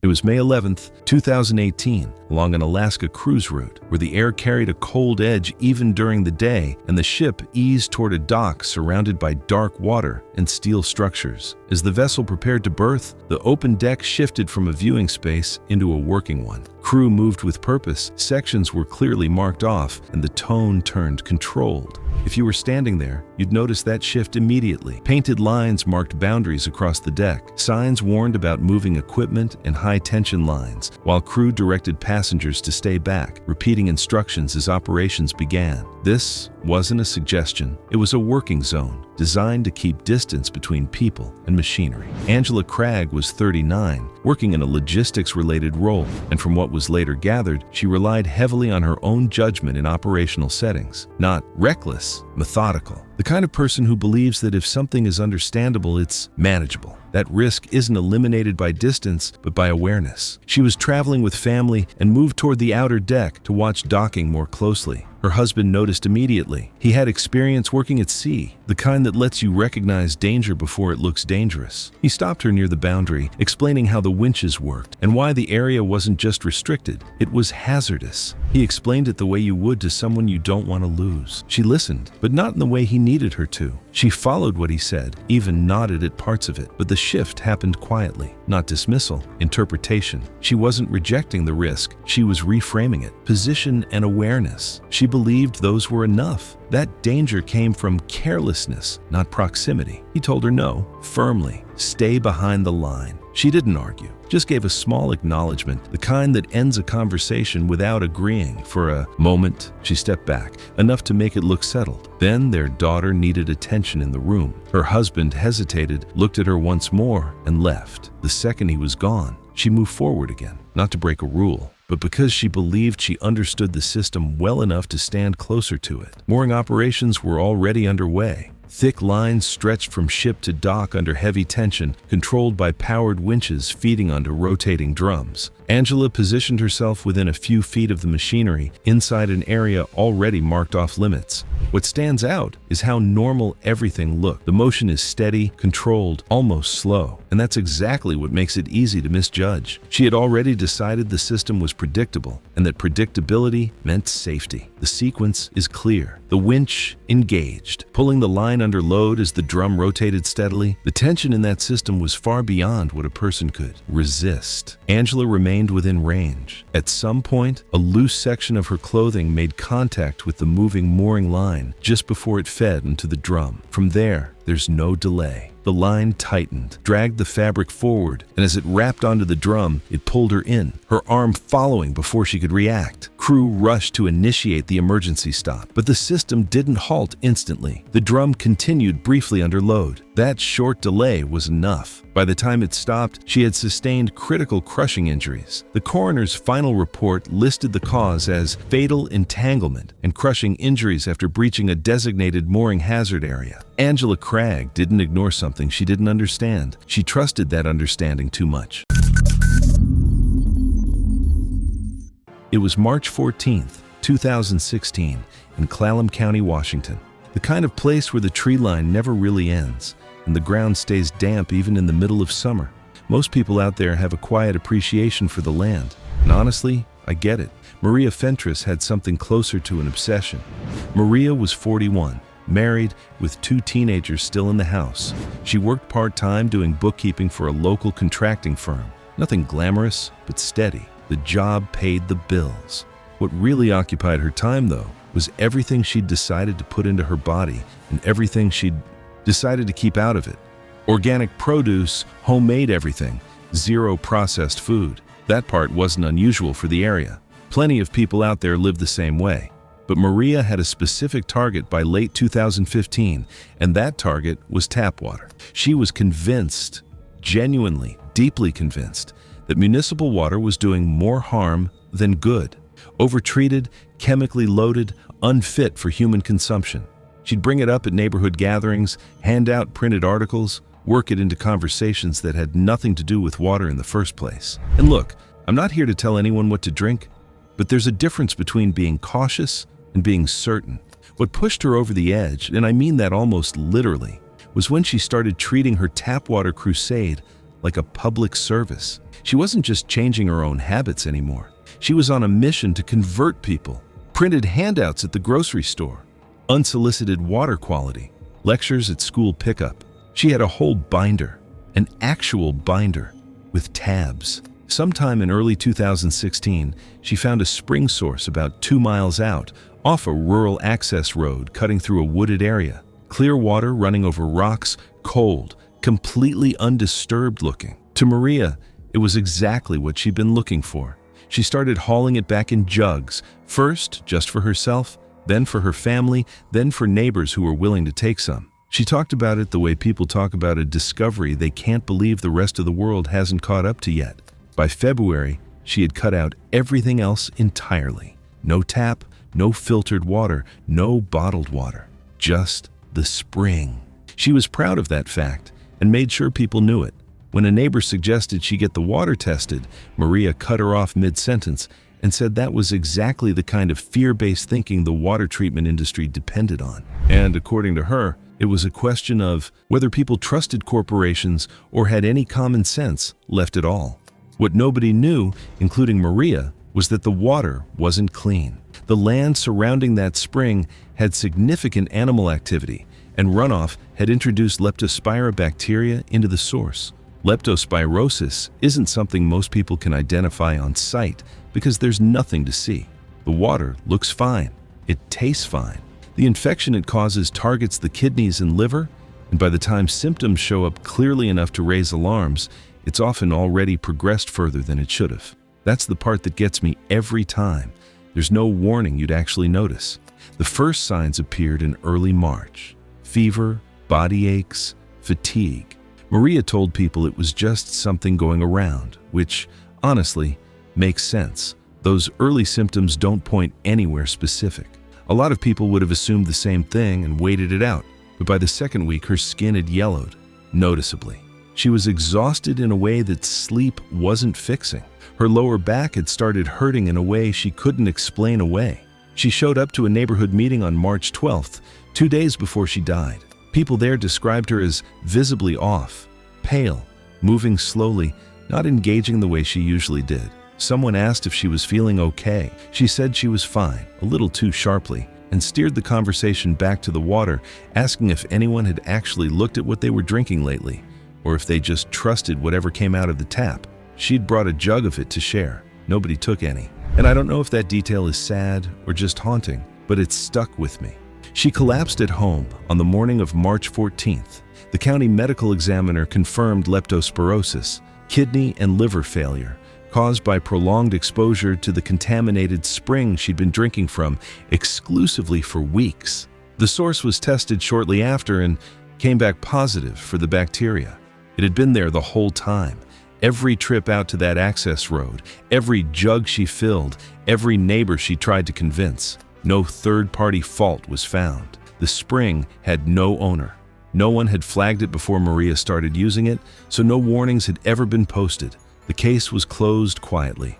A: It was May 11, 2018, along an Alaska cruise route, where the air carried a cold edge even during the day, and the ship eased toward a dock surrounded by dark water and steel structures. As the vessel prepared to berth, the open deck shifted from a viewing space into a working one. Crew moved with purpose, sections were clearly marked off, and the tone turned controlled. If you were standing there, you'd notice that shift immediately. Painted lines marked boundaries across the deck. Signs warned about moving equipment and high-tension lines, while crew directed passengers to stay back, repeating instructions as operations began. This wasn't a suggestion. It was a working zone, designed to keep distance between people and machinery. Angela Cragg was 39, working in a logistics-related role, and from what was later gathered, she relied heavily on her own judgment in operational settings. Not reckless, methodical. The kind of person who believes that if something is understandable, it's manageable. That risk isn't eliminated by distance, but by awareness. She was traveling with family and moved toward the outer deck to watch docking more closely. Her husband noticed immediately. He had experience working at sea, the kind that lets you recognize danger before it looks dangerous. He stopped her near the boundary, explaining how the winches worked and why the area wasn't just restricted, it was hazardous. He explained it the way you would to someone you don't want to lose. She listened, but not in the way he needed her to. She followed what he said, even nodded at parts of it, but the shift happened quietly. Not dismissal, interpretation. She wasn't rejecting the risk, she was reframing it. Position and awareness. She believed those were enough. That danger came from carelessness, not proximity. He told her no, firmly. Stay behind the line. She didn't argue, just gave a small acknowledgement, the kind that ends a conversation without agreeing. For a moment, she stepped back, enough to make it look settled. Then their daughter needed attention in the room. Her husband hesitated, looked at her once more, and left. The second he was gone, she moved forward again, not to break a rule, but because she believed she understood the system well enough to stand closer to it. Mooring operations were already underway. Thick lines stretched from ship to dock under heavy tension, controlled by powered winches feeding onto rotating drums. Angela positioned herself within a few feet of the machinery, inside an area already marked off limits. What stands out is how normal everything looked. The motion is steady, controlled, almost slow, and that's exactly what makes it easy to misjudge. She had already decided the system was predictable, and that predictability meant safety. The sequence is clear. The winch engaged, pulling the line under load as the drum rotated steadily. The tension in that system was far beyond what a person could resist. Angela remained within range. At some point, a loose section of her clothing made contact with the moving mooring line just before it fed into the drum. From there, there's no delay. The line tightened, dragged the fabric forward, and as it wrapped onto the drum, it pulled her in, her arm following before she could react. Crew rushed to initiate the emergency stop, but the system didn't halt instantly. The drum continued briefly under load. That short delay was enough. By the time it stopped, she had sustained critical crushing injuries. The coroner's final report listed the cause as fatal entanglement and crushing injuries after breaching a designated mooring hazard area. Angela Cragg didn't ignore something she didn't understand. She trusted that understanding too much. It was March 14th, 2016, in Clallam County, Washington. The kind of place where the tree line never really ends, and the ground stays damp even in the middle of summer. Most people out there have a quiet appreciation for the land, and honestly, I get it. Maria Fentress had something closer to an obsession. Maria was 41, married, with 2 teenagers still in the house. She worked part-time doing bookkeeping for a local contracting firm. Nothing glamorous, but steady. The job paid the bills. What really occupied her time, though, was everything she'd decided to put into her body and everything she'd decided to keep out of it. Organic produce, homemade everything, zero processed food. That part wasn't unusual for the area. Plenty of people out there lived the same way. But Maria had a specific target by late 2015, and that target was tap water. She was convinced, genuinely, deeply convinced, that municipal water was doing more harm than good. Overtreated, chemically loaded, unfit for human consumption. She'd bring it up at neighborhood gatherings, hand out printed articles, work it into conversations that had nothing to do with water in the first place. And look, I'm not here to tell anyone what to drink, but there's a difference between being cautious and being certain. What pushed her over the edge, and I mean that almost literally, was when she started treating her tap water crusade like a public service. She wasn't just changing her own habits anymore. She was on a mission to convert people. Printed handouts at the grocery store, unsolicited water quality, lectures at school pickup. She had a whole binder, an actual binder, with tabs. Sometime in early 2016, she found a spring source about 2 miles out, off a rural access road cutting through a wooded area. Clear water running over rocks, cold, completely undisturbed looking. To Maria, it was exactly what she'd been looking for. She started hauling it back in jugs, first just for herself, then for her family, then for neighbors who were willing to take some. She talked about it the way people talk about a discovery they can't believe the rest of the world hasn't caught up to yet. By February, she had cut out everything else entirely. No tap, no filtered water, no bottled water. Just the spring. She was proud of that fact and made sure people knew it. When a neighbor suggested she get the water tested, Maria cut her off mid-sentence and said that was exactly the kind of fear-based thinking the water treatment industry depended on. And according to her, it was a question of whether people trusted corporations or had any common sense left at all. What nobody knew, including Maria, was that the water wasn't clean. The land surrounding that spring had significant animal activity, and runoff had introduced leptospira bacteria into the source. Leptospirosis isn't something most people can identify on sight because there's nothing to see. The water looks fine. It tastes fine. The infection it causes targets the kidneys and liver, and by the time symptoms show up clearly enough to raise alarms, it's often already progressed further than it should have. That's the part that gets me every time. There's no warning you'd actually notice. The first signs appeared in early March. Fever, body aches, fatigue. Maria told people it was just something going around, which, honestly, makes sense. Those early symptoms don't point anywhere specific. A lot of people would have assumed the same thing and waited it out, but by the second week her skin had yellowed, noticeably. She was exhausted in a way that sleep wasn't fixing. Her lower back had started hurting in a way she couldn't explain away. She showed up to a neighborhood meeting on March 12th, 2 days before she died. People there described her as visibly off, pale, moving slowly, not engaging the way she usually did. Someone asked if she was feeling okay. She said she was fine, a little too sharply, and steered the conversation back to the water, asking if anyone had actually looked at what they were drinking lately, or if they just trusted whatever came out of the tap. She'd brought a jug of it to share. Nobody took any. And I don't know if that detail is sad or just haunting, but it stuck with me. She collapsed at home on the morning of March 14th. The county medical examiner confirmed leptospirosis, kidney and liver failure, caused by prolonged exposure to the contaminated spring she'd been drinking from exclusively for weeks. The source was tested shortly after and came back positive for the bacteria. It had been there the whole time. Every trip out to that access road, every jug she filled, every neighbor she tried to convince. No third-party fault was found. The spring had no owner. No one had flagged it before Maria started using it, so no warnings had ever been posted. The case was closed quietly.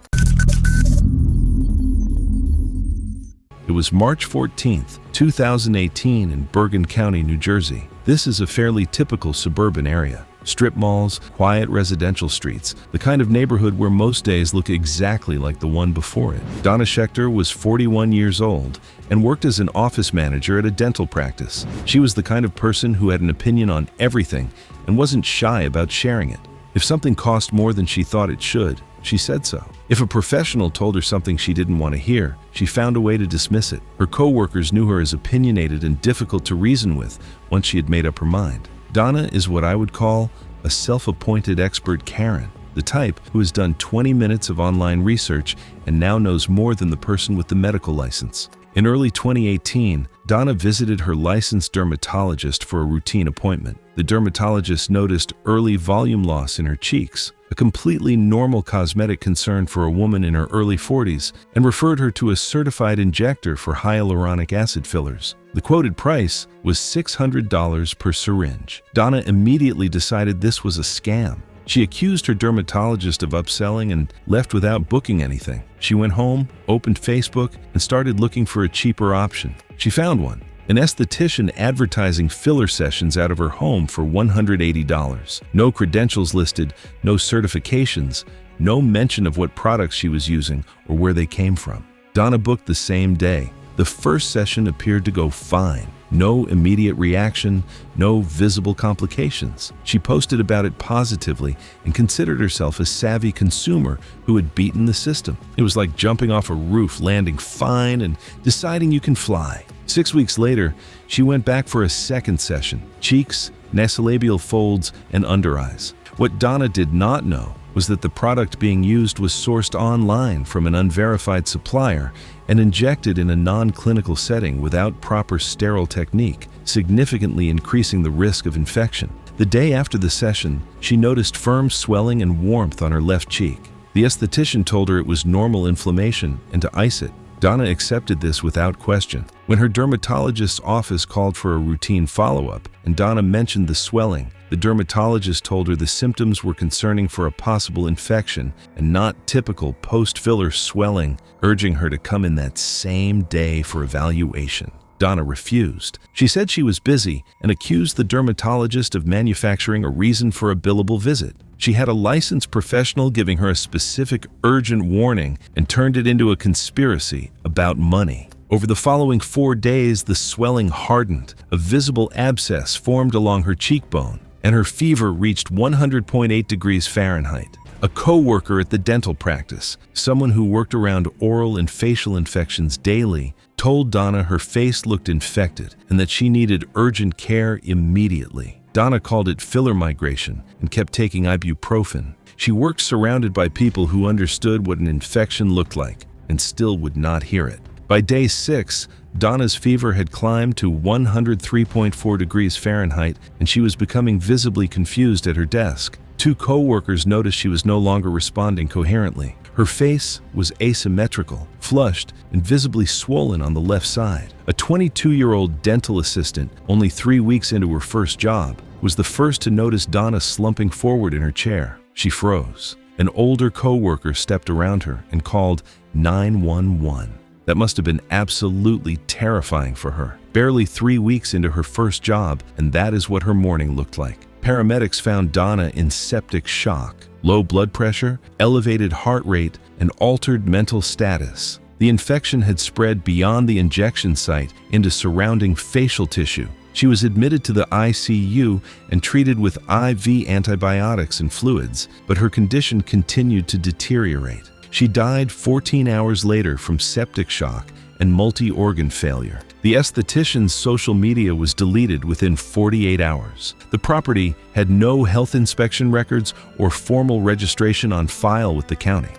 A: It was March 14th, 2018 in Bergen County, New Jersey. This is a fairly typical suburban area. Strip malls, quiet residential streets, the kind of neighborhood where most days look exactly like the one before it. Donna Schechter was 41 years old and worked as an office manager at a dental practice. She was the kind of person who had an opinion on everything and wasn't shy about sharing it. If something cost more than she thought it should, she said so. If a professional told her something she didn't want to hear, she found a way to dismiss it. Her co-workers knew her as opinionated and difficult to reason with once she had made up her mind. Donna is what I would call a self-appointed expert Karen, the type who has done 20 minutes of online research and now knows more than the person with the medical license. In early 2018, Donna visited her licensed dermatologist for a routine appointment. The dermatologist noticed early volume loss in her cheeks, a completely normal cosmetic concern for a woman in her early 40s, and referred her to a certified injector for hyaluronic acid fillers. The quoted price was $600 per syringe. Donna immediately decided this was a scam. She accused her dermatologist of upselling and left without booking anything. She went home, opened Facebook, and started looking for a cheaper option. She found one, an esthetician advertising filler sessions out of her home for $180. No credentials listed, no certifications, no mention of what products she was using or where they came from. Donna booked the same day. The first session appeared to go fine. No immediate reaction, no visible complications. She posted about it positively and considered herself a savvy consumer who had beaten the system. It was like jumping off a roof, landing fine, and deciding you can fly. 6 weeks later, she went back for a second session. Cheeks, nasolabial folds, and under eyes. What Donna did not know was that the product being used was sourced online from an unverified supplier and injected in a non-clinical setting without proper sterile technique, significantly increasing the risk of infection. The day after the session, she noticed firm swelling and warmth on her left cheek. The esthetician told her it was normal inflammation and to ice it. Donna accepted this without question. When her dermatologist's office called for a routine follow-up and Donna mentioned the swelling, the dermatologist told her the symptoms were concerning for a possible infection and not typical post-filler swelling, urging her to come in that same day for evaluation. Donna refused. She said she was busy and accused the dermatologist of manufacturing a reason for a billable visit. She had a licensed professional giving her a specific urgent warning and turned it into a conspiracy about money. Over the following 4 days, the swelling hardened, a visible abscess formed along her cheekbone, and her fever reached 100.8 degrees Fahrenheit. A co-worker at the dental practice, someone who worked around oral and facial infections daily, told Donna her face looked infected and that she needed urgent care immediately. Donna called it filler migration and kept taking ibuprofen. She worked surrounded by people who understood what an infection looked like and still would not hear it. By day 6, Donna's fever had climbed to 103.4 degrees Fahrenheit and she was becoming visibly confused at her desk. 2 co-workers noticed she was no longer responding coherently. Her face was asymmetrical, flushed, and visibly swollen on the left side. A 22-year-old dental assistant, only 3 weeks into her first job, was the first to notice Donna slumping forward in her chair. She froze. An older co-worker stepped around her and called 911. That must have been absolutely terrifying for her. Barely 3 weeks into her first job, and that is what her morning looked like. Paramedics found Donna in septic shock, low blood pressure, elevated heart rate, and altered mental status. The infection had spread beyond the injection site into surrounding facial tissue. She was admitted to the ICU and treated with IV antibiotics and fluids, but her condition continued to deteriorate. She died 14 hours later from septic shock and multi-organ failure. The esthetician's social media was deleted within 48 hours. The property had no health inspection records or formal registration on file with the county.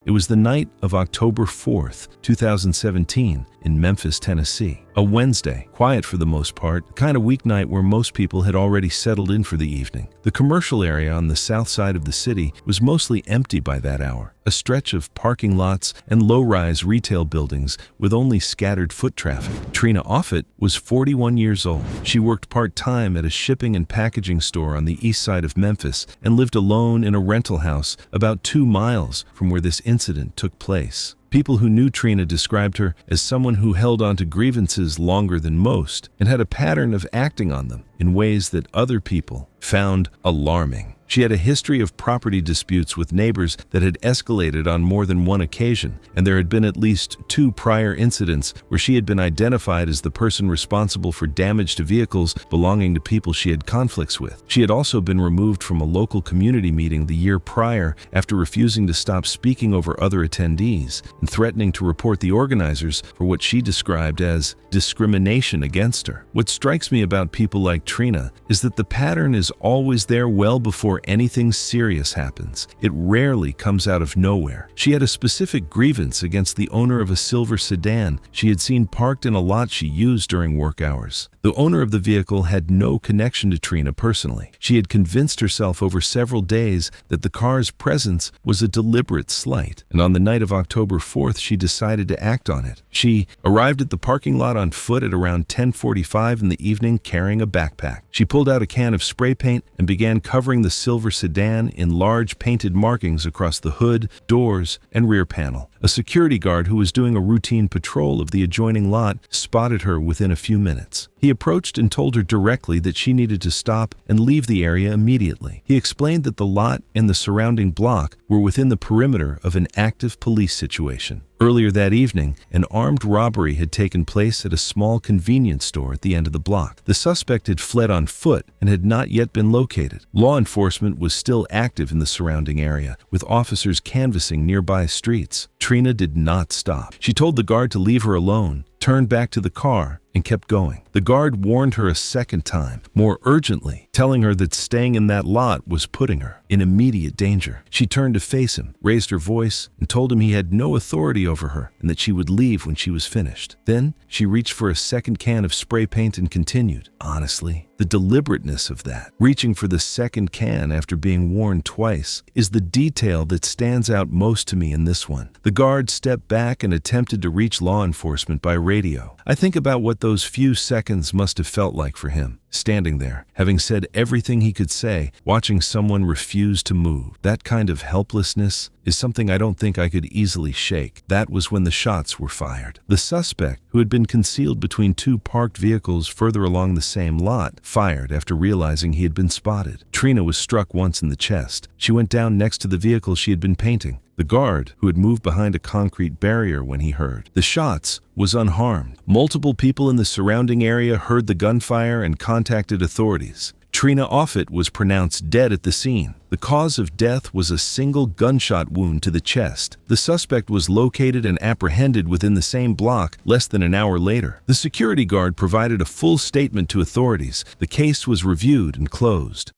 A: It was the night of October 4th, 2017, in Memphis, Tennessee. A Wednesday, quiet for the most part, the kind of weeknight where most people had already settled in for the evening. The commercial area on the south side of the city was mostly empty by that hour, a stretch of parking lots and low-rise retail buildings with only scattered foot traffic. Trina Offutt was 41 years old. She worked part-time at a shipping and packaging store on the east side of Memphis and lived alone in a rental house about 2 miles from where this incident took place. People who knew Trina described her as someone who held on to grievances longer than most and had a pattern of acting on them in ways that other people found alarming. She had a history of property disputes with neighbors that had escalated on more than one occasion, and there had been at least 2 prior incidents where she had been identified as the person responsible for damage to vehicles belonging to people she had conflicts with. She had also been removed from a local community meeting the year prior after refusing to stop speaking over other attendees and threatening to report the organizers for what she described as discrimination against her. What strikes me about people like Trina is that the pattern is always there well before anything serious happens. It rarely comes out of nowhere. She had a specific grievance against the owner of a silver sedan she had seen parked in a lot she used during work hours. The owner of the vehicle had no connection to Trina personally. She had convinced herself over several days that the car's presence was a deliberate slight, and on the night of October 4th, she decided to act on it. She arrived at the parking lot on foot at around 10:45 in the evening carrying a backpack. She pulled out a can of spray paint and began covering the silver sedan in large painted markings across the hood, doors, and rear panel. A security guard who was doing a routine patrol of the adjoining lot spotted her within a few minutes. He approached and told her directly that she needed to stop and leave the area immediately. He explained that the lot and the surrounding block were within the perimeter of an active police situation. Earlier that evening, an armed robbery had taken place at a small convenience store at the end of the block. The suspect had fled on foot and had not yet been located. Law enforcement was still active in the surrounding area, with officers canvassing nearby streets. Trina did not stop. She told the guard to leave her alone, turned back to the car, and kept going. The guard warned her a second time, more urgently, telling her that staying in that lot was putting her in immediate danger. She turned to face him, raised her voice, and told him he had no authority over her and that she would leave when she was finished. Then she reached for a second can of spray paint and continued. Honestly, the deliberateness of that, reaching for the second can after being warned twice, is the detail that stands out most to me in this one. The guard stepped back and attempted to reach law enforcement by radio. I think about what those few seconds must have felt like for him, standing there, having said everything he could say, watching someone refuse to move. That kind of helplessness is something I don't think I could easily shake. That was when the shots were fired. The suspect, who had been concealed between 2 parked vehicles further along the same lot, fired after realizing he had been spotted. Trina was struck once in the chest. She went down next to the vehicle she had been painting. The guard, who had moved behind a concrete barrier when he heard the shots, was unharmed. Multiple people in the surrounding area heard the gunfire and contacted authorities. Trina Offutt was pronounced dead at the scene. The cause of death was a single gunshot wound to the chest. The suspect was located and apprehended within the same block less than an hour later. The security guard provided a full statement to authorities. The case was reviewed and closed.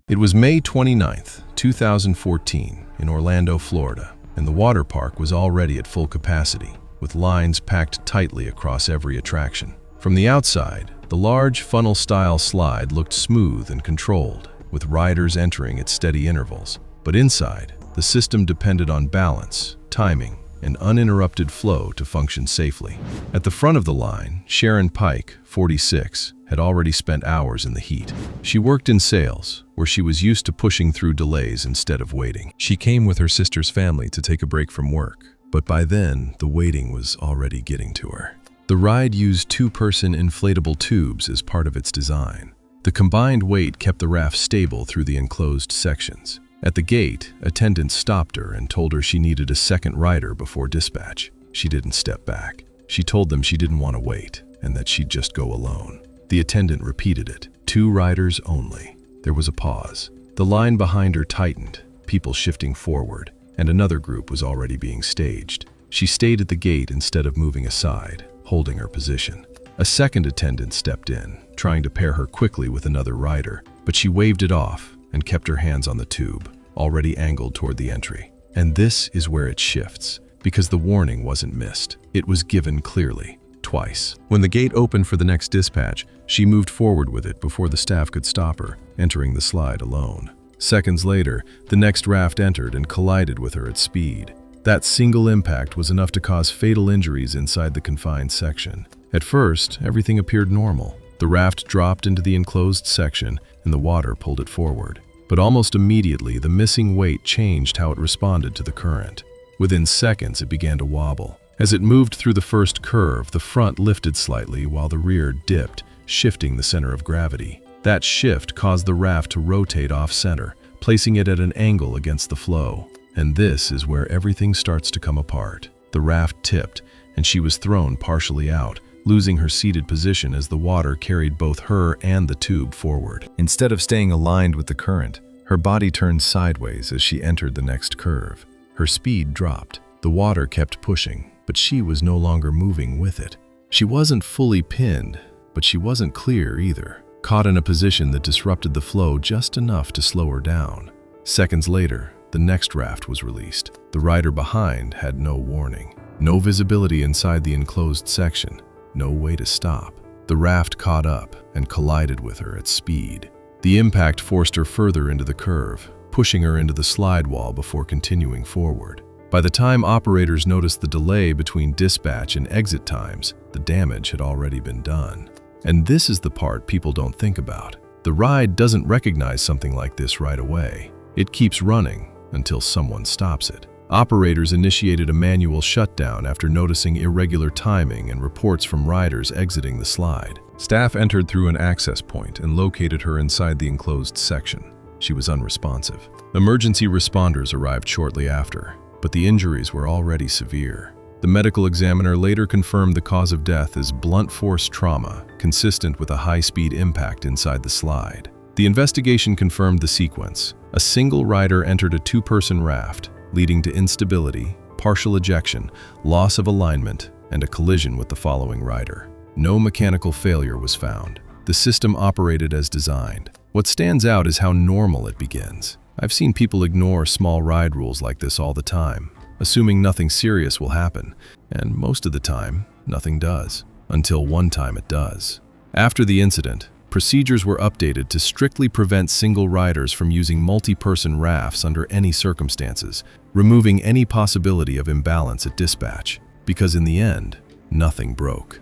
B: It was May 29th, 2014, in Orlando, Florida, and the water park was already at full capacity, with lines packed tightly across every attraction. From the outside, the large funnel-style slide looked smooth and controlled, with riders entering at steady intervals. But inside, the system depended on balance, timing, and uninterrupted flow to function safely. At the front of the line, Sharon Pike, 46, had already spent hours in the heat. She worked in sales, where she was used to pushing through delays instead of waiting. She came with her sister's family to take a break from work, but by then, the waiting was already getting to her. The ride used 2-person inflatable tubes as part of its design. The combined weight kept the raft stable through the enclosed sections. At the gate, attendants stopped her and told her she needed a second rider before dispatch. She didn't step back. She told them she didn't want to wait and that she'd just go alone. The attendant repeated it. 2 riders only. There was a pause. The line behind her tightened, people shifting forward, and another group was already being staged. She stayed at the gate instead of moving aside, holding her position. A second attendant stepped in, trying to pair her quickly with another rider, but she waved it off and kept her hands on the tube, already angled toward the entry. And this is where it shifts, because the warning wasn't missed. It was given clearly, twice. When the gate opened for the next dispatch, she moved forward with it before the staff could stop her, entering the slide alone. Seconds later, the next raft entered and collided with her at speed. That single impact was enough to cause fatal injuries inside the confined section. At first, everything appeared normal. The raft dropped into the enclosed section and the water pulled it forward. But almost immediately, the missing weight changed how it responded to the current. Within seconds, it began to wobble. As it moved through the first curve, the front lifted slightly while the rear dipped, shifting the center of gravity. That shift caused the raft to rotate off-center, placing it at an angle against the flow. And this is where everything starts to come apart. The raft tipped, and she was thrown partially out, losing her seated position as the water carried both her and the tube forward. Instead of staying aligned with the current, her body turned sideways as she entered the next curve. Her speed dropped. The water kept pushing, but she was no longer moving with it. She wasn't fully pinned, but she wasn't clear either, caught in a position that disrupted the flow just enough to slow her down. Seconds later, the next raft was released. The rider behind had no warning. No visibility inside the enclosed section. No way to stop. The raft caught up and collided with her at speed. The impact forced her further into the curve, pushing her into the slide wall before continuing forward. By the time operators noticed the delay between dispatch and exit times, the damage had already been done. And this is the part people don't think about. The ride doesn't recognize something like this right away. It keeps running until someone stops it. Operators initiated a manual shutdown after noticing irregular timing and reports from riders exiting the slide. Staff entered through an access point and located her inside the enclosed section. She was unresponsive. Emergency responders arrived shortly after, but the injuries were already severe. The medical examiner later confirmed the cause of death as blunt force trauma, consistent with a high-speed impact inside the slide. The investigation confirmed the sequence. A single rider entered a two-person raft, leading to instability, partial ejection, loss of alignment, and a collision with the following rider. No mechanical failure was found. The system operated as designed. What stands out is how normal it begins. I've seen people ignore small ride rules like this all the time, assuming nothing serious will happen, and most of the time, nothing does, until one time it does. After the incident, procedures were updated to strictly prevent single riders from using multi-person rafts under any circumstances, removing any possibility of imbalance at dispatch, because in the end, nothing broke.